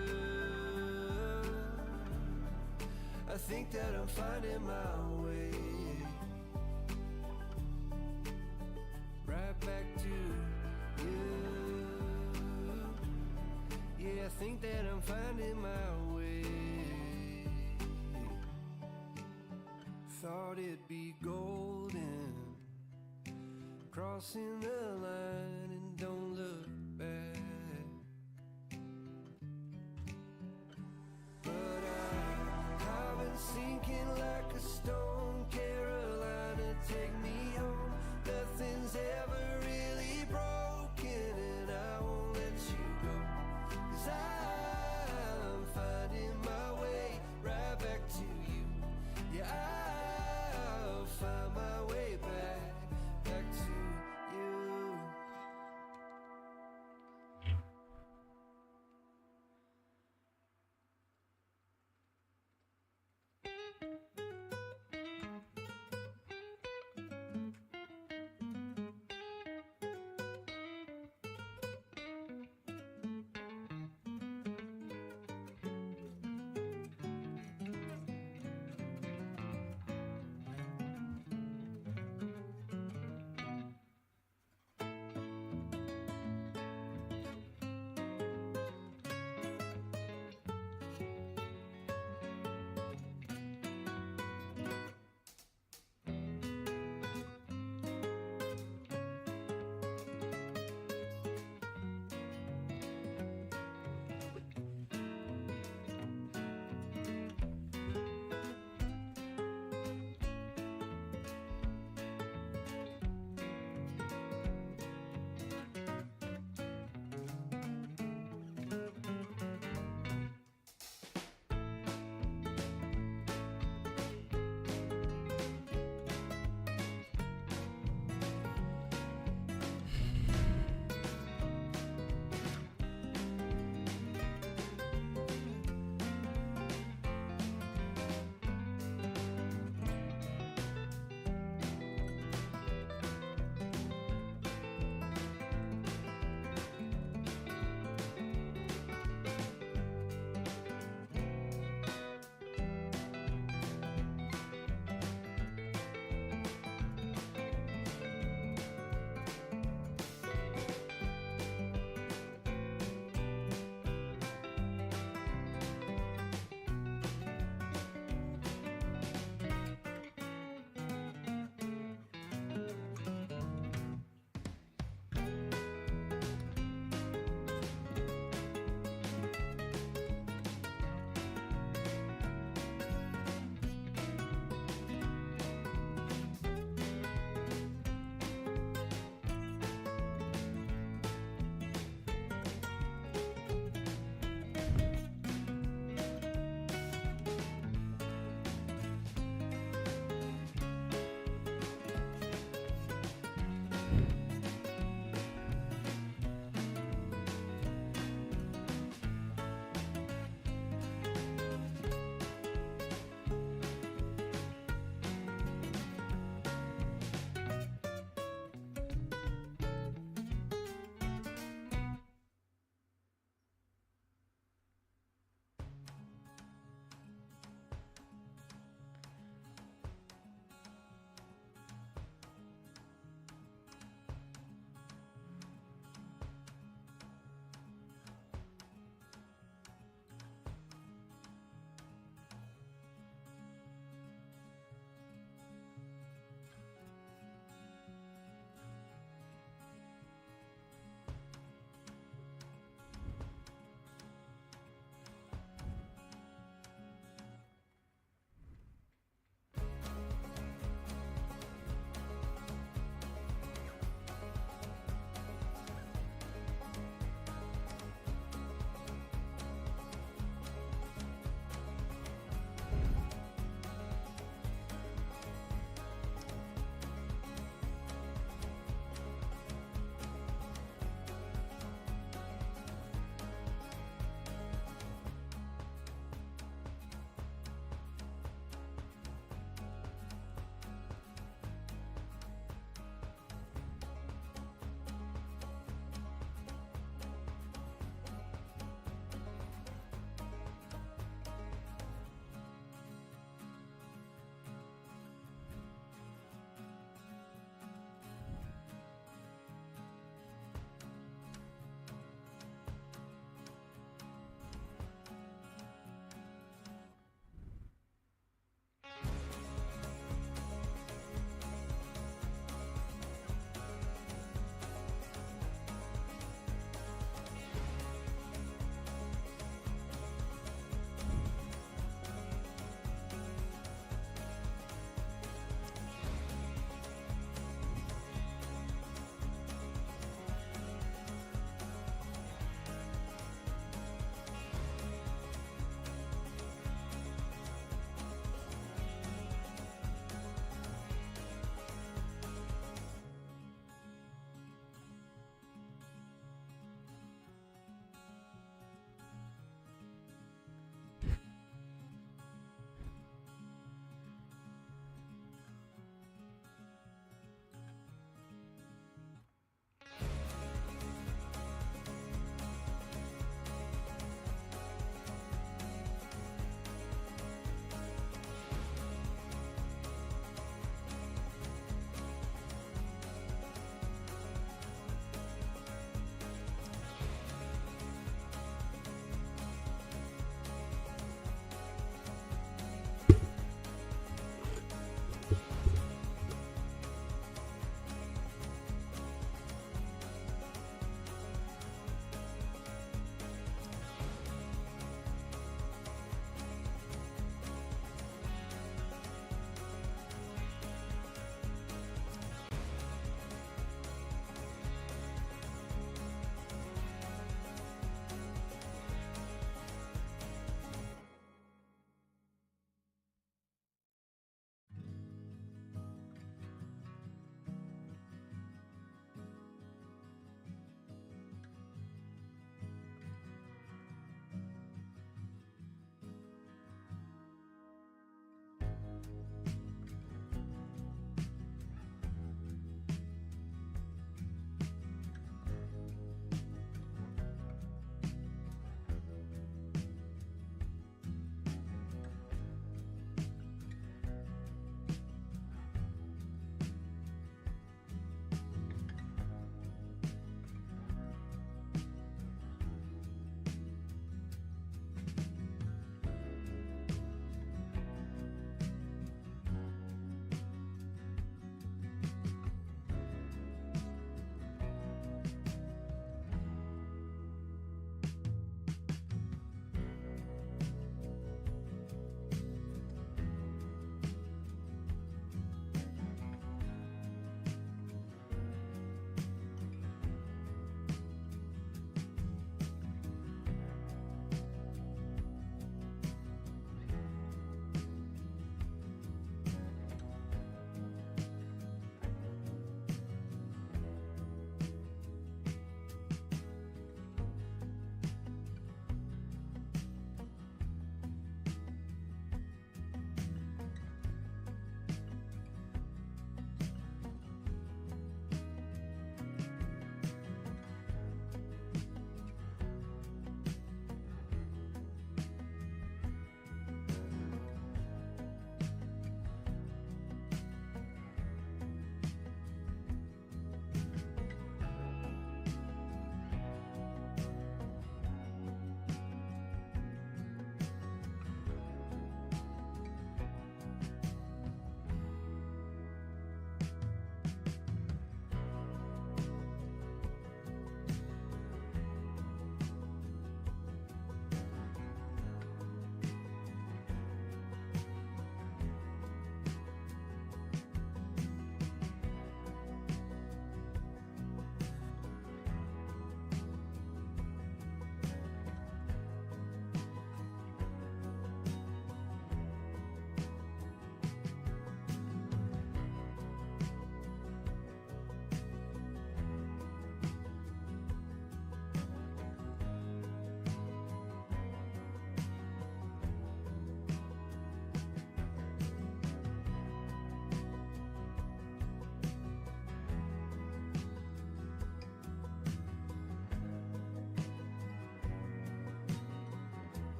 I think that I'm finding my way right back to you. Yeah, I think that I'm finding my way. Thought it'd be golden. Crossing the line and don't look back. But I've been sinking like a stone. Carolina, take me home. Nothing's ever really broken, and I won't let you go. 'Cause I'm finding my way right back to you. Yeah, I'll find my way back to you.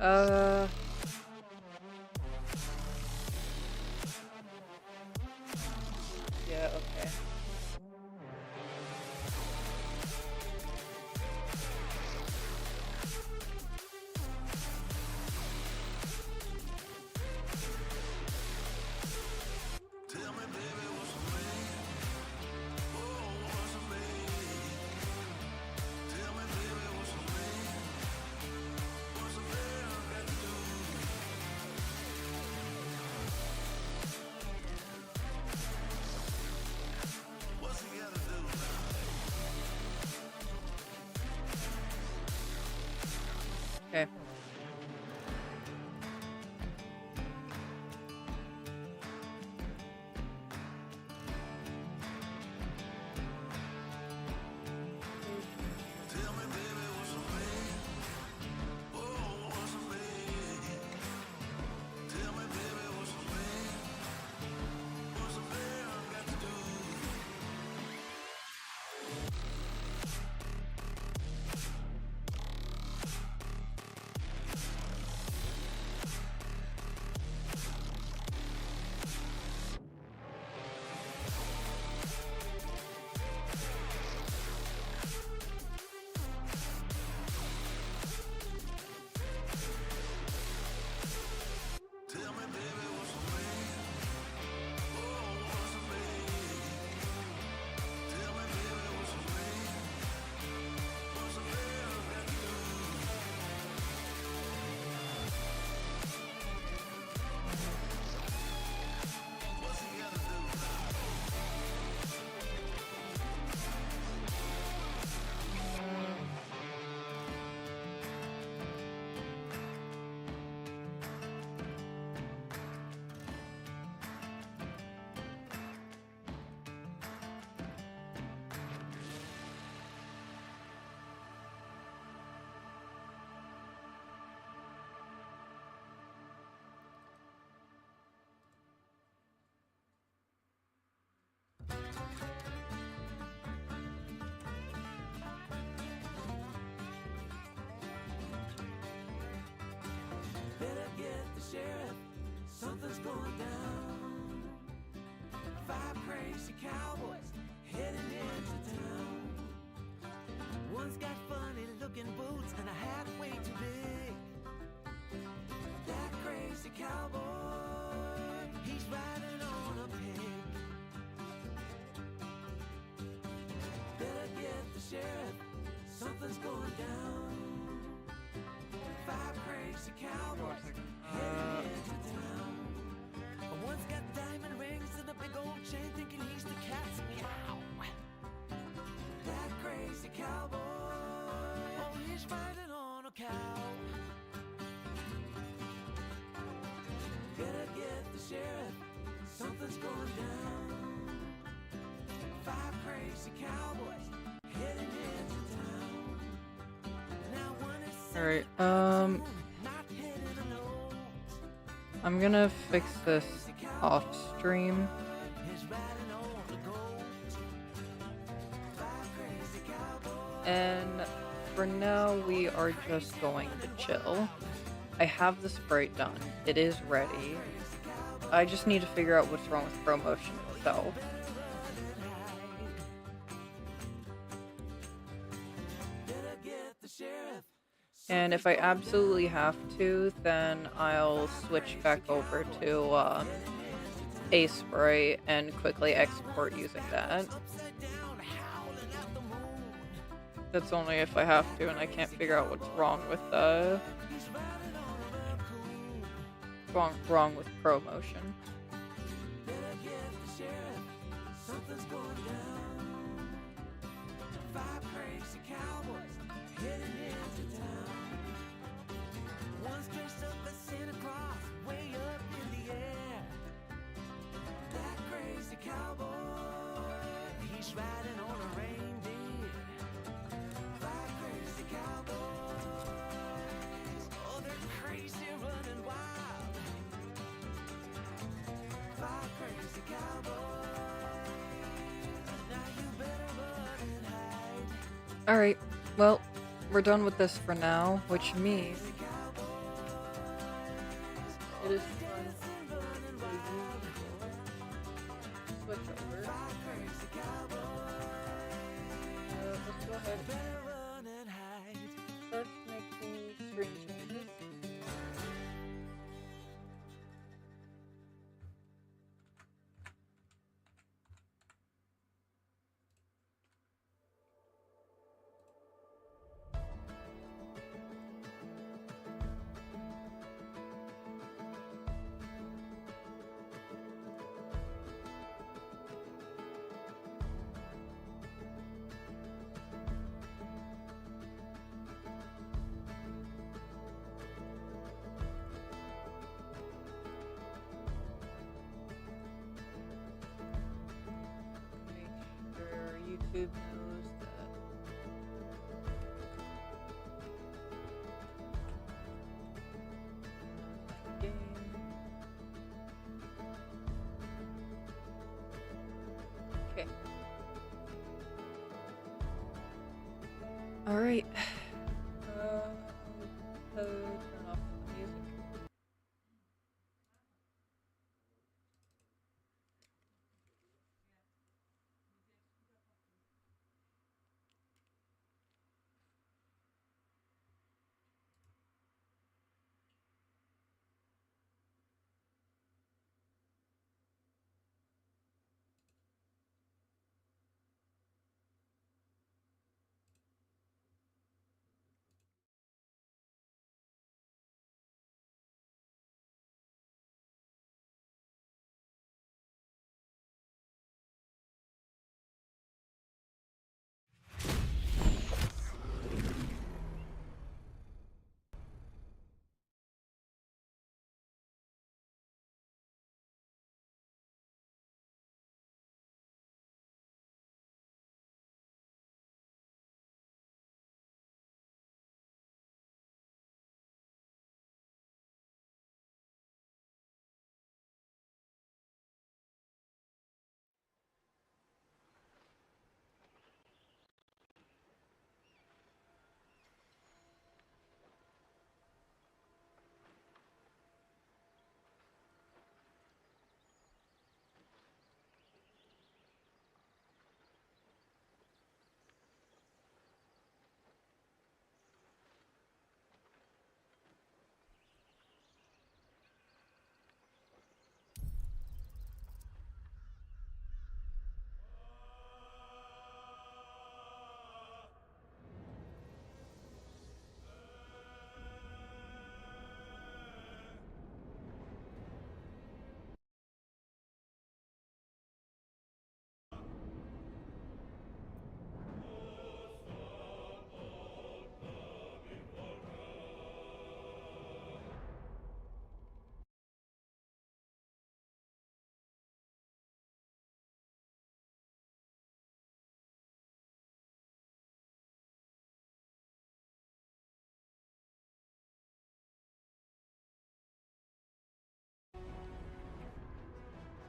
Yeah, okay. Okay. Better get the sheriff, something's going down. 5 crazy cowboys heading into town. One's got funny looking boots and a hat way too big. That crazy cowboy, he's riding on a pig. Better get the sheriff, something's going down. 5 crazy cowboys heading into town. One's got diamond rings and a big old chain, thinking he's the cat's meow. That crazy cowboy, oh, he's riding on a cow. Better get the sheriff, something's going down. 5 crazy cowboys heading into town. Now one is Alright, not hitting a note. I'm gonna fix this off stream. He's riding on a goat. 5 crazy cowboys. And for now, we are just going to chill. I have the sprite done. It is ready. I just need to figure out what's wrong with ProMotion itself. Better get the sheriff. And if I absolutely have to, then I'll switch back over to a sprite and quickly export using that. Upside down, howling at the moon. That's only if I have to, and I can't figure out what's wrong with He's riding on a raccoon. wrong with ProMotion. Better get the sheriff, something's going down. 5 crazy cowboys heading into town. One's dressed up as Santa Claus, way up in the air. That crazy cowboy, he's riding on a reindeer. 5 crazy cowboys, oh, they're crazy running wild. 5 crazy cowboys, now you better run and hide. Alright, well, we're done with this for now, which means It is fun to switch over. Let's go ahead and start making screen changes. YouTube knows that game. Okay. All right. Turn off the music.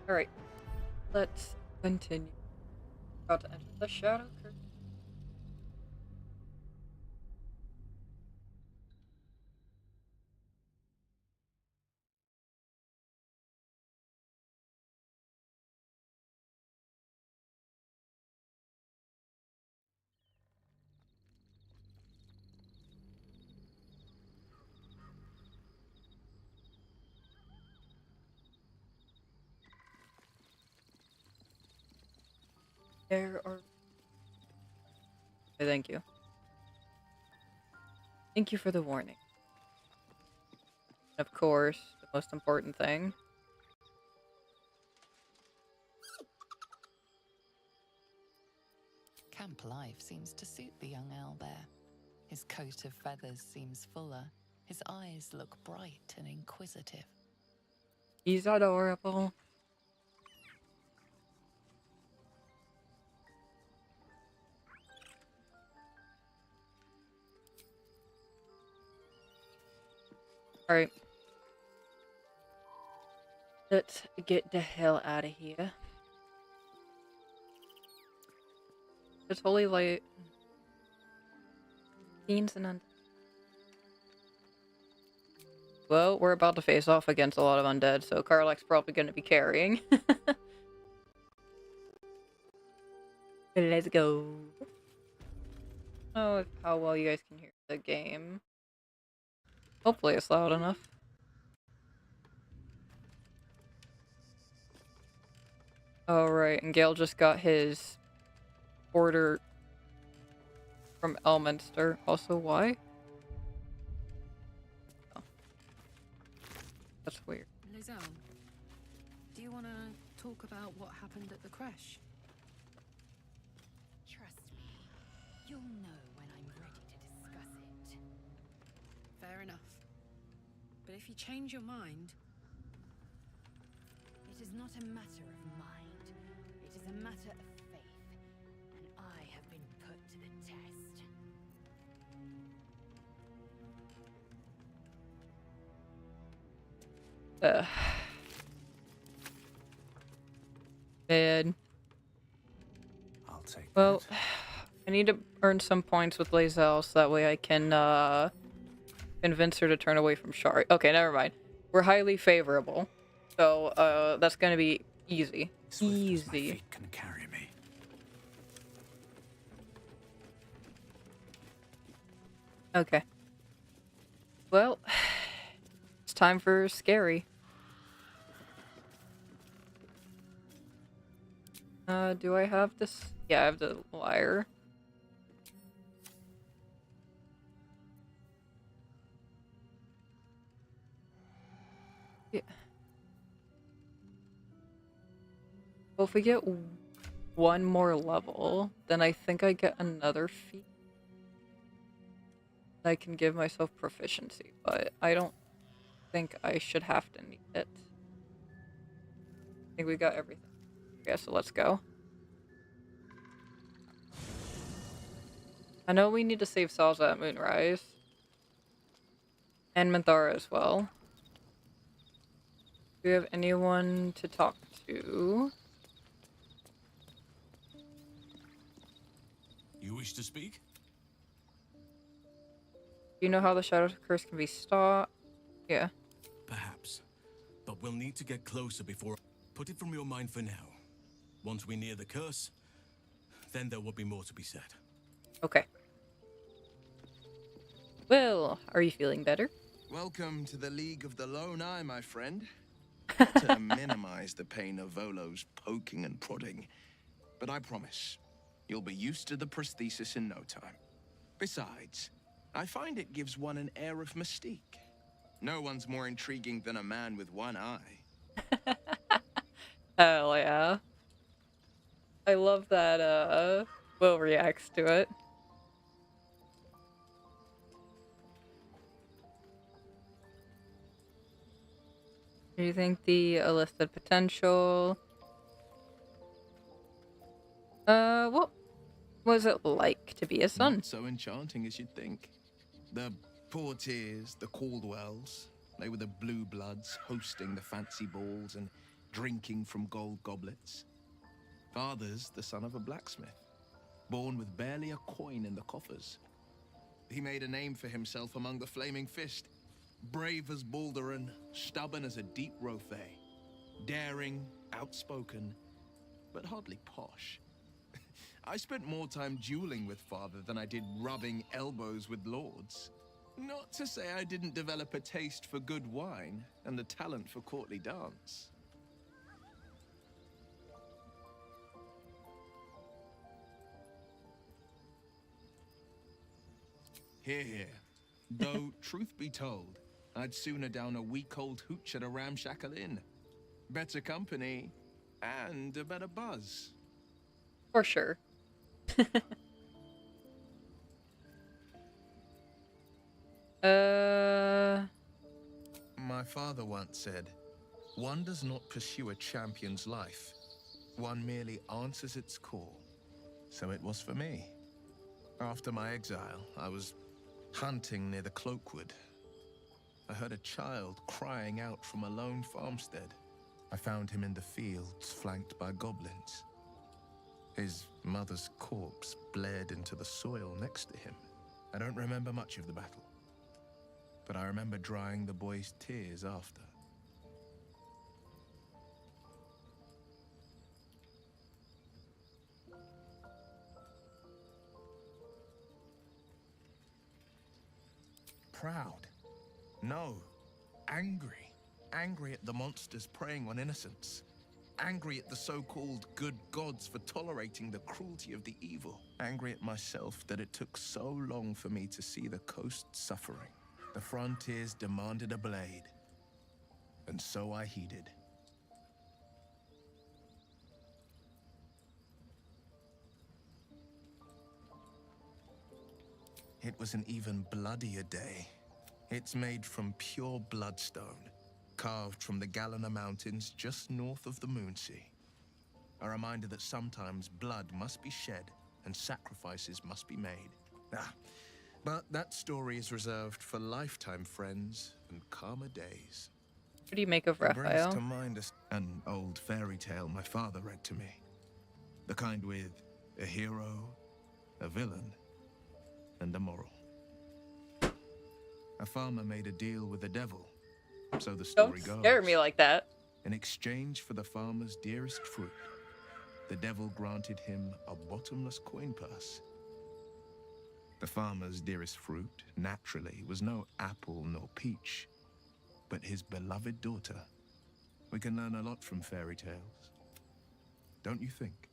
Alright, let's continue. About to enter the shadow curtain. There are... Okay, thank you. Thank you for the warning. Of course, the most important thing. Camp life seems to suit the young owlbear. His coat of feathers seems fuller. His eyes look bright and inquisitive. He's adorable. Alright. Let's get the hell out of here. It's holy light. Fiends and Well, we're about to face off against a lot of undead, so Karlak's probably going to be carrying. Let's go. I don't know how well you guys can hear the game. Hopefully it's loud enough. Alright, and Gale just got his order from Elminster. Also, why? Oh. That's weird. Lizelle, do you want to talk about what happened at the crash? Trust me, you'll know when I'm ready to discuss it. Fair enough. But if you change your mind... It is not a matter of mind. It is a matter of faith. And I have been put to the test. Bad. I'll take Well, that. I need to earn some points with Lizelle so that way I can convince her to turn away from Shari. Okay, never mind. We're highly favorable. So that's gonna be easy. Swift as my Easy. feet can carry me. Okay. Well, it's time for scary. Do I have this? Yeah, I have the lyre. Yeah. Well, if we get one more level, then I think I get another feat. I can give myself proficiency, but I don't think I should have to need it. I think we got everything. Yeah, so let's go. I know we need to save Salza at Moonrise. And Minthara as well. Do we have anyone to talk to? You wish to speak? Do you know how the Shadow Curse can be stopped? Yeah. Perhaps. But we'll need to get closer before... Put it from your mind for now. Once we near the curse, then there will be more to be said. Okay. Well, are you feeling better? Welcome to the League of the Lone Eye, my friend. To minimize the pain of Volo's poking and prodding. But I promise, you'll be used to the prosthesis in no time. Besides, I find it gives one an air of mystique. No one's more intriguing than a man with one eye. Hell yeah. I love that, Will reacts to it. Do you think the listed potential? What was it like to be a son? Not so enchanting as you'd think. The Portiers, the Caldwells, they were the blue bloods hosting the fancy balls and drinking from gold goblets. Father's the son of a blacksmith, born with barely a coin in the coffers. He made a name for himself among the Flaming Fist. Brave as Balduran, stubborn as a deep Rothay, daring, outspoken, but hardly posh. I spent more time dueling with father than I did rubbing elbows with lords. Not to say I didn't develop a taste for good wine and the talent for courtly dance. Hear, hear. Though, truth be told, I'd sooner down a week-old hooch at a ramshackle inn. Better company, and a better buzz. For sure. My father once said, one does not pursue a champion's life. One merely answers its call. So it was for me. After my exile, I was hunting near the Cloakwood. I heard a child crying out from a lone farmstead. I found him in the fields, flanked by goblins. His mother's corpse bled into the soil next to him. I don't remember much of the battle. but I remember drying the boy's tears after. Proud? No. Angry. Angry at the monsters preying on innocents. Angry at the so-called good gods for tolerating the cruelty of the evil. Angry at myself that it took so long for me to see the coast suffering. The frontiers demanded a blade, and so I heeded. It was an even bloodier day. It's made from pure bloodstone, carved from the Galena Mountains just north of the Moonsea. A reminder that sometimes blood must be shed and sacrifices must be made. But that story is reserved for lifetime friends and calmer days. What do you make of It brings Raphael? to mind an old fairy tale my father read to me. The kind with a hero, a villain, and a moral. A farmer made a deal with the devil, so the story goes. Don't scare me like that. In exchange for the farmer's dearest fruit, the devil granted him a bottomless coin purse. The farmer's dearest fruit, naturally, was no apple nor peach, but his beloved daughter. We can learn a lot from fairy tales, don't you think?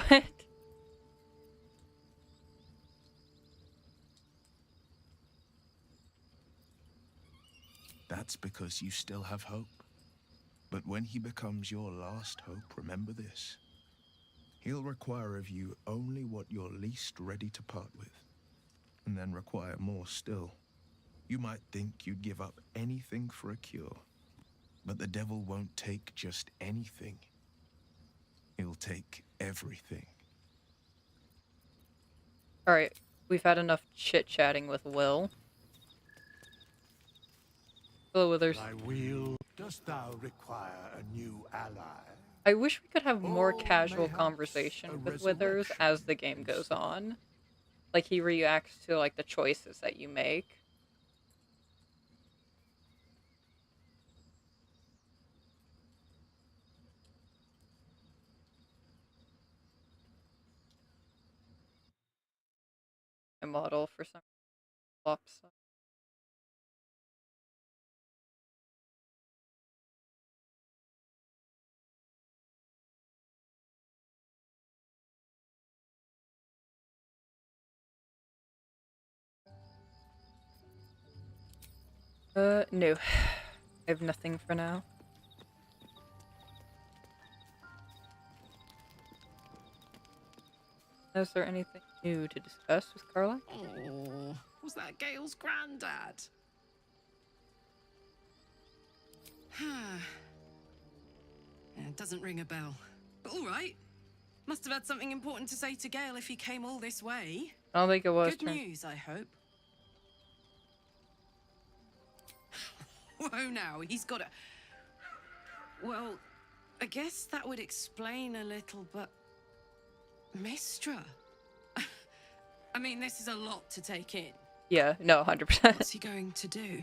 What? That's because you still have hope. But when he becomes your last hope, remember this. He'll require of you only what you're least ready to part with, and then require more still. You might think you'd give up anything for a cure, but the devil won't take just anything. He'll take everything. Alright, we've had enough chit-chatting with Will. Hello, Withers. Thy will, dost thou require a new ally? I wish we could have more Or casual mayhaps conversation a with Withers resurrection as the game goes on. Like, he reacts to, like, the choices that you make. A model for some flops. No. I have nothing for now. Is there anything new to discuss with Carla? Oh, was that Gale's granddad? It doesn't ring a bell. But all right. Must have had something important to say to Gale if he came all this way. I don't think it was. Good news, I hope. Whoa, now, he's got a... Well, I guess that would explain a little, but... Mistra? I mean, this is a lot to take in. Yeah, no, 100%. What's he going to do?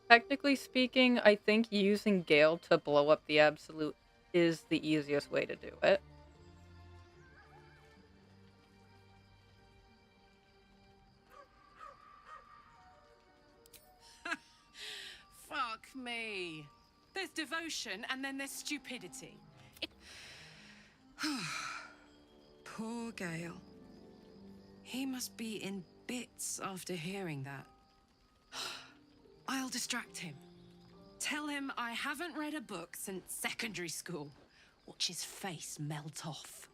Technically speaking, I think using Gale to blow up the Absolute is the easiest way to do it. Fuck me. There's devotion and then there's stupidity. Poor Gale. He must be in bits after hearing that. I'll distract him. Tell him I haven't read a book since secondary school. Watch his face melt off.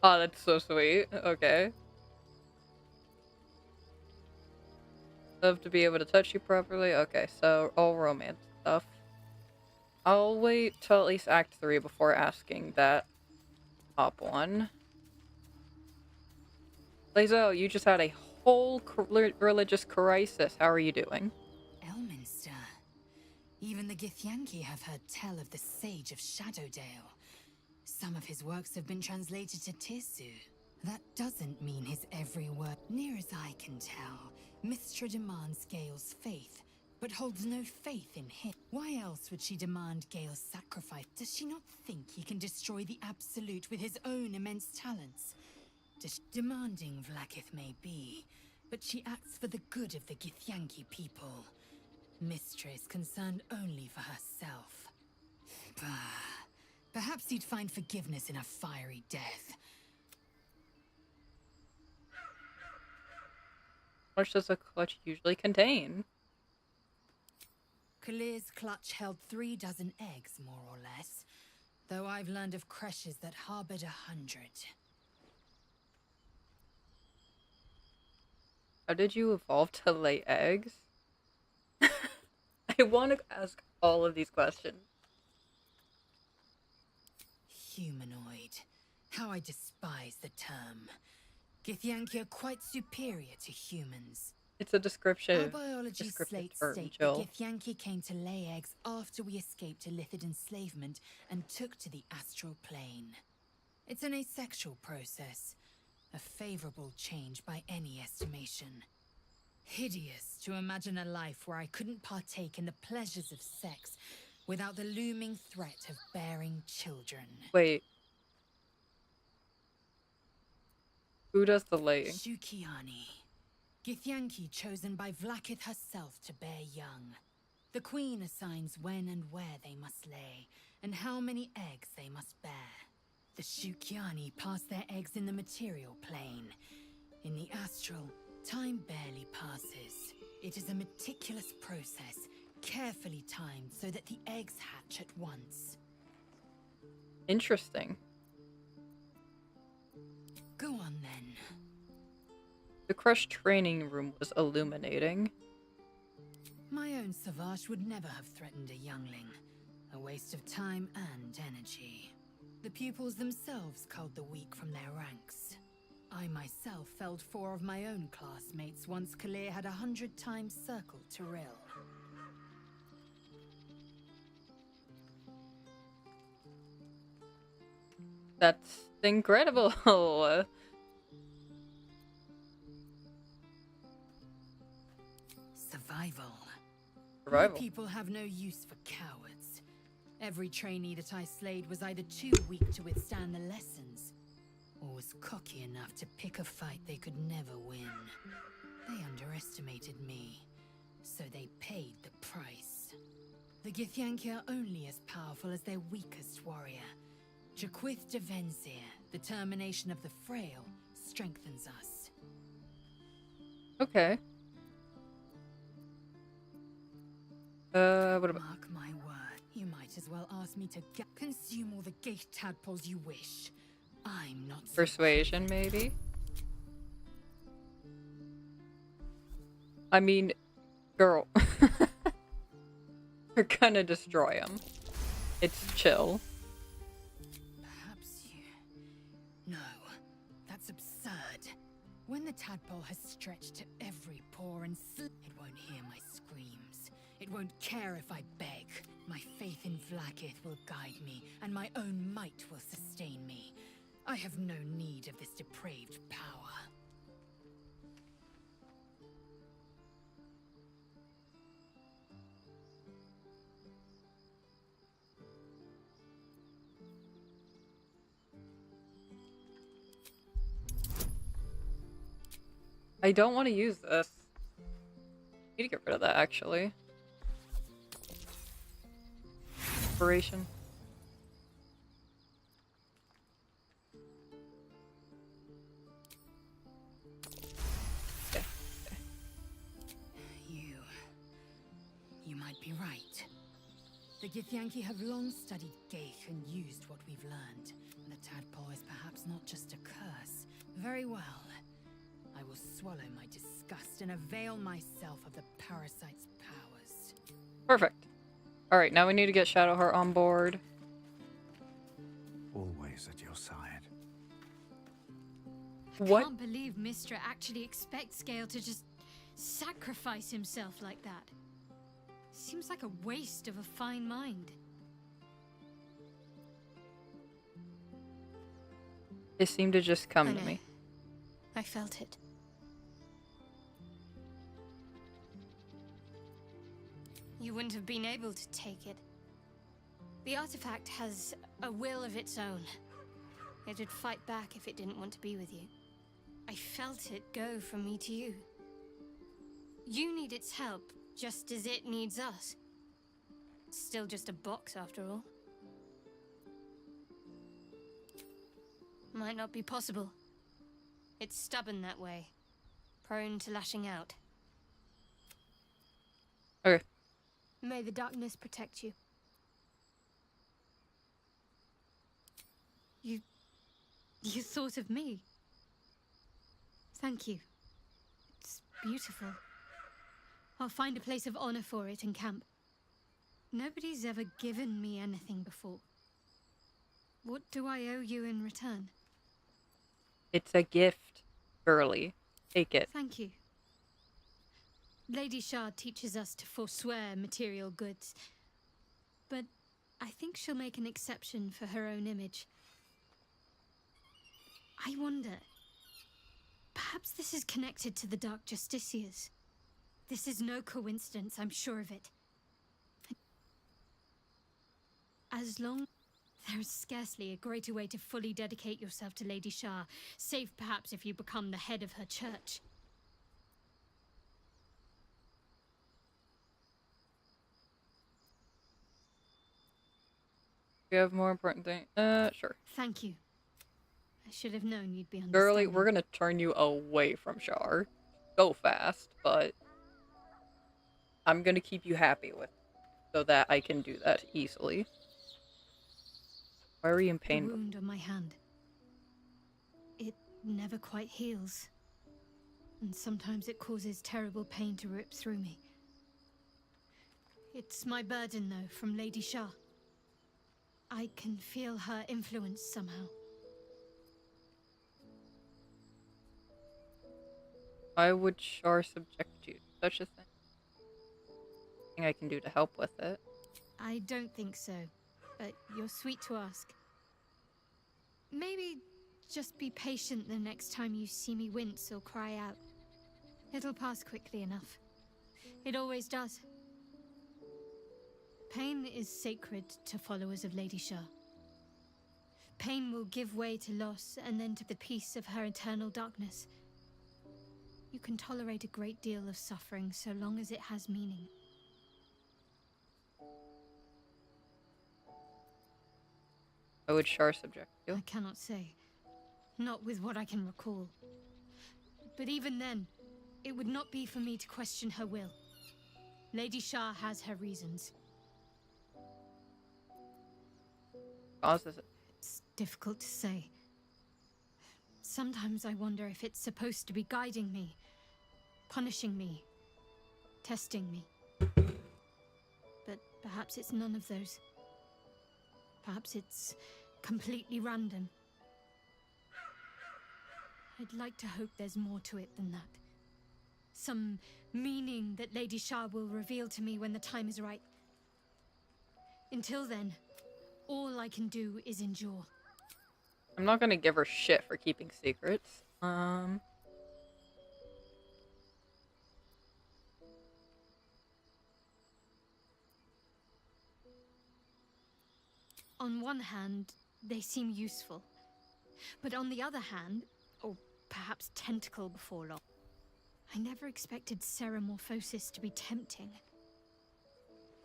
Oh, that's so sweet. Okay. of to be able to touch you properly. Okay, so all romance stuff. I'll wait till at least Act 3 before asking that top one. Lazo, you just had a whole religious crisis. How are you doing? Elminster. Even the Githyanki have heard tell of the Sage of Shadowdale. Some of his works have been translated to Tirsu. That doesn't mean his every word. Near as I can tell, Mystra demands Gale's faith, but holds no faith in him. Why else would she demand Gale's sacrifice? Does she not think he can destroy the Absolute with his own immense talents? Demanding Vlaakith may be, but she acts for the good of the Githyanki people. Mystra is concerned only for herself. Bah. Perhaps he'd find forgiveness in a fiery death. How much does a clutch usually contain? Kalir's clutch held 3 dozen eggs, more or less. Though I've learned of creches that harbored 100. How did you evolve to lay eggs? I want to ask all of these questions. Humanoid. How I despise the term. Githyanki are quite superior to humans. It's a description. Our biology slates state that Githyanki came to lay eggs after we escaped illicit enslavement and took to the astral plane. It's an asexual process, a favorable change by any estimation. Hideous to imagine a life where I couldn't partake in the pleasures of sex without the looming threat of bearing children. Wait. Who does the laying? Shukiani. Githyanki chosen by Vlaakith herself to bear young. The queen assigns when and where they must lay, and how many eggs they must bear. The Shukiani pass their eggs in the material plane. In the astral, time barely passes. It is a meticulous process, carefully timed so that the eggs hatch at once. Interesting. Go on then. The Crush training room was illuminating. My own Savage would never have threatened a youngling. A waste of time and energy. The pupils themselves culled the weak from their ranks. I myself felled 4 of my own classmates once Kalir had 100 times circled Tyrell. That's incredible. Survival. Survival. My people have no use for cowards. Every trainee that I slayed was either too weak to withstand the lessons, or was cocky enough to pick a fight they could never win. They underestimated me, so they paid the price. The Githyanki are only as powerful as their weakest warrior. Jaquith de Venzir, the termination of the frail, strengthens us. Okay. What about... Mark my word, you might as well ask me to consume all the gate tadpoles you wish. I'm not so Persuasion, maybe? I mean, girl. You're gonna destroy him. It's chill. Perhaps you... No, that's absurd. When the tadpole has stretched to every pore and it won't hear my screams. It won't care if I beg. My faith in Vlaakith will guide me, and my own might will sustain me. I have no need of this depraved power. I don't want to use this. I need to get rid of that, actually. Inspiration. Okay. You might be right. The Githyanki have long studied Gaith and used what we've learned. The tadpole is perhaps not just a curse. Very well. I will swallow my disgust and avail myself of the parasite's powers. Perfect. Alright, now we need to get Shadowheart on board. Always at your side. What? I can't believe Mistra actually expects Gale to just sacrifice himself like that. Seems like a waste of a fine mind. It seemed to just come to me. I felt it. You wouldn't have been able to take it. The artifact has a will of its own. It'd fight back if it didn't want to be with you. I felt it go from me to you. You need its help, just as it needs us. It's still just a box after all. Might not be possible. It's stubborn that way. Prone to lashing out. Okay. May the darkness protect you. You thought of me. Thank you. It's beautiful. I'll find a place of honor for it in camp. Nobody's ever given me anything before. What do I owe you in return? It's a gift, girly. Take it. Thank you. Lady Shard teaches us to forswear material goods, but I think she'll make an exception for her own image. I wonder, perhaps this is connected to the Dark Justiciars. This is no coincidence, I'm sure of it. As long... There is scarcely a greater way to fully dedicate yourself to Lady Shar, save perhaps if you become the head of her church. You have more important thing? Sure. Thank you. I should have known you'd be understanding. Girly, we're gonna turn you away from Shar. Go fast, but I'm gonna keep you happy with it so that I can do that easily. Why are you in pain? The wound on my hand. It never quite heals. And sometimes it causes terrible pain to rip through me. It's my burden, though, from Lady Shar. I can feel her influence somehow. Why would Shar subject you to such a thing? Nothing I can do to help with it. I don't think so, but you're sweet to ask. Maybe just be patient the next time you see me wince or cry out. It'll pass quickly enough. It always does. Pain is sacred to followers of Lady Shar. Pain will give way to loss and then to the peace of her eternal darkness. You can tolerate a great deal of suffering so long as it has meaning. Why would Shar subject you? I cannot say. Not with what I can recall. But even then, it would not be for me to question her will. Lady Shar has her reasons. Causes it? It's difficult to say. Sometimes I wonder if it's supposed to be guiding me, punishing me, testing me. But perhaps it's none of those. Perhaps it's completely random. I'd like to hope there's more to it than that. Some meaning that Lady Shar will reveal to me when the time is right. Until then, all I can do is endure. I'm not gonna give her shit for keeping secrets. On one hand, they seem useful. But on the other hand, or perhaps tentacle before long, I never expected Ceramorphosis to be tempting.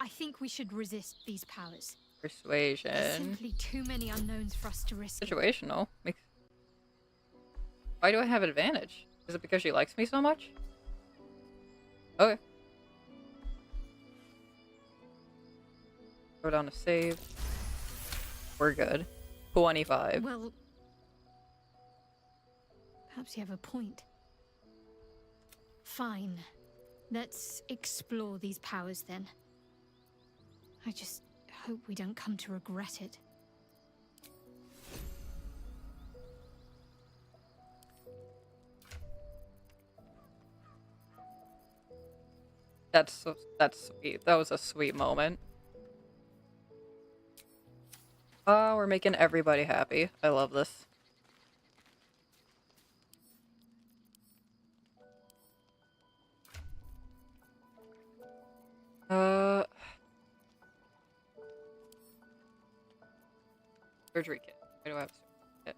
I think we should resist these powers. Persuasion. There's simply too many unknowns for us to risk. Situational. Why do I have advantage? Is it because she likes me so much? Okay. Throw down a save. We're good. 25. Well, perhaps you have a point. Fine. Let's explore these powers then. I just hope we don't come to regret it. That's sweet. That was a sweet moment. Oh, we're making everybody happy. I love this. Surgery kit. Why do I have a surgery kit?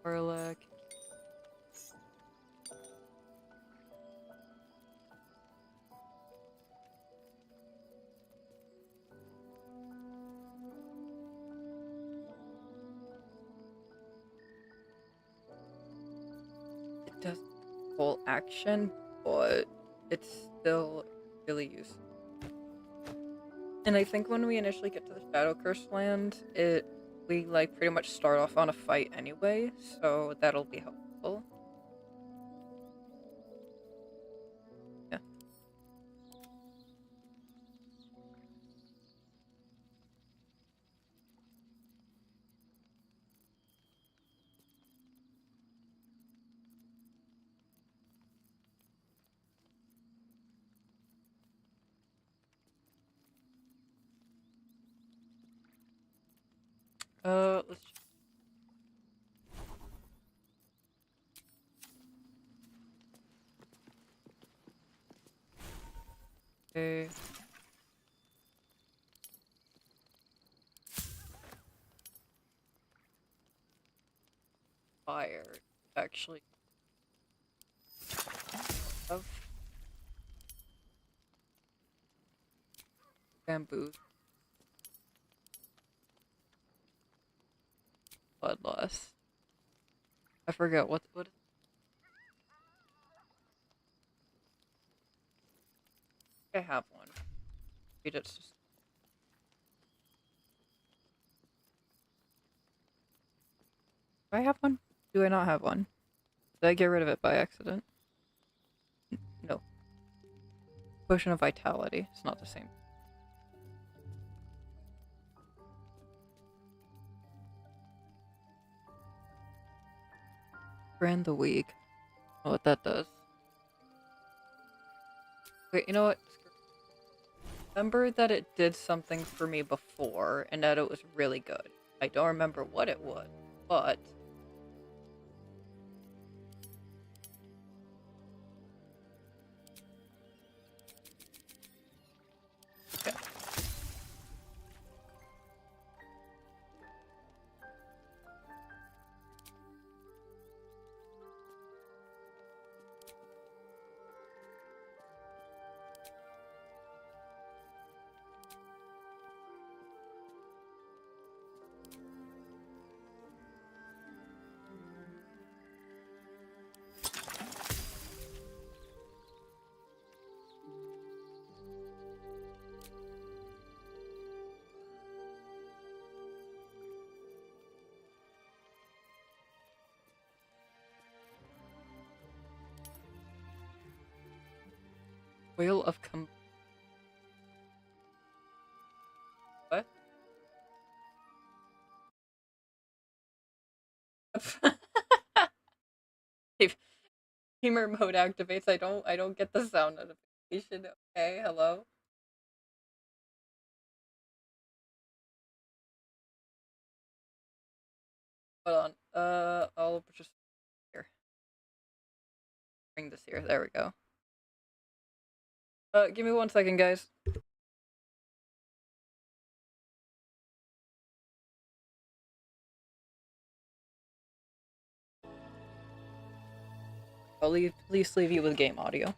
Garlic. It does full action, but it's still really useful. And I think when we initially get to the Shadow Curse land, we like pretty much start off on a fight anyway, so that'll be helpful. Yeah. Let's okay. Fire, actually. Of bamboo. Blood loss. I forget what I have one. Maybe it's just do I have one? Do I not have one? Did I get rid of it by accident? No. Potion of Vitality. It's not the same. Brand the Weak. Oh, what that does. Wait, you know what? Remember that it did something for me before, and that it was really good. I don't remember what it was, but... Okay. Wheel of What? If Gamer mode activates, I don't get the sound notification. Okay, hello? Hold on. I'll just here. Bring this here. There we go. Give me 1 second, guys. I'll at least leave you with game audio.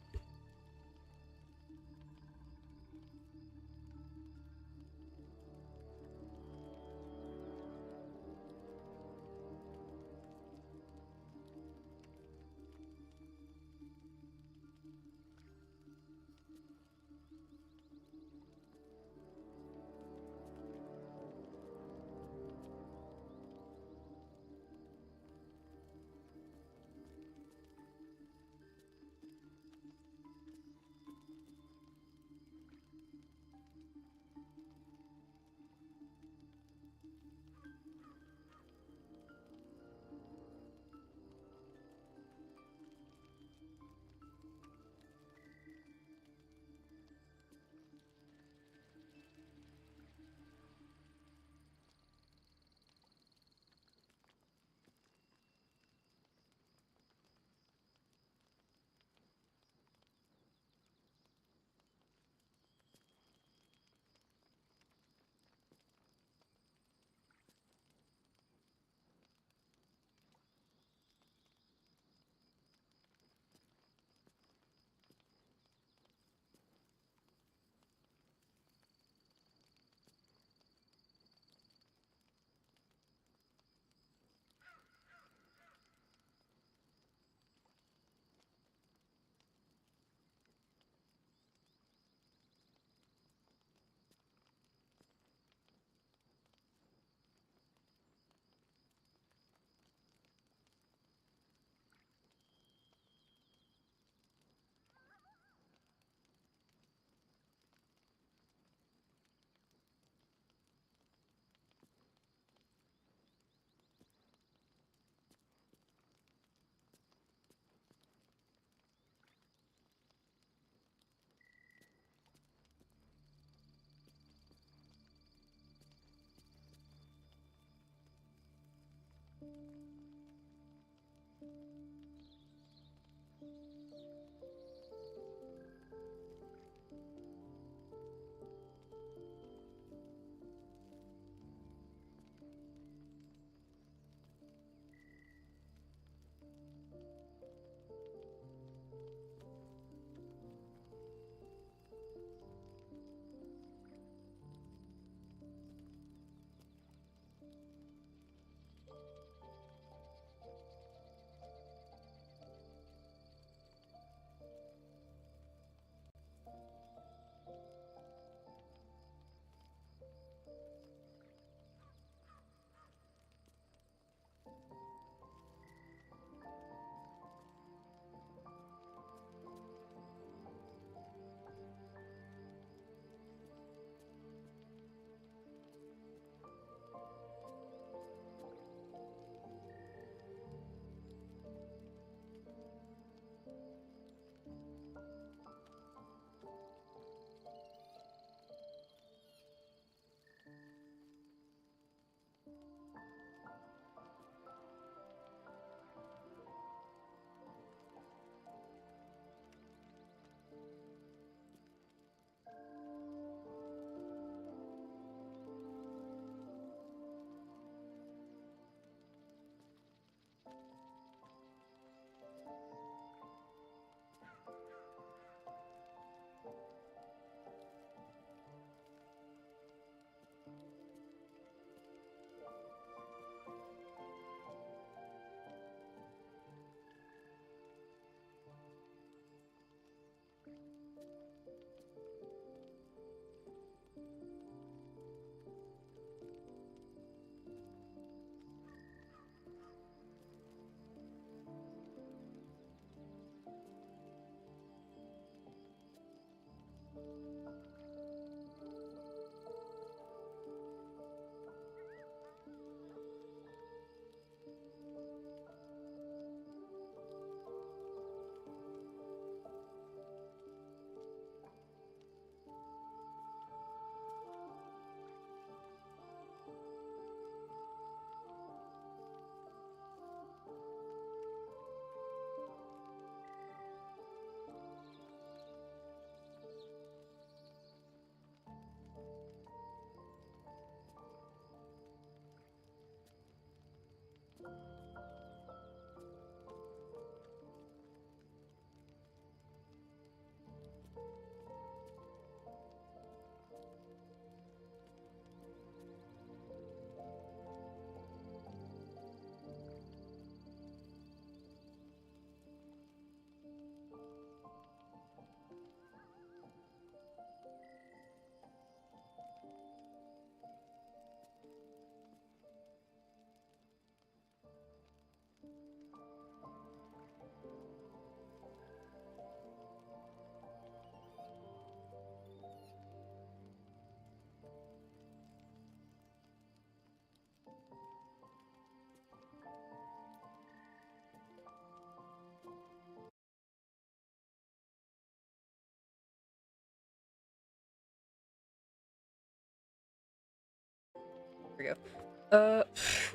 we go.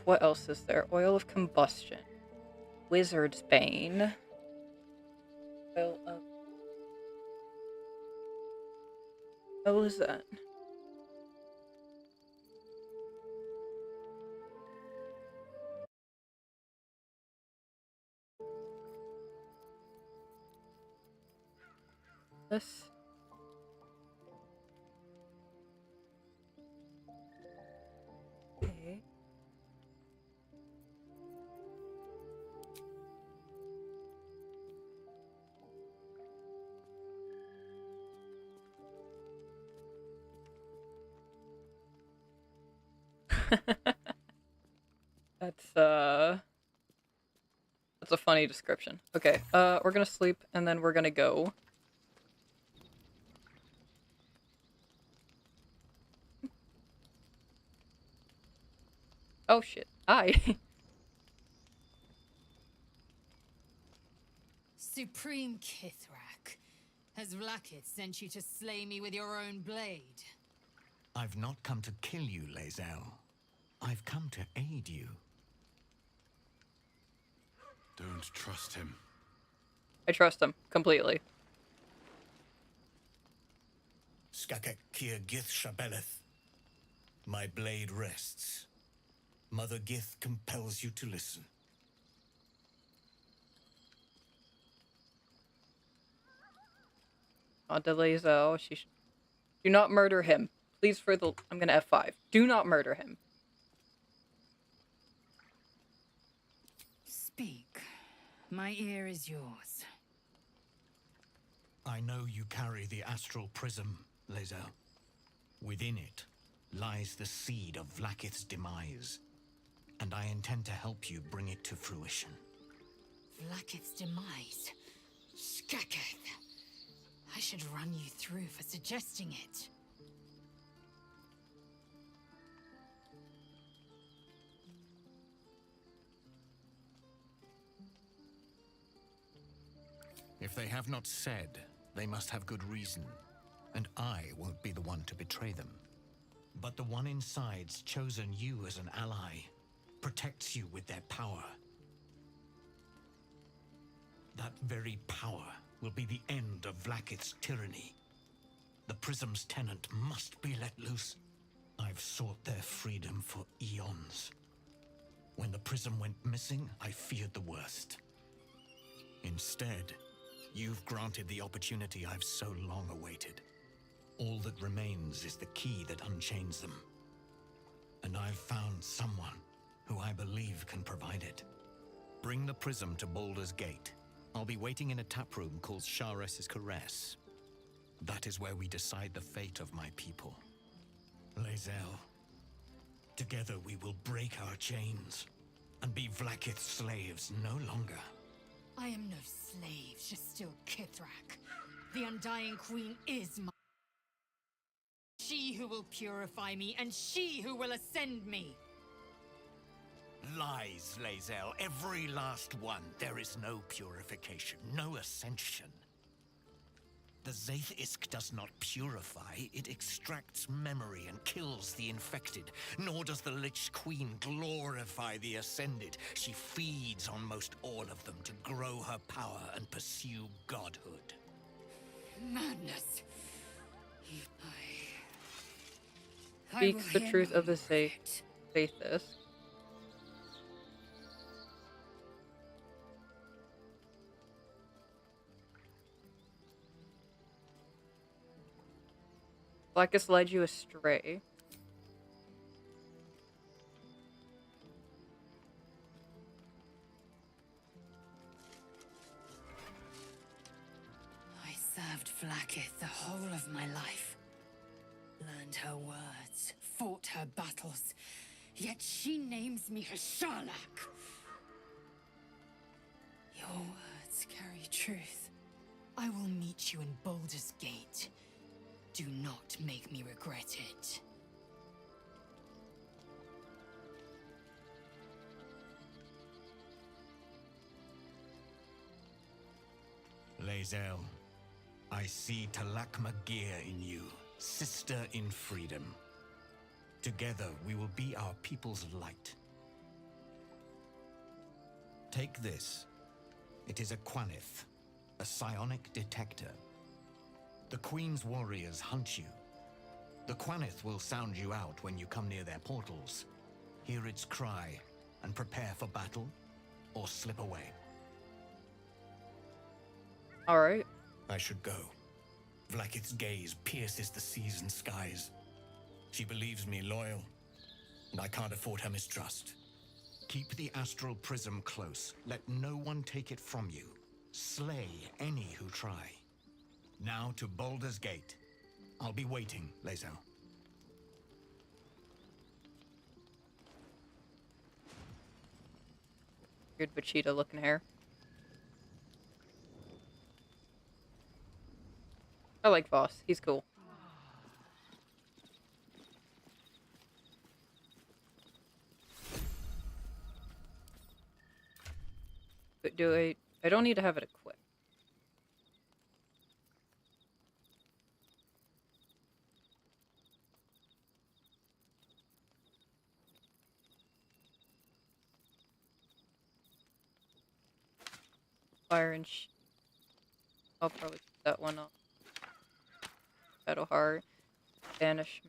What else is there? Oil of combustion. Wizard's Bane. Oil of... What is that? This... Okay. That's a funny description. Okay, we're gonna sleep and then we're gonna go. Oh shit. Hi. Supreme Kithrak, has Vlakith sent you to slay me with your own blade? I've not come to kill you, Lae'zel. I've come to aid you. Don't trust him. I trust him completely. Skakek Kier Gith Shabeleth. My blade rests. Mother Gith compels you to listen. Lae'zel, she should... Do not murder him. Please, for the... I'm gonna F5. Do not murder him. Speak. My ear is yours. I know you carry the astral prism, Lae'zel. Within it lies the seed of Vlakith's demise, and I intend to help you bring it to fruition. Vlakith's demise? Skaketh. I should run you through for suggesting it. If they have not said, they must have good reason, and I won't be the one to betray them. But the one inside's chosen you as an ally, protects you with their power. That very power will be the end of Vlakith's tyranny. The Prism's tenant must be let loose. I've sought their freedom for eons. When the Prism went missing, I feared the worst. Instead, you've granted the opportunity I've so long awaited. All that remains is the key that unchains them. And I've found someone who I believe can provide it. Bring the Prism to Baldur's Gate. I'll be waiting in a taproom called Shares's Caress. That is where we decide the fate of my people. Lae'zel, together we will break our chains and be Vlakith's slaves no longer. I am no slave, Shastil Kithrak. The Undying Queen is my... She who will purify me, and she who will ascend me. Lies, Lae'zel, every last one. There is no purification, no ascension. The Zaith-Isk does not purify, it extracts memory and kills the infected. Nor does the Lich Queen glorify the ascended. She feeds on most all of them to grow her power and pursue godhood. Madness. Speaks the truth of the Zaith-Isk. Vlakith led you astray. I served Vlakith the whole of my life. Learned her words, fought her battles, yet she names me her Sharlak. Your words carry truth. I will meet you in Baldur's Gate. Do not make me regret it. Lae'zel, I see Talak Magir in you, sister in freedom. Together, we will be our people's light. Take this. It is a Quanith, a psionic detector. The Queen's warriors hunt you. The Quanith will sound you out when you come near their portals. Hear its cry and prepare for battle, or slip away. All right. I should go. Vlakith's gaze pierces the seas and skies. She believes me loyal, and I can't afford her mistrust. Keep the astral prism close. Let no one take it from you. Slay any who try. Now to Baldur's Gate. I'll be waiting, Lae'zel. Weird Vegeta looking hair. I like Voss. He's cool. But I don't need to have it equipped. Fire and I'll probably put that one on. Battle Heart. Banish.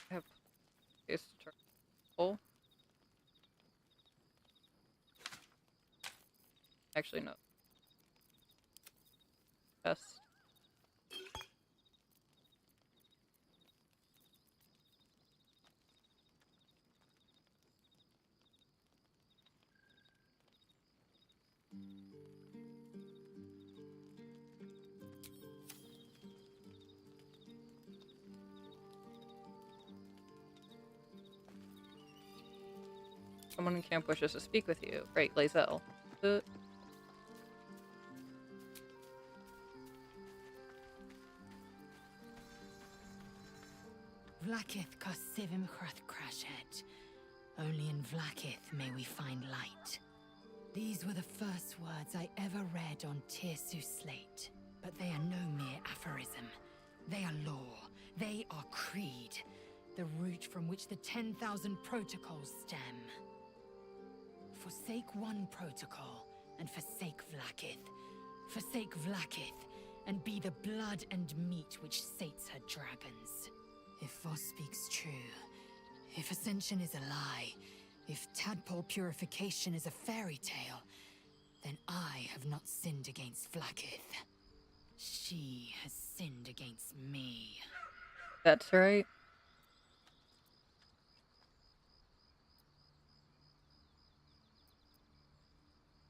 I have space to turn full. Actually, no. Best. Someone in camp wishes to speak with you. Right, Lae'zel. Vlakith Kosivim Krashet. Only in Vlakith may we find light. These were the first words I ever read on Tirsu's slate. But they are no mere aphorism. They are law. They are creed. The root from which the 10,000 protocols stem. Forsake one protocol, and forsake Vlakith. Forsake Vlakith, and be the blood and meat which sates her dragons. If Voss speaks true, if Ascension is a lie, if tadpole purification is a fairy tale, then I have not sinned against Vlakith. She has sinned against me. That's right.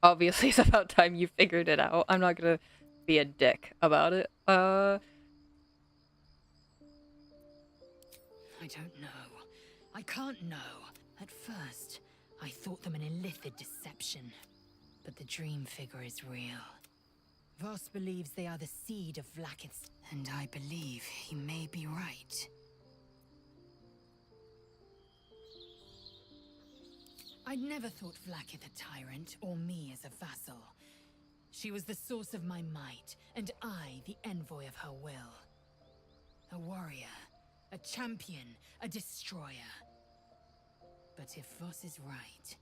Obviously, it's about time you figured it out. I'm not gonna be a dick about it. I don't know. I can't know. At first, I thought them an illithid deception. But the dream figure is real. Voss believes they are the seed of Vlakith's, and I believe he may be right. I'd never thought Vlakith a tyrant, or me as a vassal. She was the source of my might, and I the envoy of her will. A warrior, a champion, a destroyer. But if Voss is right,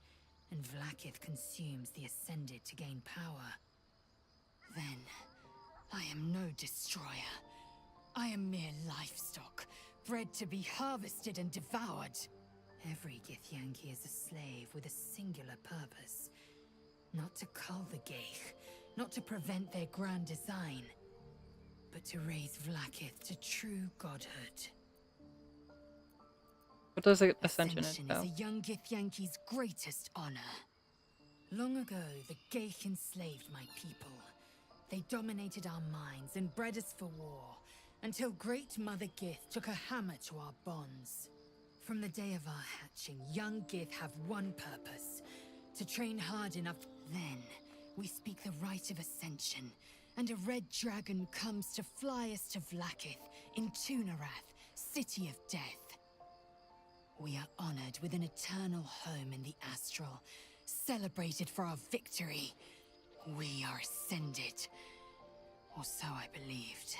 and Vlakith consumes the Ascended to gain power, then I am no destroyer. I am mere livestock, bred to be harvested and devoured. Every Githyanki is a slave with a singular purpose. Not to cull the Geich, not to prevent their grand design, but to raise Vlakith to true godhood. What does Ascension entail? Is a young Githyanki's greatest honor. Long ago, the Geich enslaved my people. They dominated our minds and bred us for war, until Great Mother Gith took a hammer to our bonds. From the day of our hatching, young Gith have one purpose: to train hard enough. Then, we speak the rite of ascension, and a red dragon comes to fly us to Vlakith, in Tunarath, city of death. We are honored with an eternal home in the astral, celebrated for our victory. We are ascended. Or so I believed.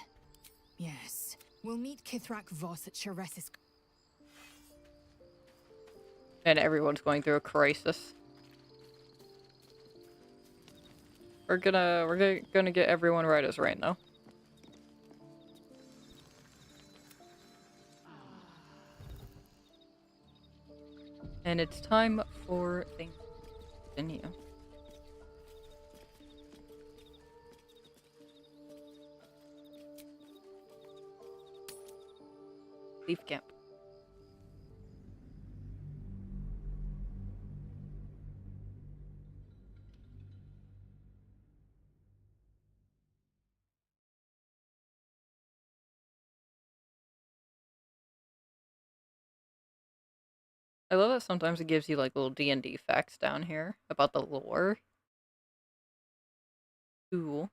Yes, we'll meet Kithrak Voss at Cheresis. And everyone's going through a crisis. We're gonna get everyone right as rain though. And it's time for things to continue. Leaf camp. I love that sometimes it gives you like little D&D facts down here about the lore. Cool.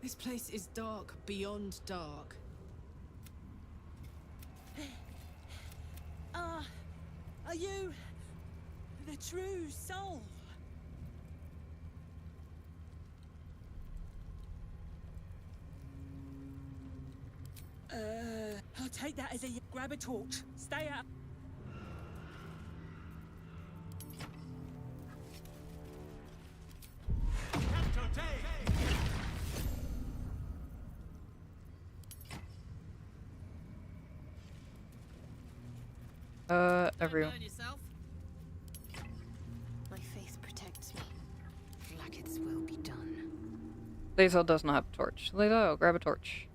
This place is dark beyond dark. Are you the true soul? I'll take that as a grab a torch. Stay out. Everyone. My faith protects me. Like its will be done. Lae'zel does not have a torch. Lae'zel, grab a torch.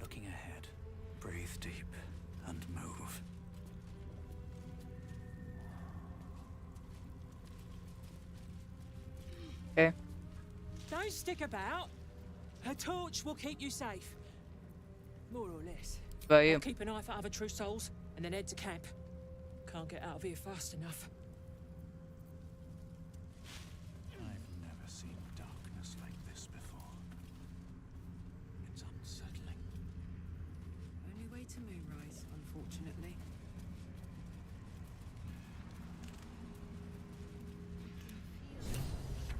Looking ahead, breathe deep and move. Okay. Don't stick about. Her torch will keep you safe. More or less. About you? I'll keep an eye for other true souls and then head to camp. Can't get out of here fast enough. I've never seen darkness like this before. It's unsettling. Only way to moonrise, unfortunately.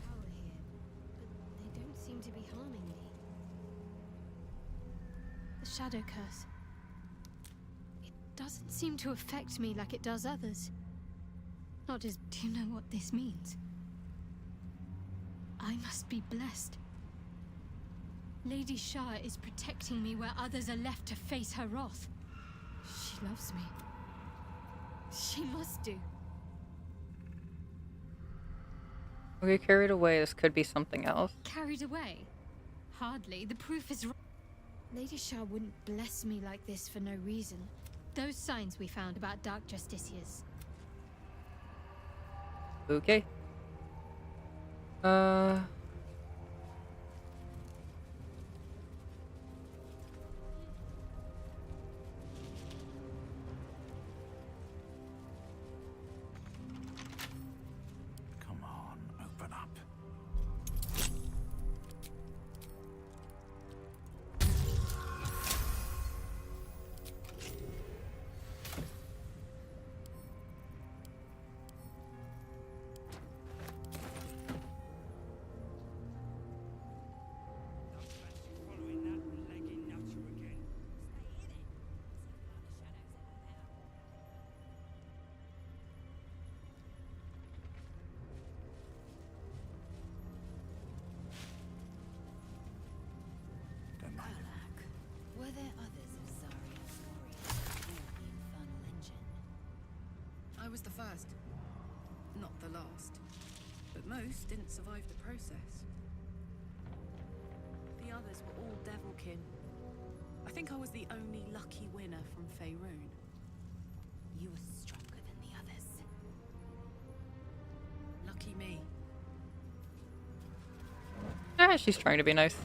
Power here, but they don't seem to be harming me. The shadow curse. It doesn't seem to affect me like it does others. Not as... Do you know what this means? I must be blessed. Lady Shah is protecting me where others are left to face her wrath. She loves me. She must do. Okay, carried away. This could be something else. Carried away? Hardly. The proof is... Lady Shah wouldn't bless me like this for no reason. Those signs we found about Dark Justiciars. Okay. Come on, open up. was the first. Not the last. But most didn't survive the process. The others were all devilkin. I think I was the only lucky winner from Faerun. You were stronger than the others. Lucky me. She's trying to be nice.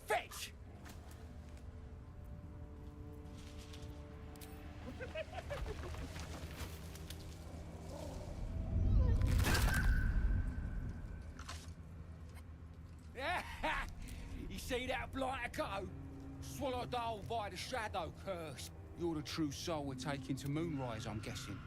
Fetch! You see that blighter go? Swallowed whole by the shadow curse. You're the true soul we're taking to Moonrise, I'm guessing.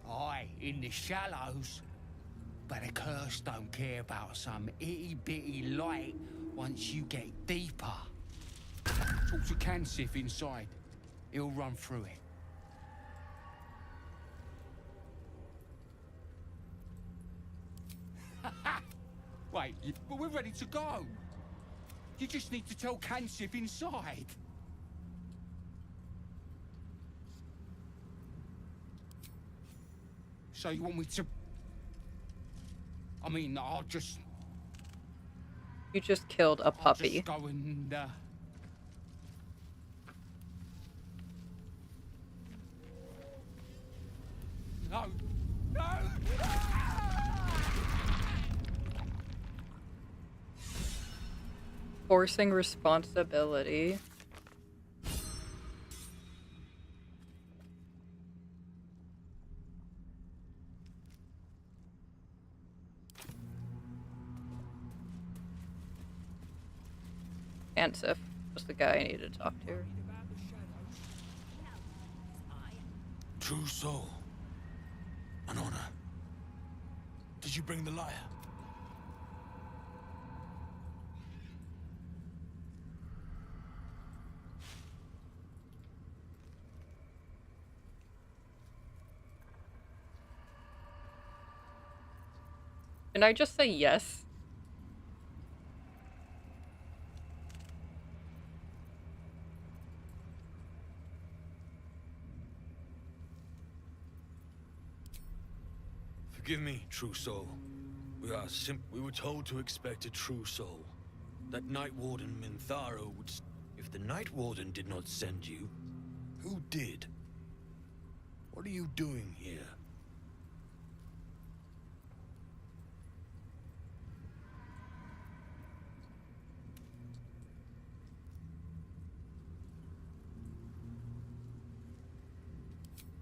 Aye, in the shallows. But the curse don't care about some itty-bitty light once you get deeper. Talk to Kansif inside. He'll run through it. Wait, but we're ready to go. You just need to tell Kansif inside. So you want me to... I mean, I'll just... You just killed a puppy. I'll just go and, No! No! Forcing responsibility. Ansif was the guy I needed to talk to. True soul. An honor. Did you bring the lyre? Can I just say yes? Forgive me, true soul. We were told to expect a true soul. That Night Warden Mintharo would... If the Night Warden did not send you, who did? What are you doing here?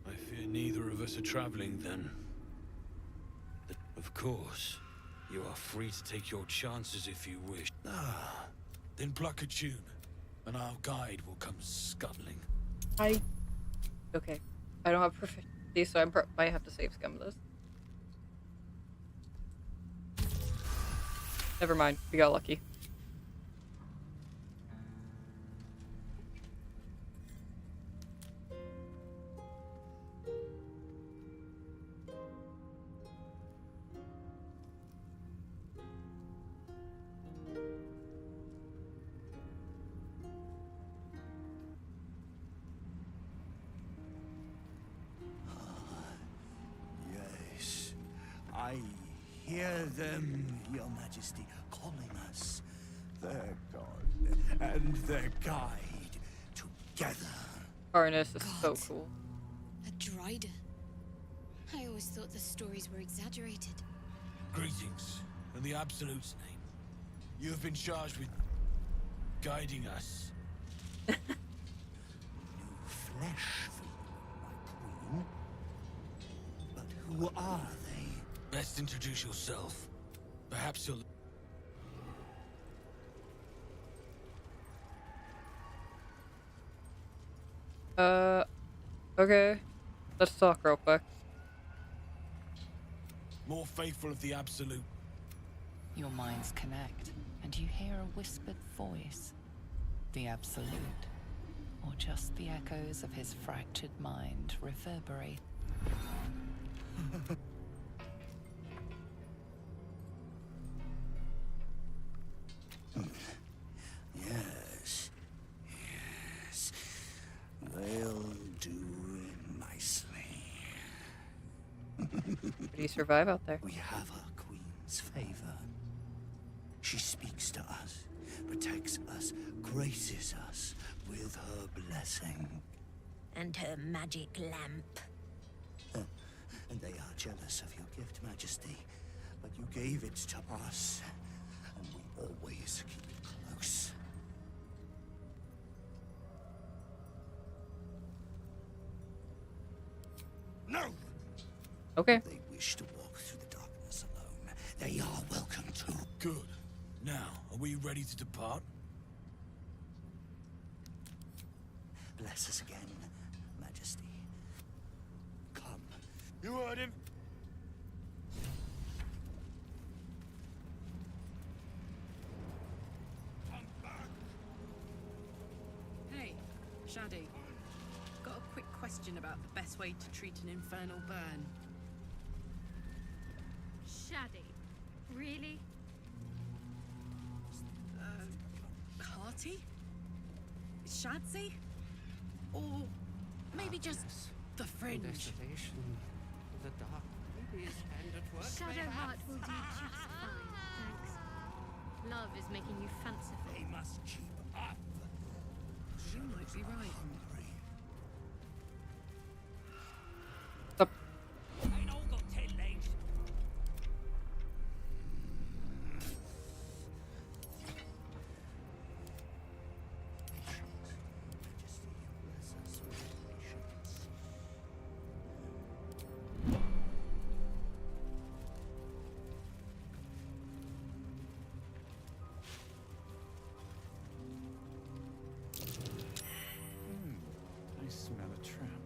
I fear neither of us are traveling then. Of course. You are free to take your chances if you wish. Ah, then pluck a tune, and our guide will come scuttling. Okay. I don't have proficiency, so I might have to save scum this. Never mind. We got lucky. I hear them, Your Majesty, calling us. Their god and their guide together. Arnis is so cool. A Drider. I always thought the stories were exaggerated. Greetings, In the Absolute's name, you have been charged with guiding us. New flesh for you, my queen. But who are they? Best introduce yourself. Perhaps you'll... Okay. Let's talk real quick. More faithful of the Absolute. Your minds connect, and you hear a whispered voice. The Absolute, or just the echoes of his fractured mind reverberate. Yes. Yes. They'll do nicely. Do you survive out there? We have our queen's favor. She speaks to us, protects us, graces us with her blessing. And her magic lamp. And they are jealous of your gift, Majesty. But you gave it to us, and we always keep it close. No! Okay. They wish to walk through the darkness alone. They are welcome to. Good. Now, are we ready to depart? Bless us again, Majesty. Come. You heard him. Hey, Shaddy. Got a quick question about the best way to treat an infernal burn. Shaddy. Really? Hearty? Shadsy? Or maybe just the fringe? The dark lady is hand at work. Shadowheart will do just fine, thanks. Love is making you fanciful. They must keep up. You might be right. Ain't all got 10 legs. Majesty, bless us with patience. I smell a trap.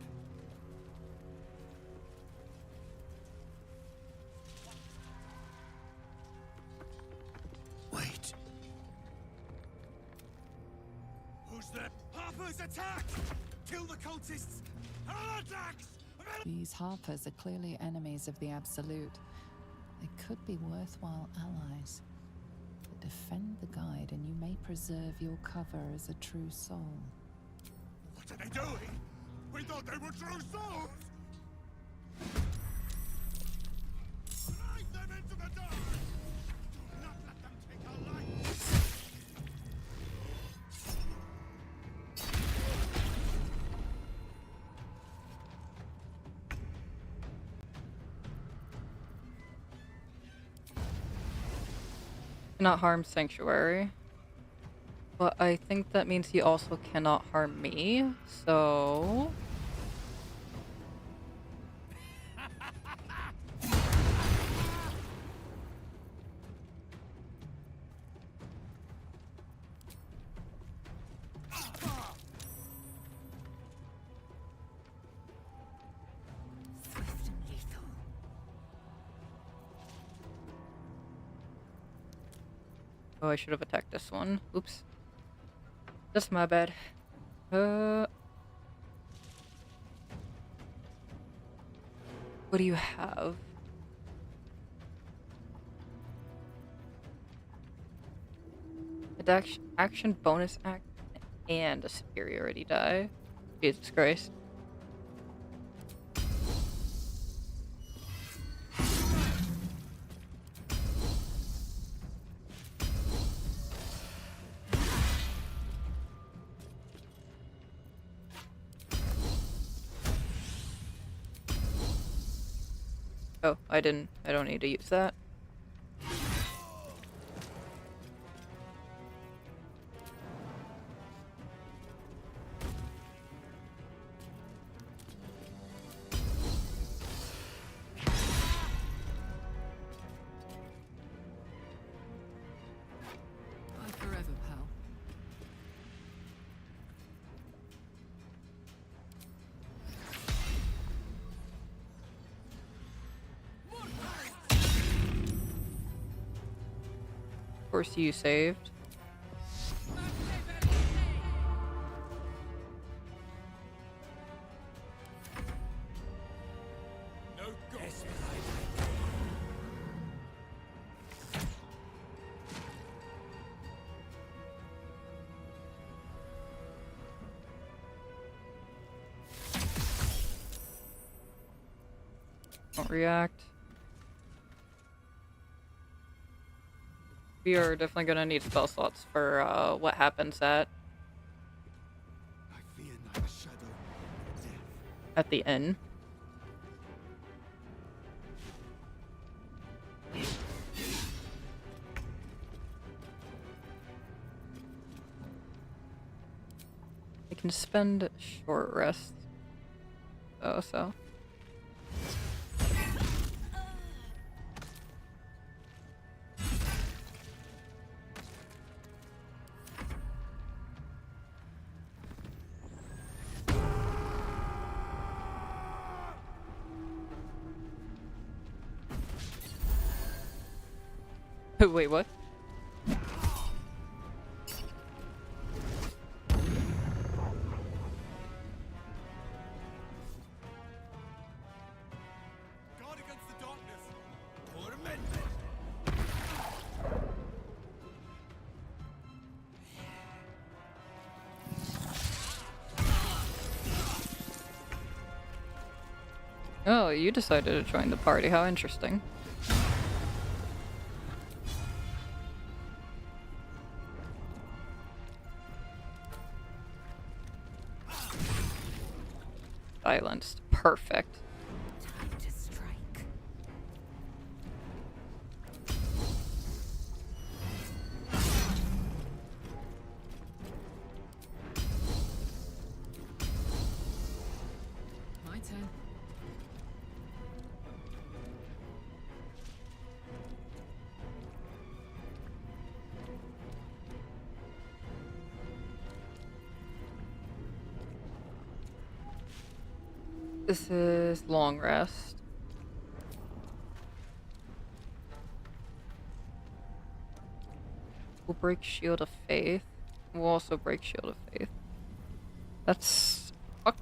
Wait. Who's there? Harper's attacked! Kill the cultists! Attacks! These Harpers are clearly enemies of the Absolute. They could be worthwhile allies. But defend the guide and you may preserve your cover as a true soul. What are they doing? We thought they were true souls! Drive them into the dark! Do not let them take our life! Cannot harm Sanctuary. But I think that means he also cannot harm me, so... Oh, I should have attacked this one. Oops. That's my bad. What do you have? Action bonus act and a superiority die. Jesus Christ. Oh, I don't need to use that. course you saved. Don't react. We are definitely gonna need spell slots for what happens at the inn. I can spend short rest. So. Wait, what? Guard against the darkness. Torment. Oh, you decided to join the party. How interesting. Silenced. Perfect. Time to strike. My turn. This is long rest. We'll break Shield of Faith. We'll also break Shield of Faith. That's fucked.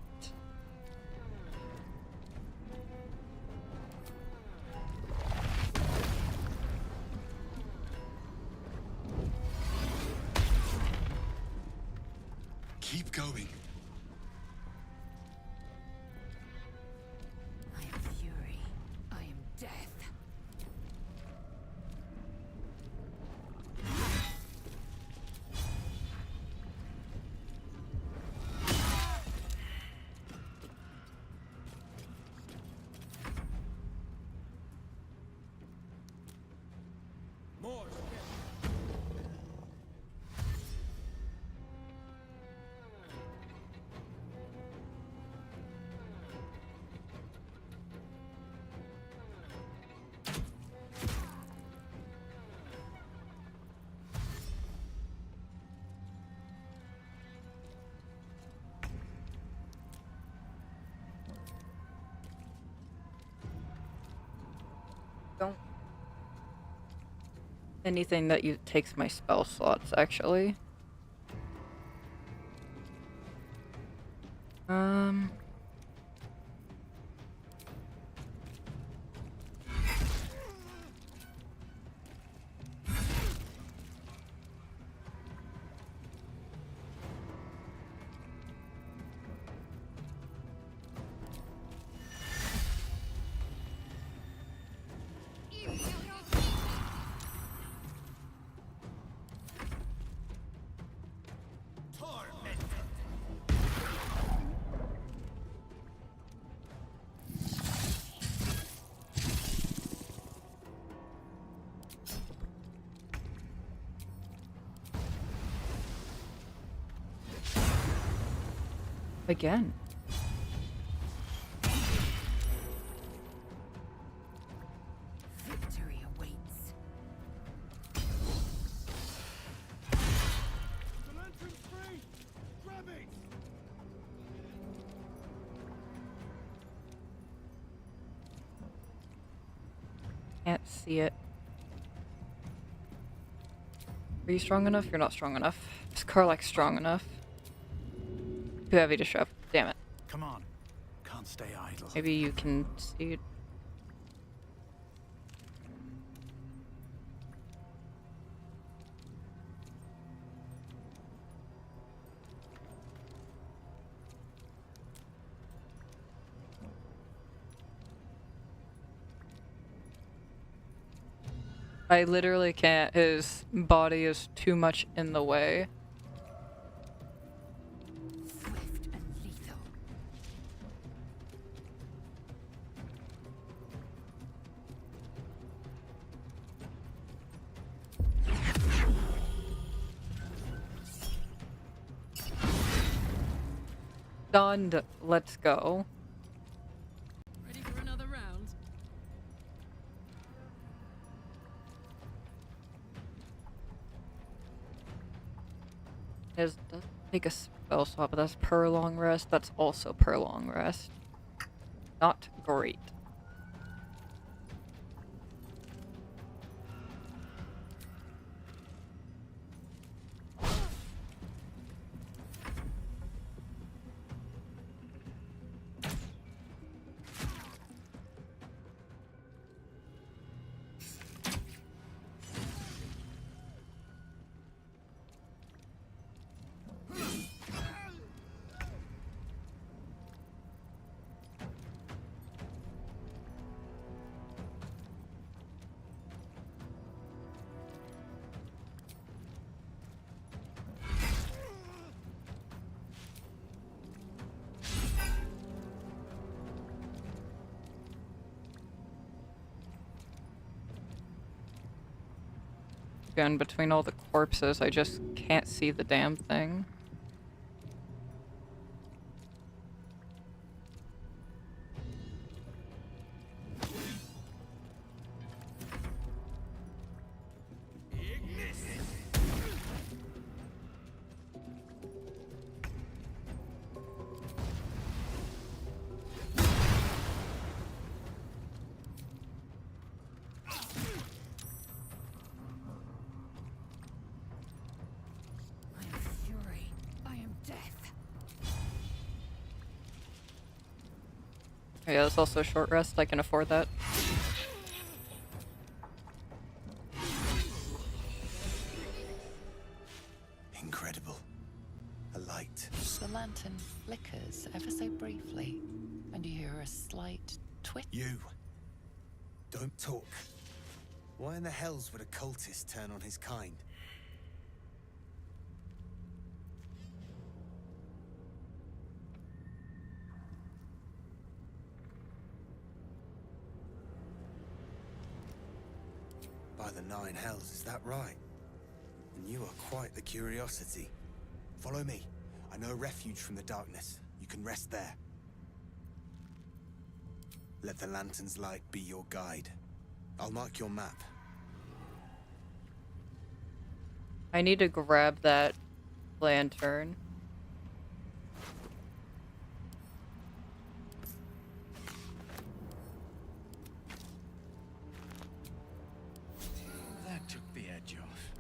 Keep going. I am fury. I am death. More. Don't. Anything that takes my spell slots, actually. Again. Victory awaits. The lantern's free. Grab it. Can't see it. Are you strong enough? You're not strong enough. Is Karlach strong enough? Too heavy to shove. Damn it. Come on. Can't stay idle. Maybe you can see it. I literally can't. His body is too much in the way. Swift and lethal. Done. Let's go. Ready for another round? Does take a spell swap, but that's per long rest. That's also per long rest. Not great. Again, between all the corpses, I just can't see the damn thing. Yeah, it's also a short rest. I can afford that. Incredible. A light. The lantern flickers ever so briefly, and you hear a slight twitch. You. Don't talk. Why in the hells would a cultist turn on his kind? By the nine hells, is that right? And you are quite the curiosity. Follow me. I know a refuge from the darkness. You can rest there. Let the lantern's light be your guide. I'll mark your map. I need to grab that lantern. That took the edge off.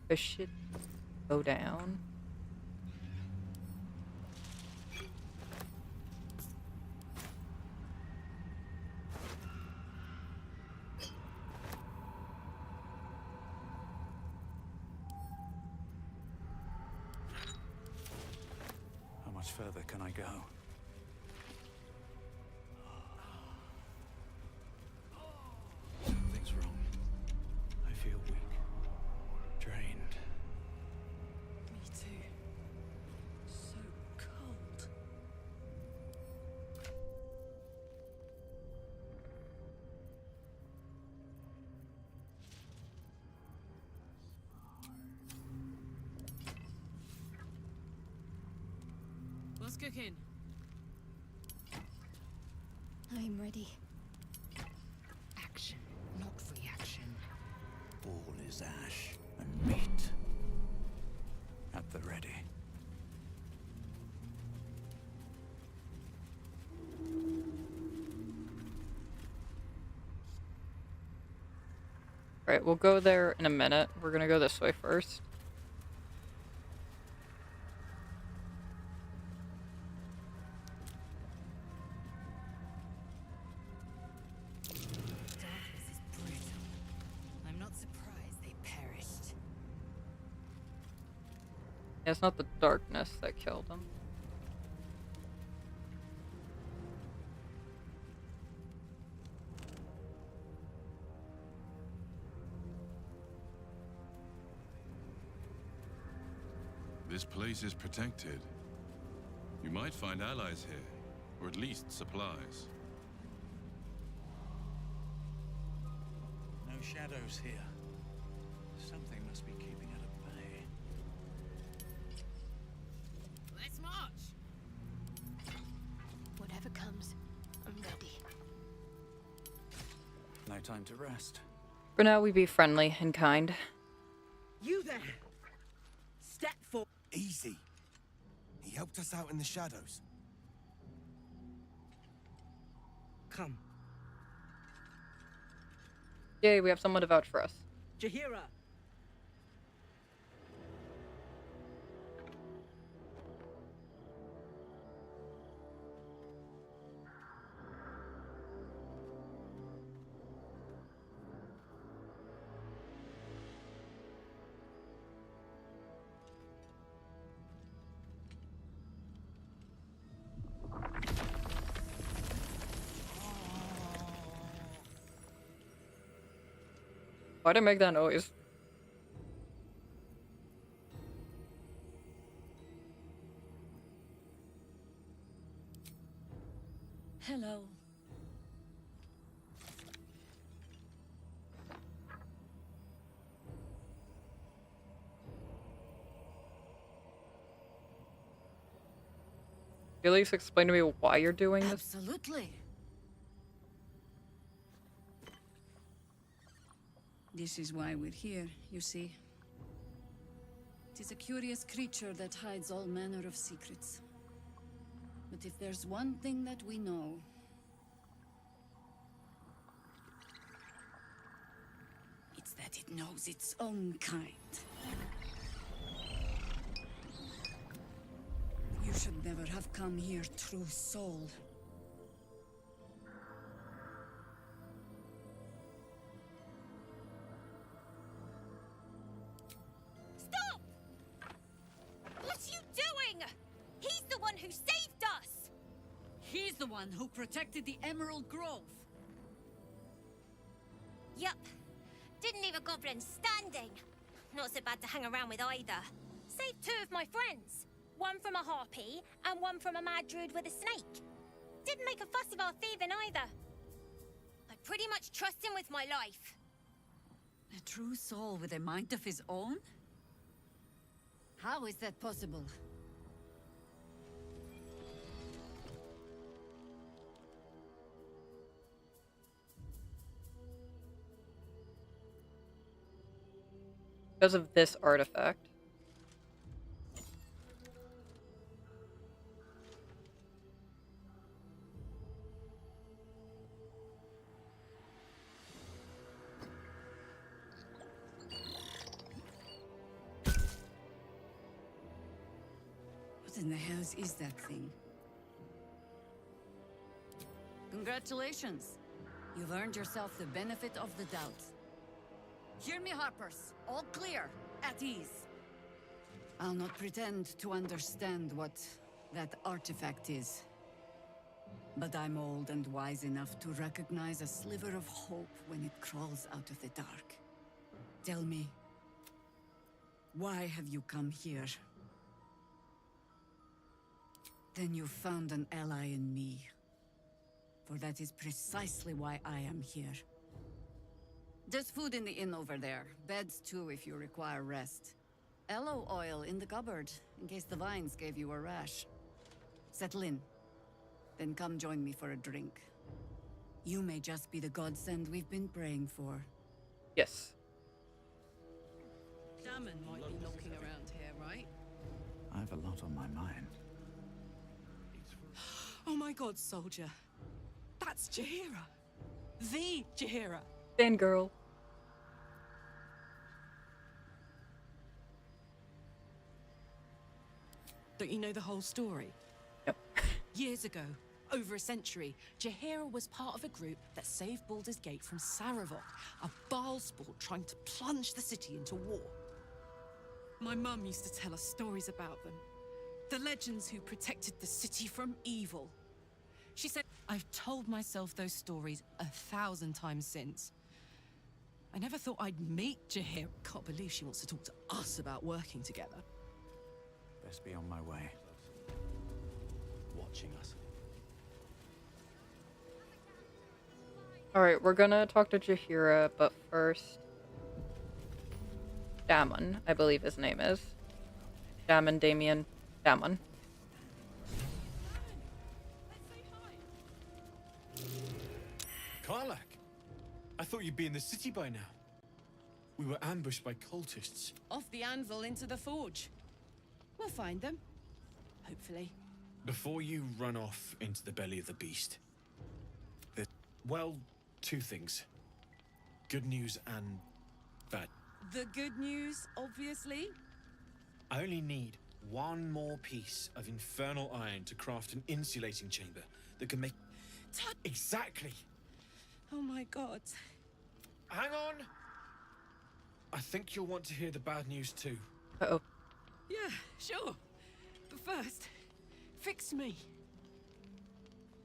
This should go down. How much further can I go? Something's wrong. I feel weak. Drained. Me too. So cold. What's cooking? I'm ready. Action, not reaction. All is ash and meat. At the ready. Alright, we'll go there in a minute. We're gonna go this way first. Darkness is brutal. I'm not surprised they perished. Yeah, it's not the darkness that killed them. This place is protected. You might find allies here, or at least supplies. No shadows here. Something must be keeping it at bay. Let's march! Whatever comes, I'm ready. No time to rest. For now, we be friendly and kind. You there! Step forward. Easy. He helped us out in the shadows. Come. Yay, we have someone to vouch for us. Jaheira! Why'd I make that noise? Hello. Can you at least explain to me why you're doing this? Absolutely. This is why we're here, you see. It is a curious creature that hides all manner of secrets. But if there's one thing that we know, it's that it knows its own kind. You should never have come here, true soul. Stop! What are you doing? He's the one who saved us! He's the one who protected the Emerald Grove. Yup. Didn't leave a goblin standing. Not so bad to hang around with either. Saved two of my friends. One from a harpy, and one from a mad druid with a snake. Didn't make a fuss of our thieving either. I pretty much trust him with my life. A true soul with a mind of his own? How is that possible? Because of this artifact. What in the hells is that thing? Congratulations. You've earned yourself the benefit of the doubt. Hear me, Harpers. All clear. At ease. I'll not pretend to understand what that artifact is. But I'm old and wise enough to recognize a sliver of hope when it crawls out of the dark. Tell me, why have you come here? Then you found an ally in me. For that is precisely why I am here. There's food in the inn over there. Beds too if you require rest. Aloe oil in the cupboard, in case the vines gave you a rash. Settle in. Then come join me for a drink. You may just be the godsend we've been praying for. Yes. Damon might be knocking around here, right? I have a lot on my mind. Oh my god, soldier. That's Jaheira. The Jaheira. Fangirl. Don't you know the whole story? Yep. Years ago, over a century, Jaheira was part of a group that saved Baldur's Gate from Saravok, a Baalsport trying to plunge the city into war. My mum used to tell us stories about them. The legends who protected the city from evil. She said, I've told myself those stories 1,000 times since. I never thought I'd meet Jaheira. Can't believe she wants to talk to us about working together. Best be on my way. Watching us. Alright, we're gonna talk to Jaheira, but first... Damon, I believe his name is. Damon. Karlak! I thought you'd be in the city by now. We were ambushed by cultists. Off the anvil into the forge. We'll find them. Hopefully. Before you run off into the belly of the beast, there's, well, two things. Good news and bad. The good news, obviously. I only need one more piece of infernal iron to craft an insulating chamber that can make... Exactly! Oh my god. Hang on! I think you'll want to hear the bad news too. Uh-oh. Yeah, sure. But first, fix me.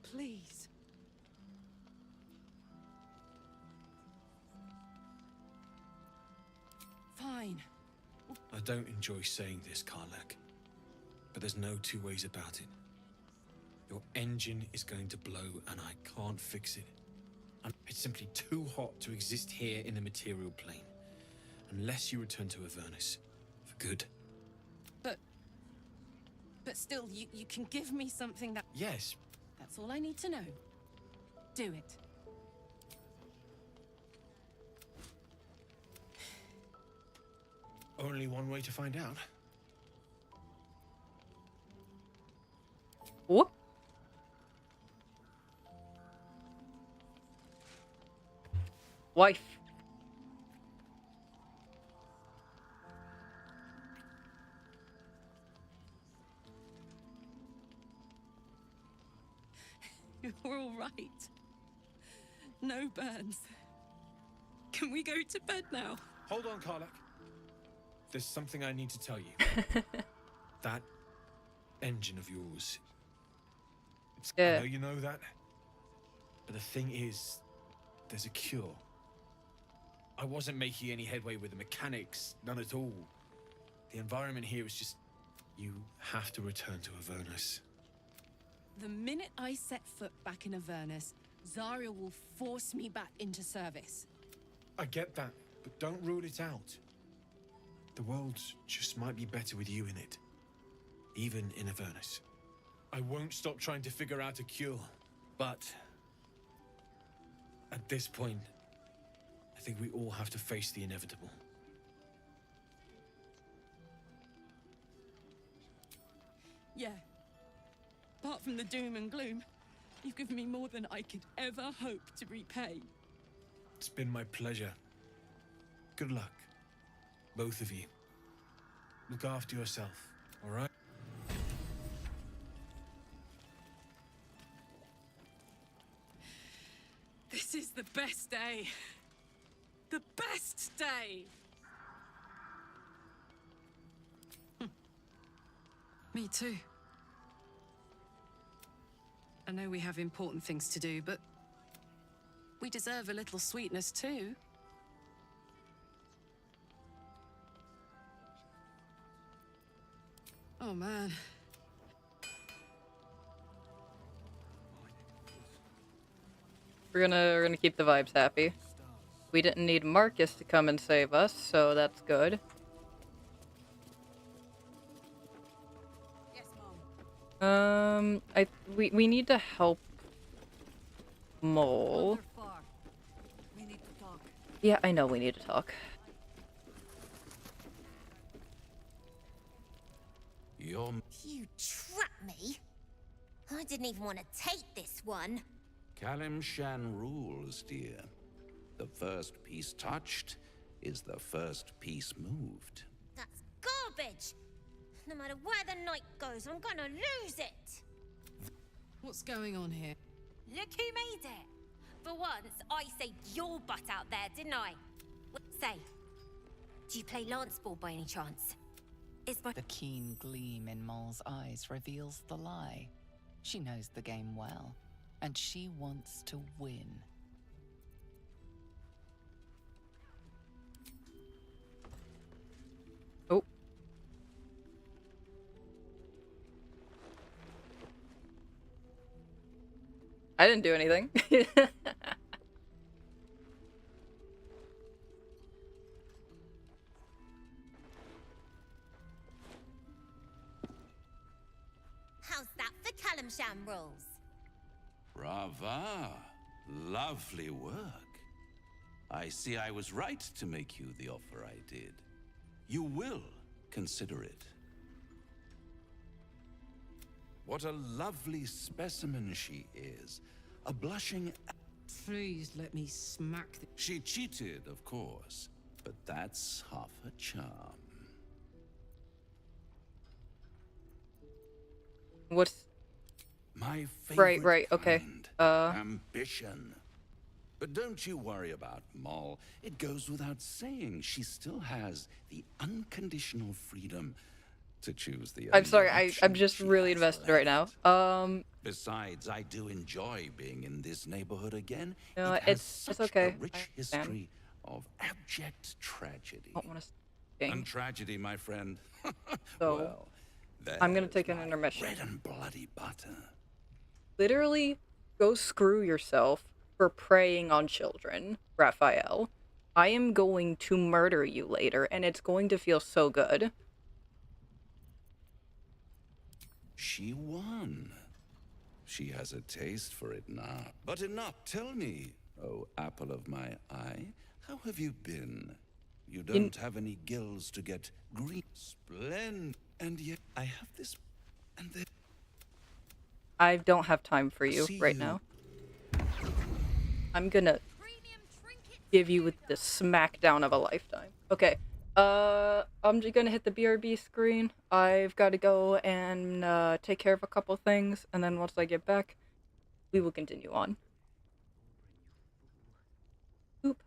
Please. Fine. I don't enjoy saying this, Karlak, but there's no two ways about it. Your engine is going to blow and I can't fix it. It's simply too hot to exist here in the material plane, unless you return to Avernus for good. But still, you can give me something that... Yes. That's all I need to know. Do it. Only one way to find out. Whoop. Wife. You're all right. No burns. Can we go to bed now? Hold on, Karlak. There's something I need to tell you. That engine of yours. I know you know that. But the thing is, there's a cure. I wasn't making any headway with the mechanics, none at all. The environment here is just... You have to return to Avernus. The minute I set foot back in Avernus, Zarya will force me back into service. I get that, but don't rule it out. The world just might be better with you in it. Even in Avernus. I won't stop trying to figure out a cure, but... At this point, I think we all have to face the inevitable. Yeah. Apart from the doom and gloom, you've given me more than I could ever hope to repay. It's been my pleasure. Good luck, both of you. Look after yourself, all right? This is the best day. The best day! Me too. I know we have important things to do, but we deserve a little sweetness too. Oh man. We're gonna keep the vibes happy. We didn't need Marcus to come and save us, so that's good. Yes, Mom. We need to help Mole. We need to talk. Yeah, I know we need to talk. You trapped me? I didn't even want to take this one. Kalimshan rules, dear. The first piece touched is the first piece moved. That's garbage. No matter where the night goes, I'm gonna lose it! What's going on here? Look who made it! For once, I saved your butt out there, didn't I? Say, do you play lance ball by any chance? The keen gleam in Moll's eyes reveals the lie. She knows the game well, and she wants to win. Oh. I didn't do anything. How's that for Calamsham rules? Brava. Lovely work. I see I was right to make you the offer I did. You will consider it. What a lovely specimen she is. A blushing... Please let me smack the... She cheated, of course, but that's half her charm. What's... My favorite Right, okay. ambition. But don't you worry about Moll. It goes without saying, she still has the unconditional freedom to choose the I'm sorry, only I'm option just she really has invested left. right now. Besides, I do enjoy being in this neighborhood again. No, it has it's such okay. a rich I understand. history of abject tragedy. I don't want to And tragedy, my friend. So, well, I'm gonna there's take an my intermission. bread and bloody butter. Literally, go screw yourself for preying on children, Raphael. I am going to murder you later, and it's going to feel so good. She won. She has a taste for it now. But enough, tell me, oh apple of my eye, how have you been? You don't have any gills to get green. Splendid. And yet I have this and then... I don't have time for you See right you. now. I'm gonna give you the smackdown of a lifetime. Okay, I'm just gonna hit the BRB screen. I've got to go and take care of a couple things, and then once I get back, we will continue on. Oop.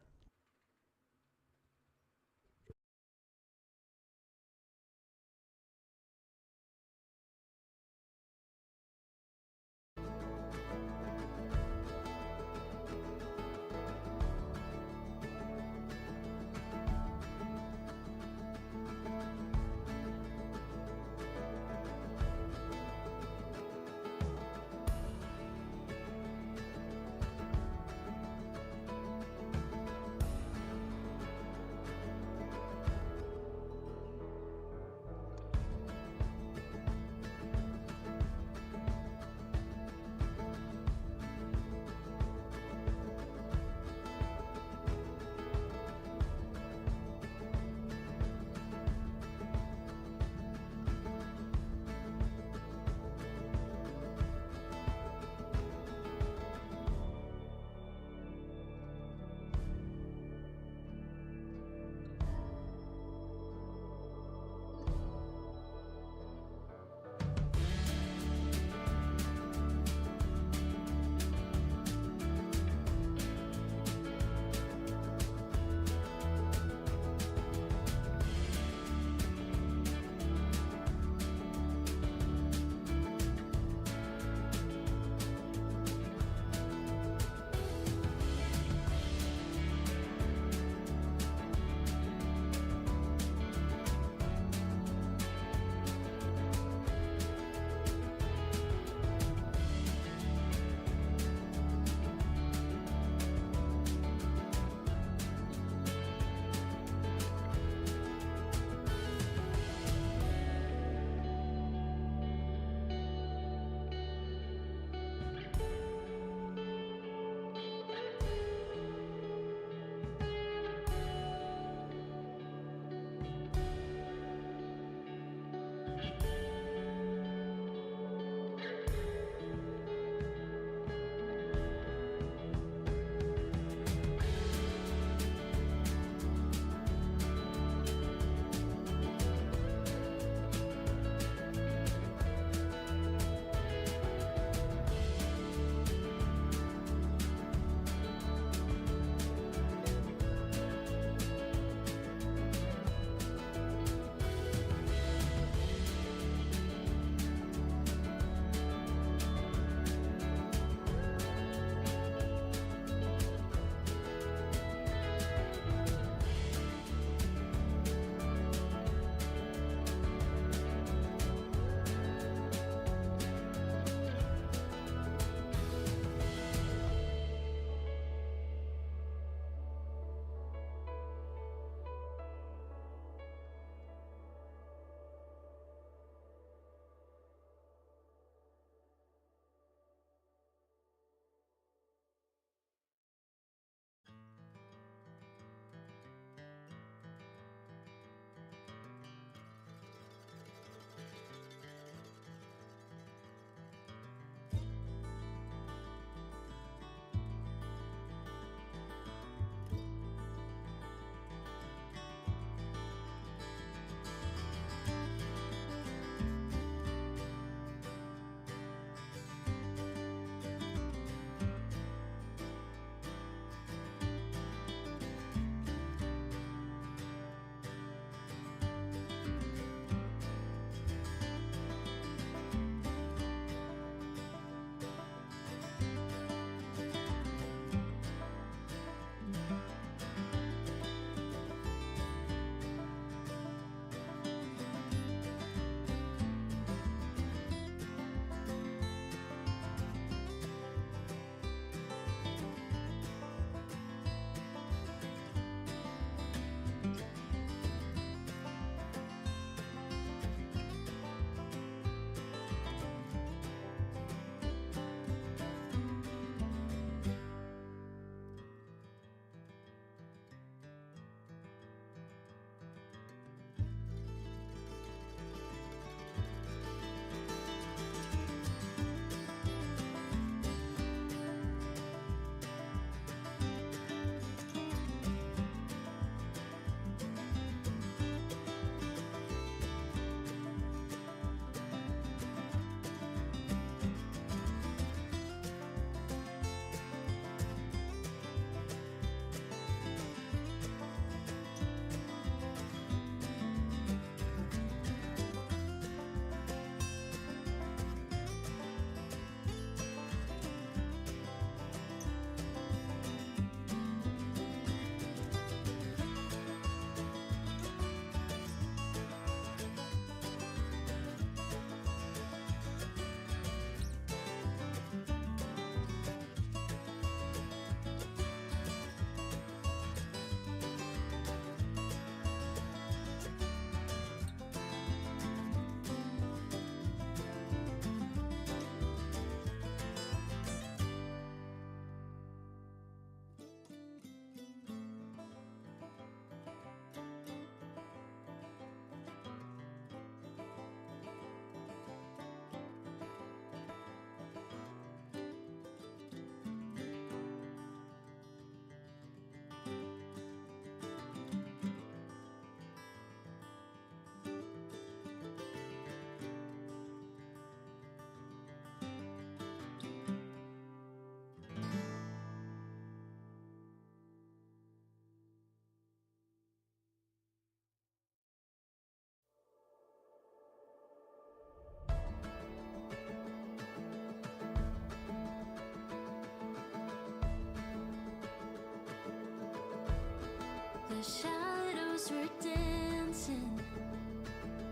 The shadows were dancing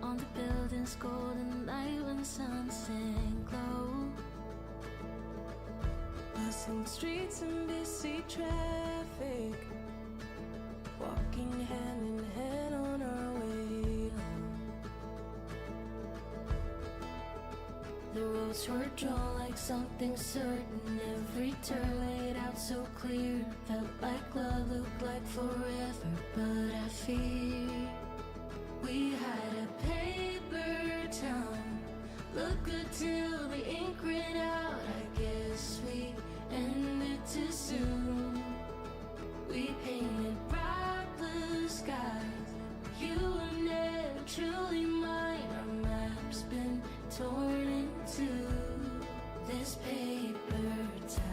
on the building's golden light when sunset glow. Bustling streets and busy traffic, walking hand in hand on our way home. The roads were drawn like something certain, every turn laid out so clear. Felt like love, looked like forever, but I fear we had a paper town. Look good till the ink ran out. I guess we ended too soon. We painted bright blue skies. You were never truly mine. Our map's been torn in two. This paper town.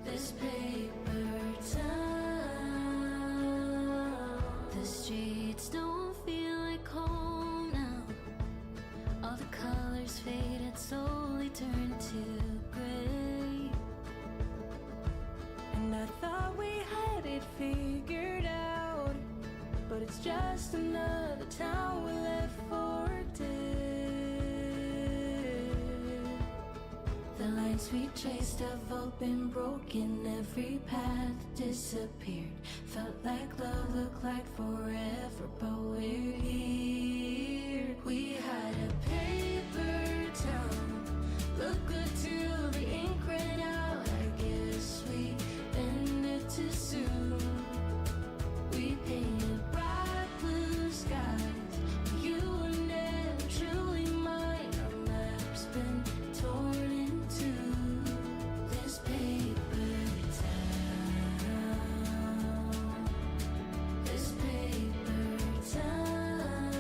This paper town. The streets don't feel like home now. All the colors faded, slowly turned to gray. And I thought we had it figured out, but it's just another town we left for dead. The lines we chased have all been broken, every path disappeared. Felt like love, looked like forever, but we're here. We had a paper town. Look good till the ink ran out. I guess we ended too soon. We painted bright blue skies. You were never truly mine. Our map's been torn in two. This paper town. This paper town.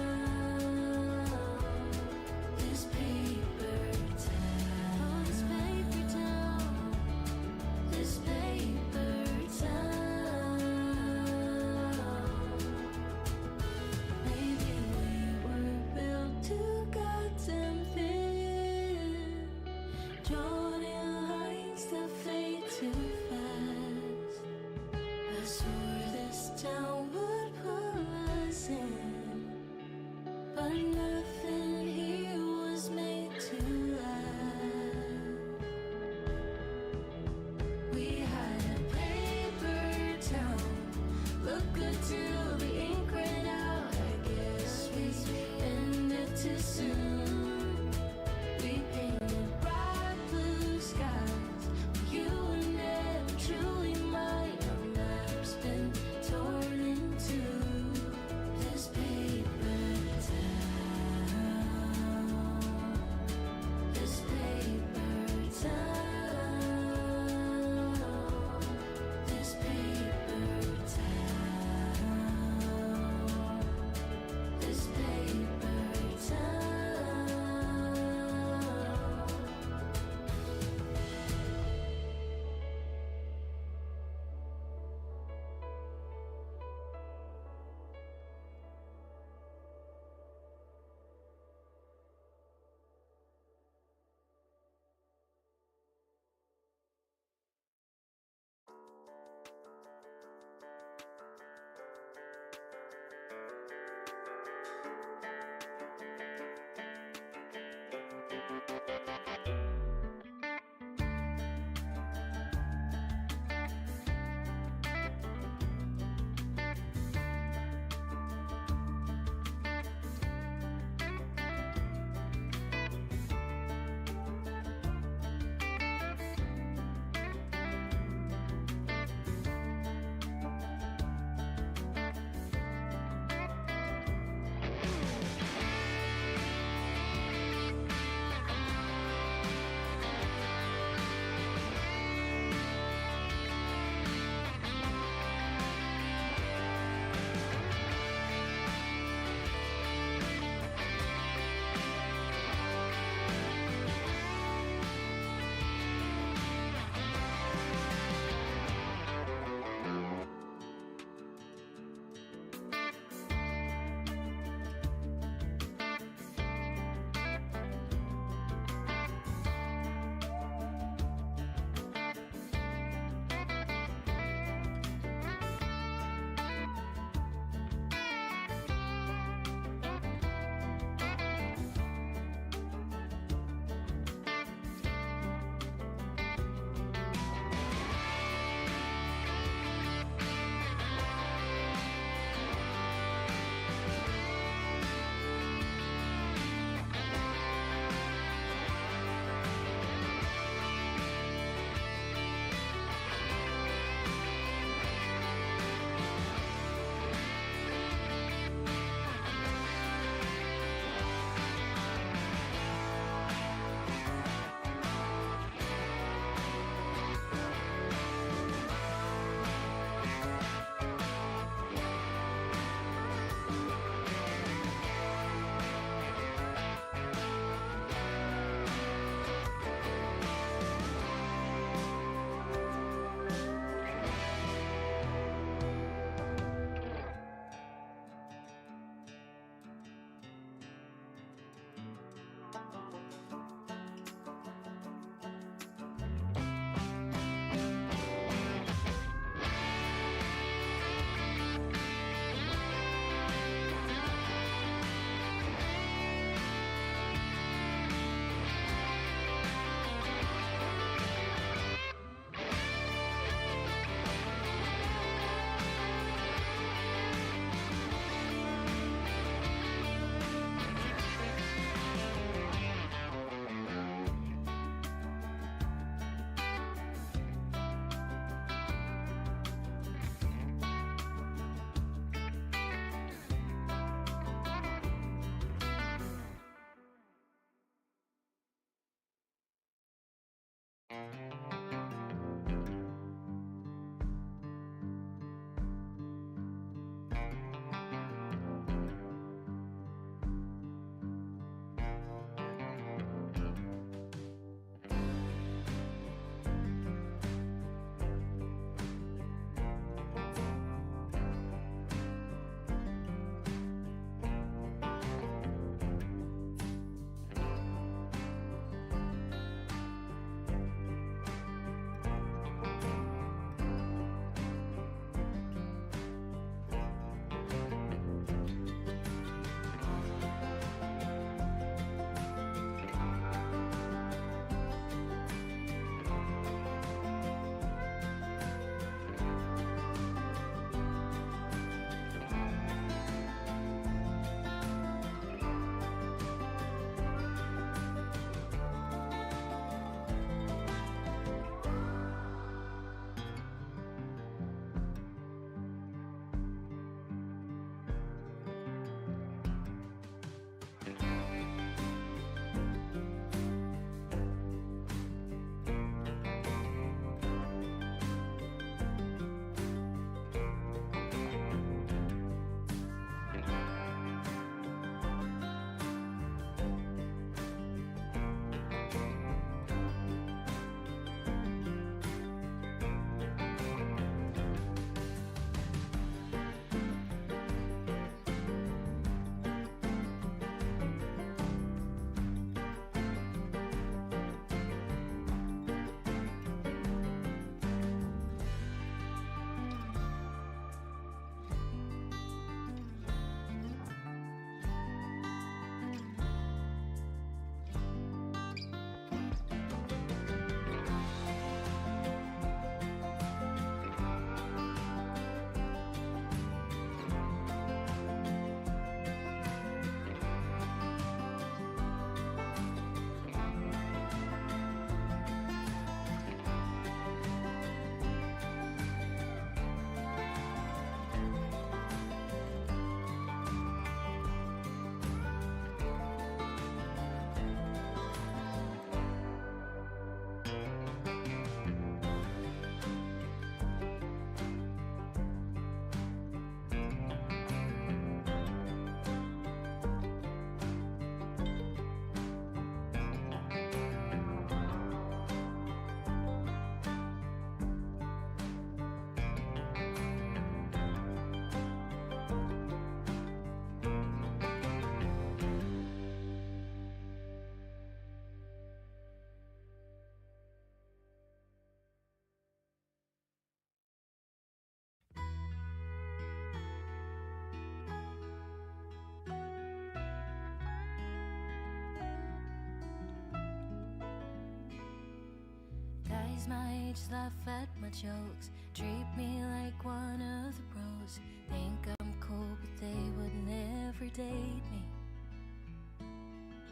Boys my age laugh at my jokes, treat me like one of the bros. Think I'm cool, but they would never date me.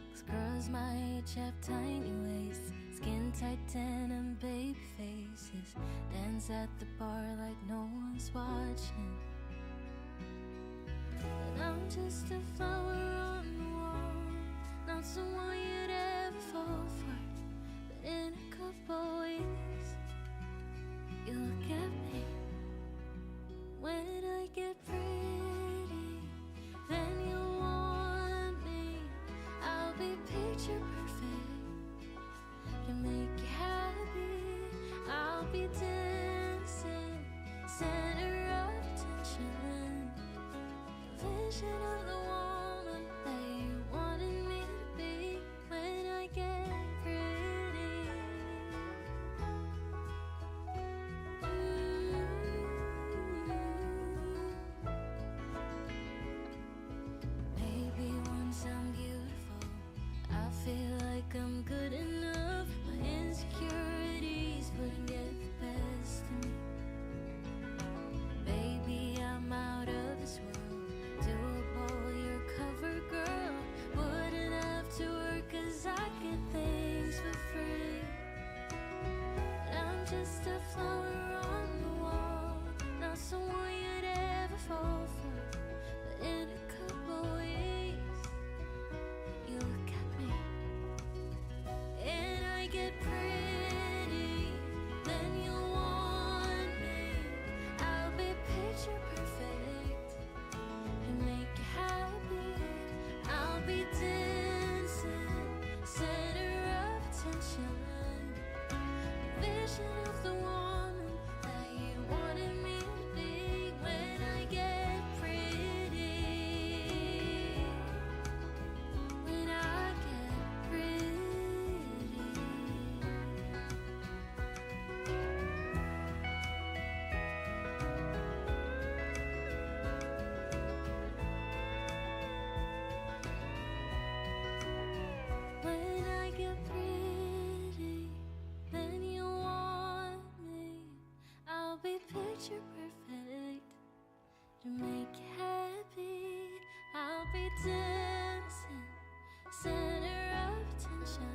'Cause girls my age have tiny waists, skin tight denim, baby faces, dance at the bar like no one's watching. But I'm just a flower on the wall, not someone you'd ever fall for. But in a couple weeks, you look at me. When I get pretty, then you'll want me. I'll be picture perfect to make you happy. I'll be dancing, center of attention, vision of the woman that you wanted me to be. When I get pretty, maybe once I'm beautiful, I feel like I'm good enough. My insecurities wouldn't get the best of me. Baby, I'm out of this world, doable, your cover girl. Wouldn't have to work 'cause I get things for free. But I'm just a flower on the wall, not someone you'd ever fall for. But in a couple weeks, you look at me, and I get pretty, then you'll want me. I'll be picture perfect and make you happy. I'll be dancing, center of attention, vision of the woman that you wanted me to be. When I get pretty, when I get pretty. When I get pretty, then you want me. I'll be picture perfect to make you happy. I'll be dancing, center of attention,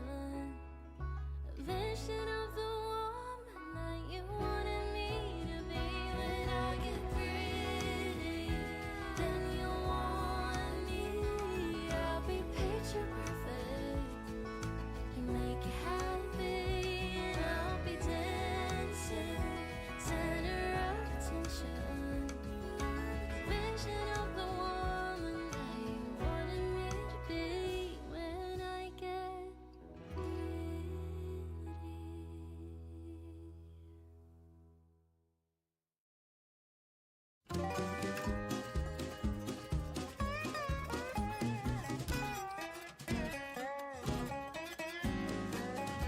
a vision of the woman that you wanted me to be. When I get pretty, then you want me. I'll be picture perfect to make you happy. And I'll be dancing, center of attention, vision of the woman that you wanted me to be. When I get pretty.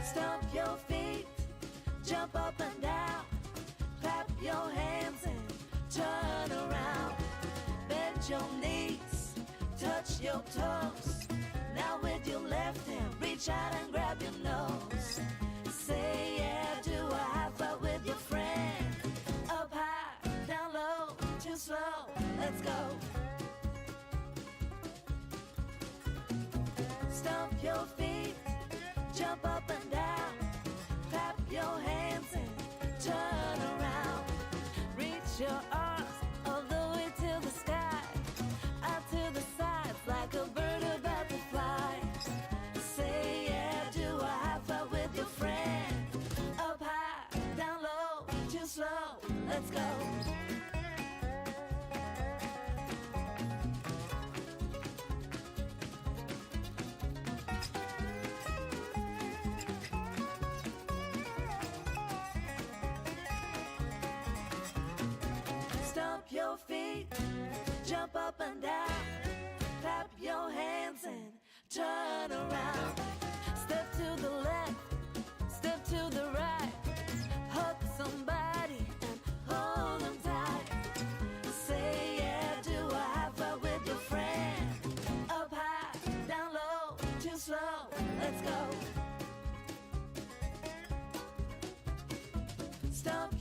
Stomp your feet, jump up and down, clap your hands and turn around. Bend your knees, touch your toes. Now with your left hand, reach out and grab your nose. Say yeah, do a high five with your friend. Up high, down low, too slow, let's go. Stomp your feet, jump up and down, clap your hands and turn around. Reach your arms all the way to the sky, out to the sides like a bird about to fly. Say yeah, do a high five with your friend. Up high, down low, too slow, let's go. Stomp your feet, jump up and down, clap your hands and turn around. Step to the left, step to the right, hug somebody and hold them tight. Say yeah, do a high five with your friend. Up high, down low, too slow, let's go.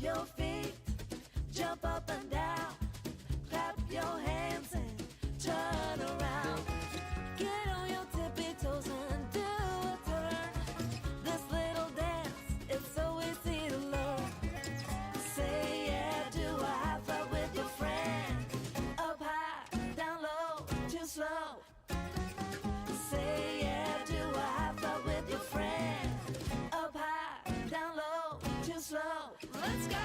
your feet, jump up and down, clap your hands and turn around. Get on your tippy toes and do a turn. This little dance, it's so easy to learn. Say yeah, do a high five with your friend. Up high, down low, too slow. Say yeah, do a high five with your friend. Up high, down low, too slow. Let's go!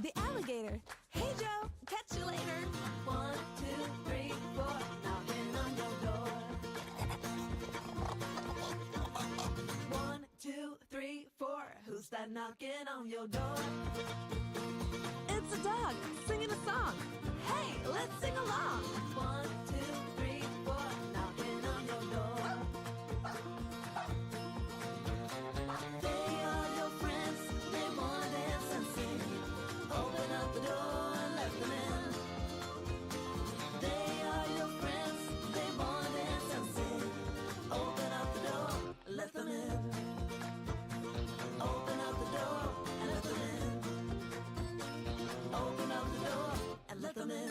The alligator. Hey, Joe, catch you later. 1, 2, 3, 4, knocking on your door. 1, 2, 3, 4, who's that knocking on your door? It's a dog singing a song. Hey, let's sing along. 1, 2, 3, 4, knocking on your door. They are your friends. They wanna dance and sing. Open up the door and let them in. They are your friends. They wanna dance and sing. Open up the door, let them in. Open up the door and let them in. Open up the door and let them in.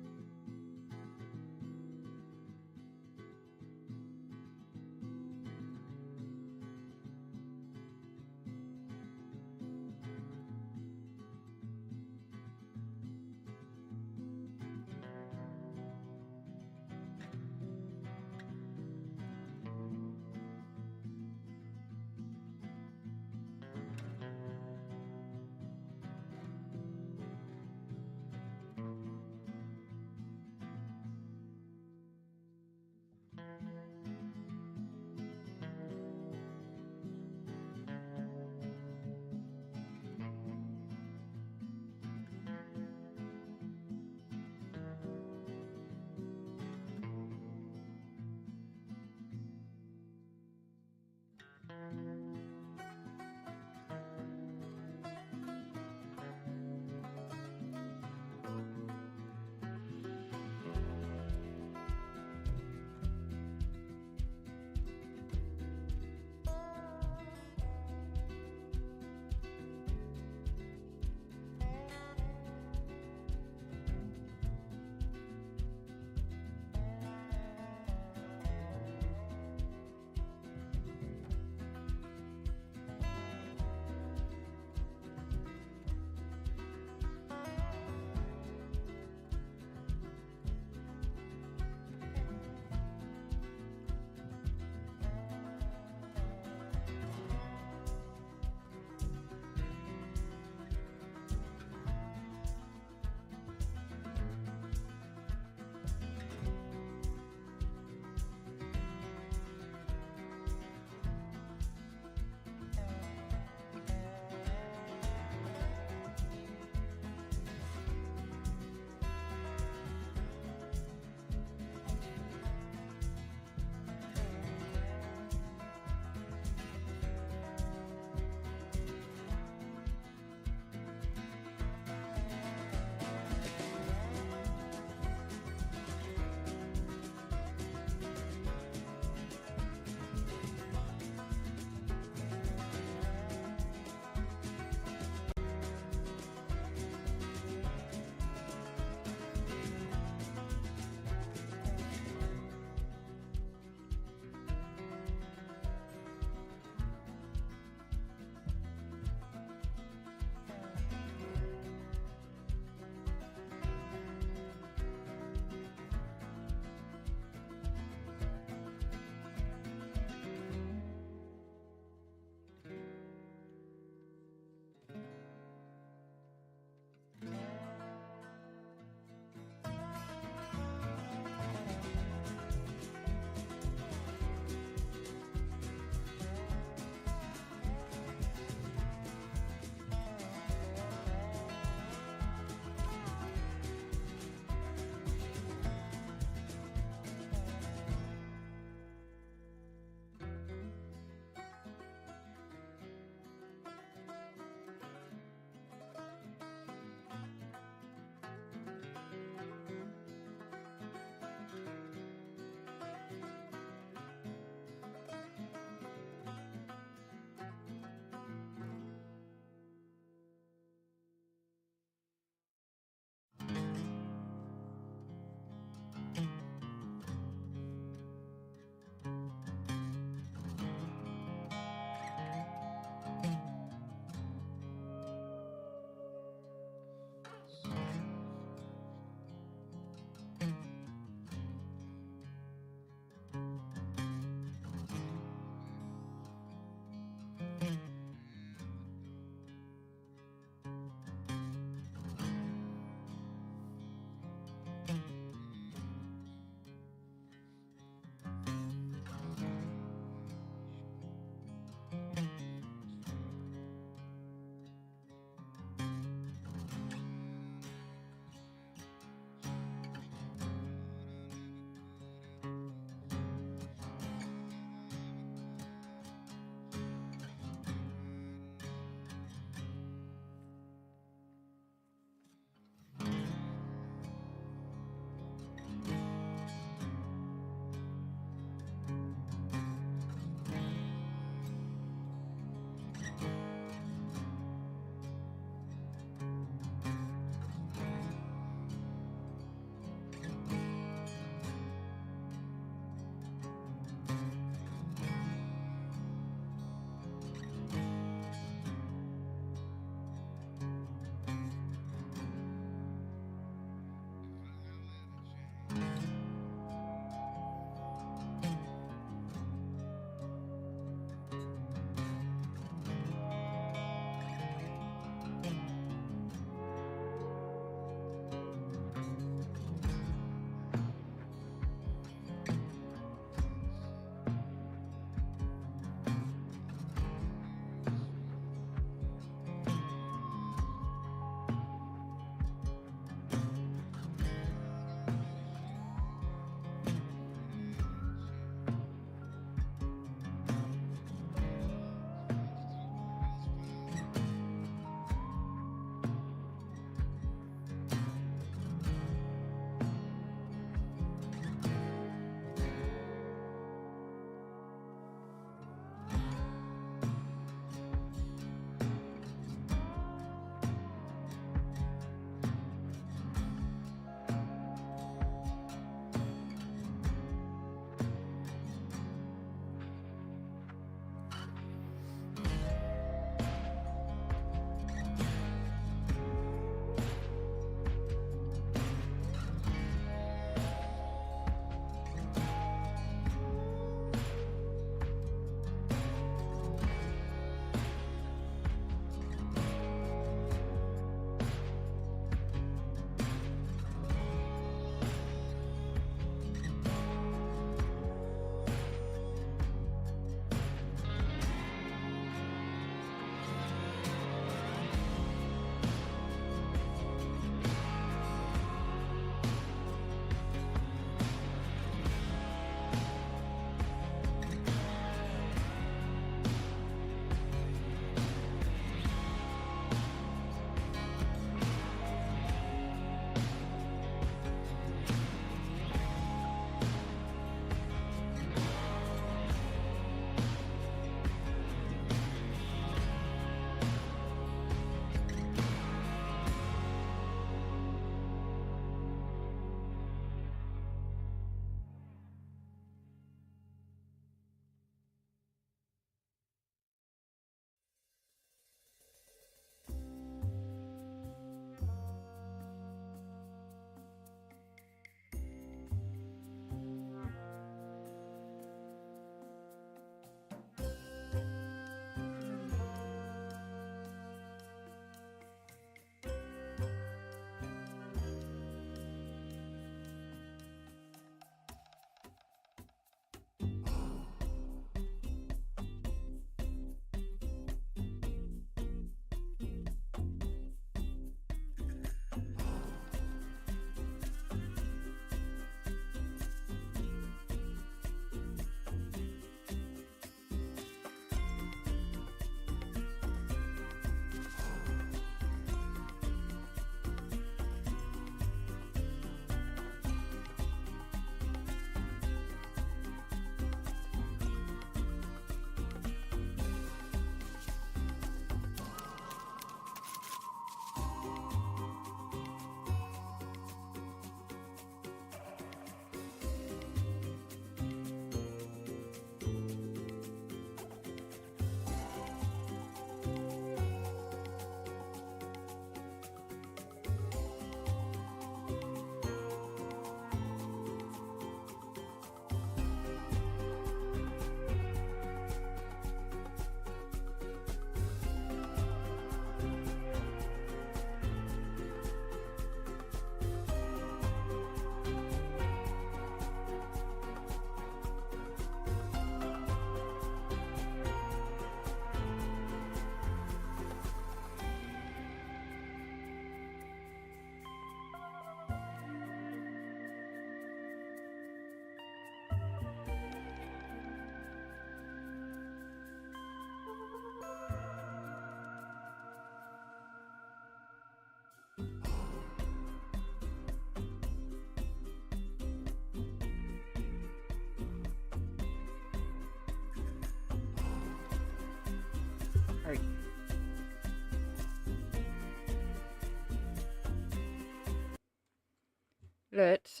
Let's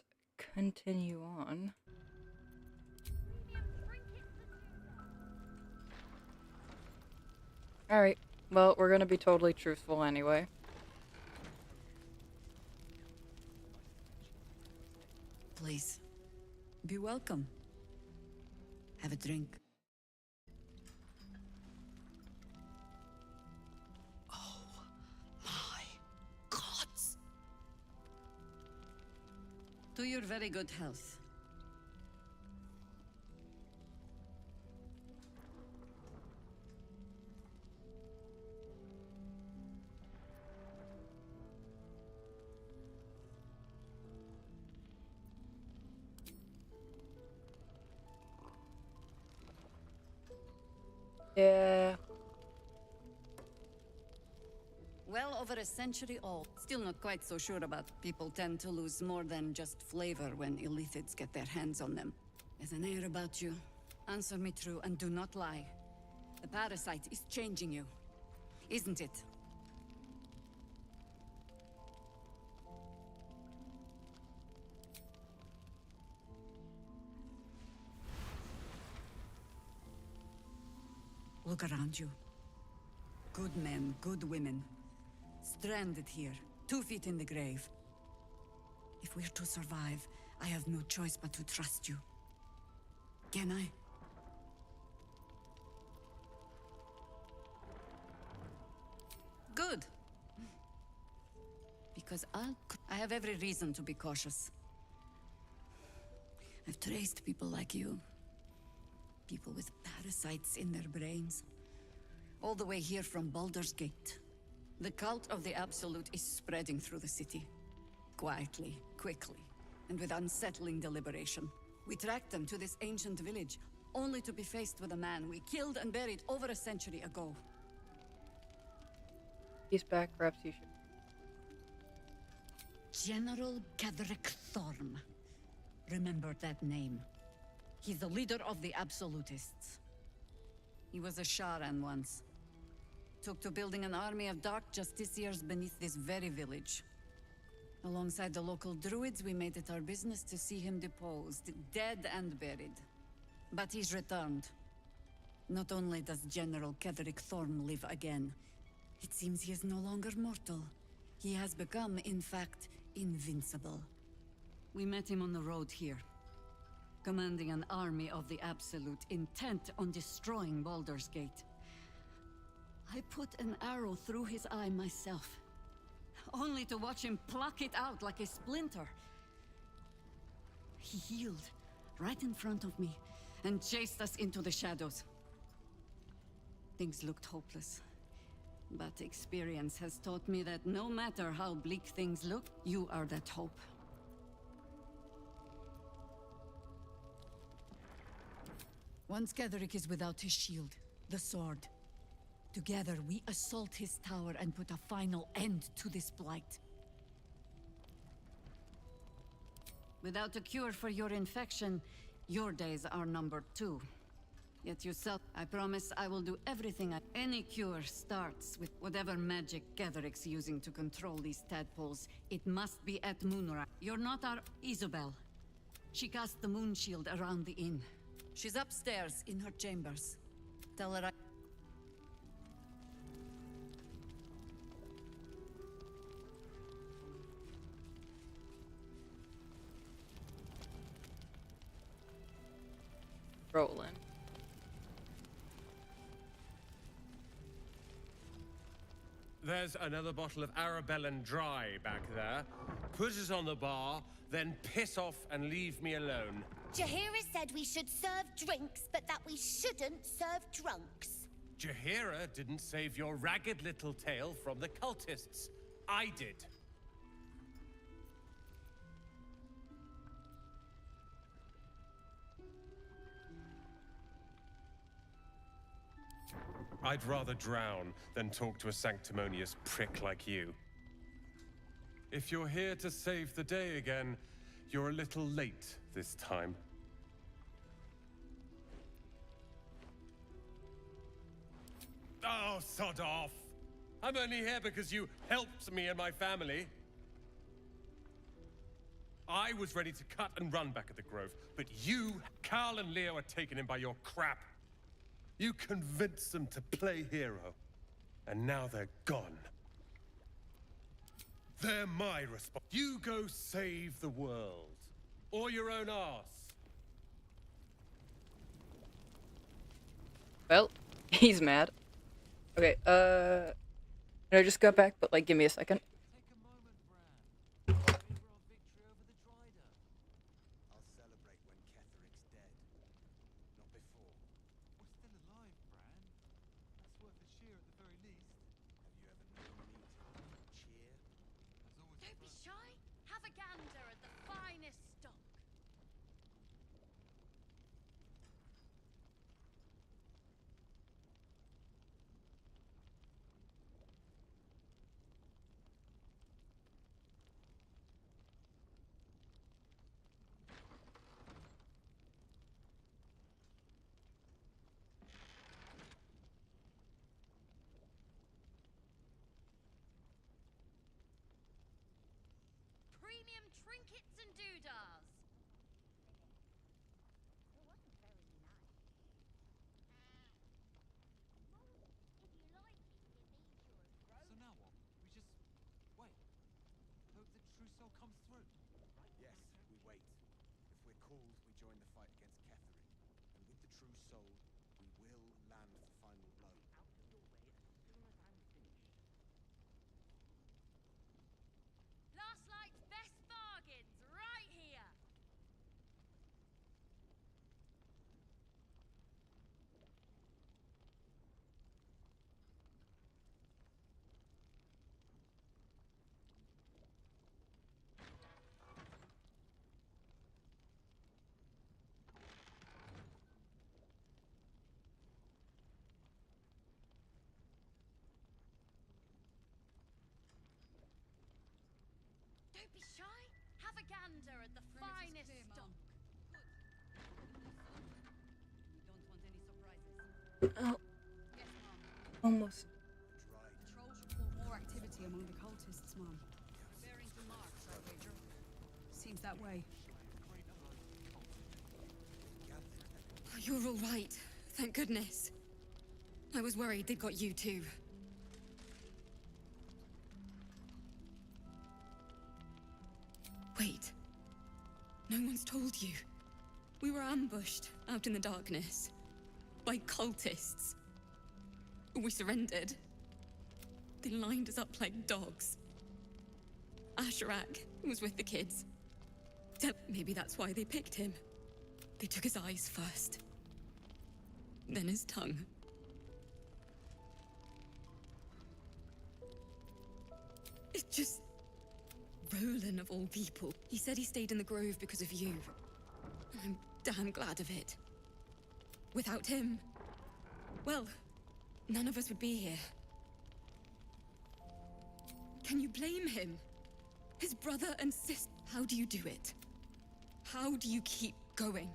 continue on. Alright, well, we're gonna be totally truthful anyway. Please, be welcome. Have a drink. Oh my gods! To your very good health. Yeah. Well over a century old. Still not quite so sure about people tend to lose more than just flavor when illithids get their hands on them. There's an air about you. Answer me true and do not lie. The parasite is changing you, isn't it? Look around you. Good men, good women. Stranded here, 2 feet in the grave. If we're to survive, I have no choice but to trust you. Can I? Good. Because I have every reason to be cautious. I've traced people like you. People with parasites in their brains. All the way here from Baldur's Gate. The cult of the Absolute is spreading through the city. Quietly, quickly, and with unsettling deliberation. We tracked them to this ancient village, only to be faced with a man we killed and buried over a century ago. He's back, perhaps you should. General Ketherick Thorm. Remember that name. He's the leader of the Absolutists. He was a Sharan once. Took to building an army of dark justiciars beneath this very village. Alongside the local druids, we made it our business to see him deposed, dead and buried. But he's returned. Not only does General Ketherick Thorm live again, it seems he is no longer mortal. He has become, in fact, invincible. We met him on the road here, commanding an army of the Absolute, intent on destroying Baldur's Gate. I put an arrow through his eye myself, only to watch him pluck it out like a splinter. He healed right in front of me and chased us into the shadows. Things looked hopeless, but experience has taught me that no matter how bleak things look, you are that hope. Once Ketherick is without his shield, the sword. Together, we assault his tower and put a final end to this blight. Without a cure for your infection, your days are numbered too. Yet yourself, I promise I will do everything. Any cure starts with whatever magic Ketherick's using to control these tadpoles. It must be at Moonrise. You're not our Isobel. She cast the moon shield around the inn. She's upstairs in her chambers. Tell her I... Rolling. There's another bottle of Arabellan Dry back there. Put it on the bar, then piss off and leave me alone. Jaheira said we should serve drinks, but that we shouldn't serve drunks. Jaheira didn't save your ragged little tail from the cultists. I did. I'd rather drown than talk to a sanctimonious prick like you. If you're here to save the day again, you're a little late this time. Oh, sod off! I'm only here because you helped me and my family. I was ready to cut and run back at the Grove, but you, Carl and Leo are taken in by your crap. You convinced them to play hero, and now they're gone. They're my response. You go save the world, or your own arse. Well, he's mad. Okay, I just got back, but like, give me a second. I'll celebrate when Ketheric's dead. Not before. We're still alive, Bran. That's worth a cheer at the very least. Have you ever known me to cheer? Don't be shy. Have a gander at the finest stock. Premium trinkets and doodahs. So now what? We just wait. Hope the trousseau comes through. Yes, we wait. If we're called, we join the fight against Ketheric. And with the true soul, we will land the final blow. Out of your way as soon as I'm finished. Last Light's best bargains right here. Don't be shy. Have a gander at the finest stock. Don't want any surprises. Oh, Yes, Mom. almost. Patrols report more activity among the cultists, Mom. Bearing the marks, I wager. Seems that way. Oh, you're all right. Thank goodness. I was worried they'd got you too. Wait. No one's told you. We were ambushed out in the darkness by cultists. We surrendered. They lined us up like dogs. Asherak was with the kids. Maybe that's why they picked him. They took his eyes first, then his tongue. It just... Roland, of all people. He said he stayed in the Grove because of you. I'm damn glad of it. Without him, well, none of us would be here. Can you blame him? His brother and sister. How do you do it? How do you keep going?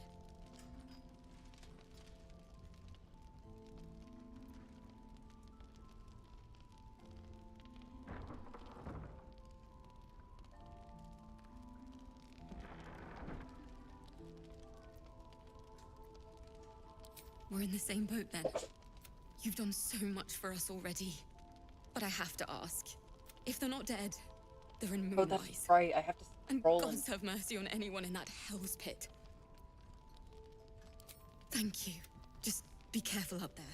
We're in the same boat then. You've done so much for us already. But I have to ask. If they're not dead, they're in Moonrise. Oh, that's right. I have to And roll God in. have mercy on anyone in that hell's pit. Thank you. Just be careful up there.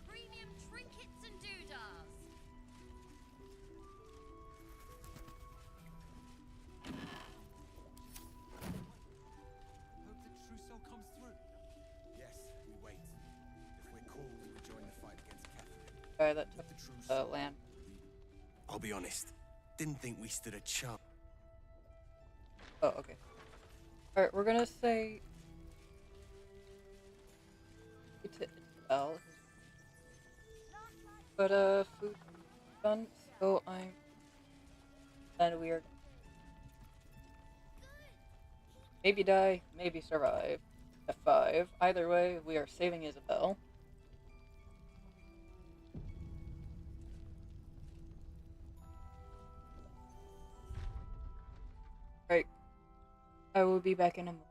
Premium trinkets and doodahs. Hope the trousseau comes through. Yes, we wait. If we're called, we join the fight against Ketheric. Alright, that With the took true soul, land. I'll be honest. Didn't think we stood a chance. Oh, okay. Alright, we're gonna say... to L. But, food done, so I'm... Then we are... Maybe die, maybe survive. F5. Either way, we are saving Isabel. Right. I will be back in a moment.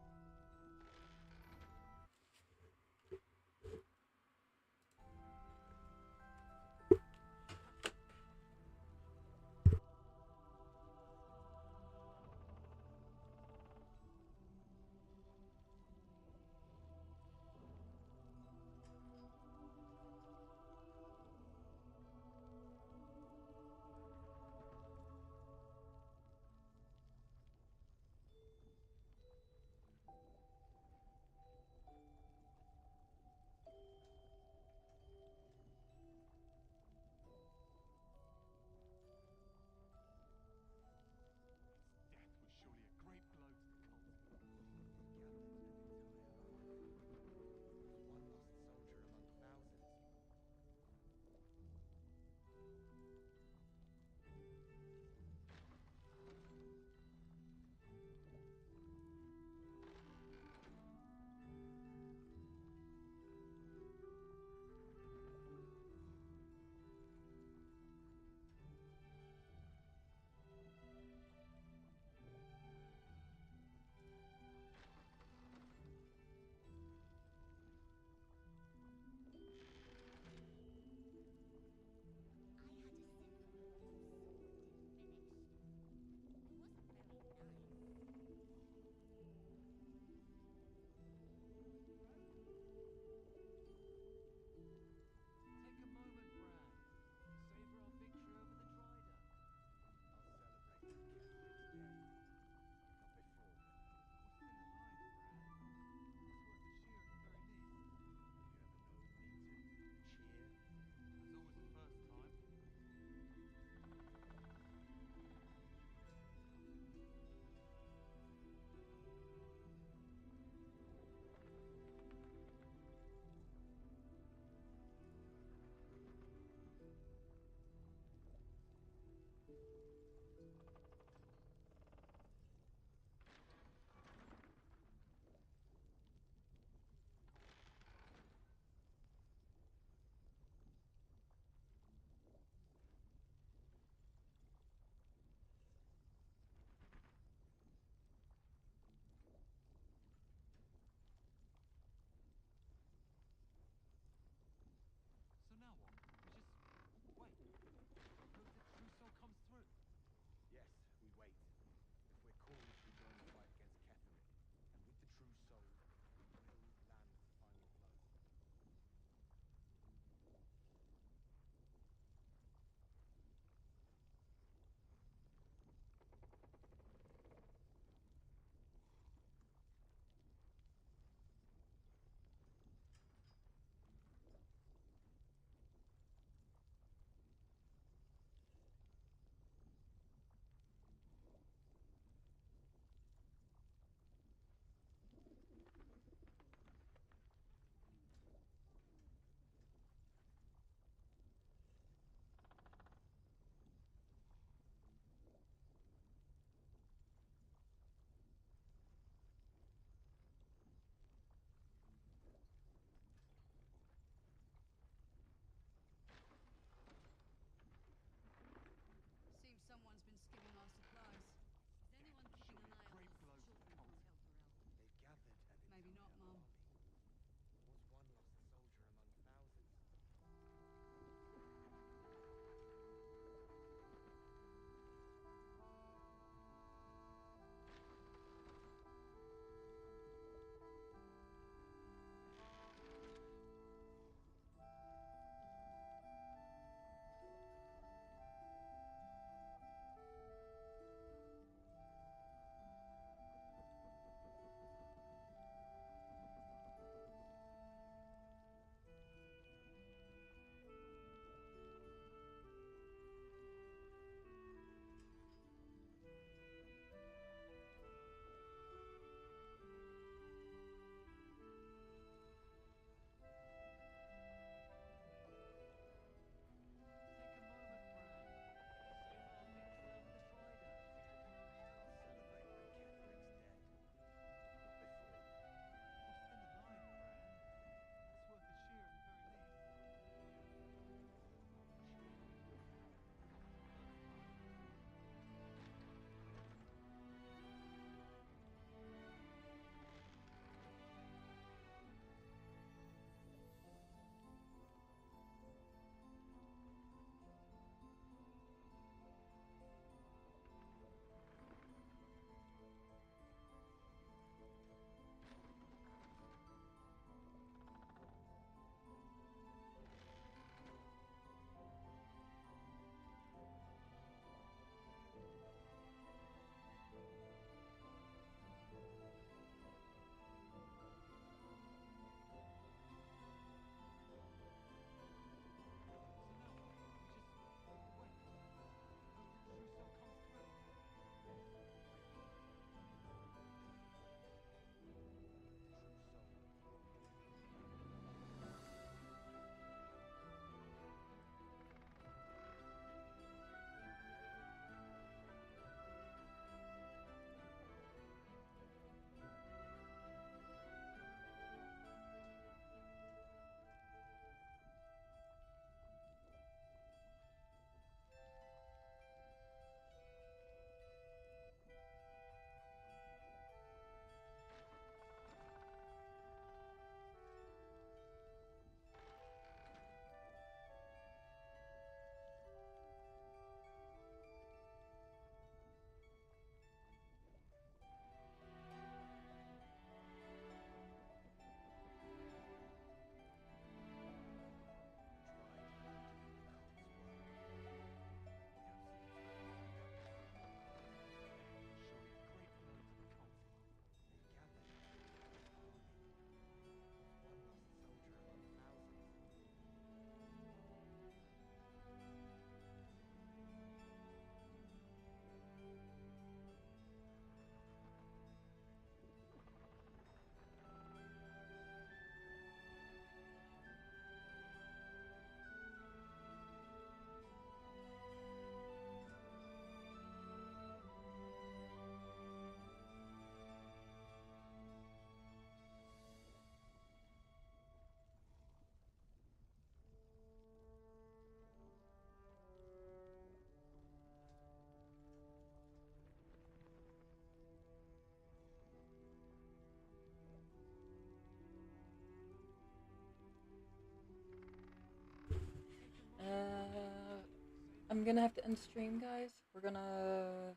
I'm gonna have to end stream, guys. We're gonna...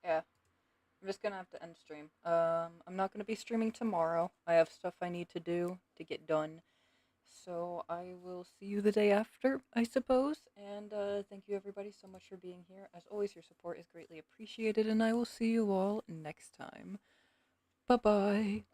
Yeah. I'm just gonna have to end stream. I'm not gonna be streaming tomorrow. I have stuff I need to do to get done. So I will see you the day after, I suppose. And thank you everybody so much for being here. As always, your support is greatly appreciated, and I will see you all next time. Bye-bye.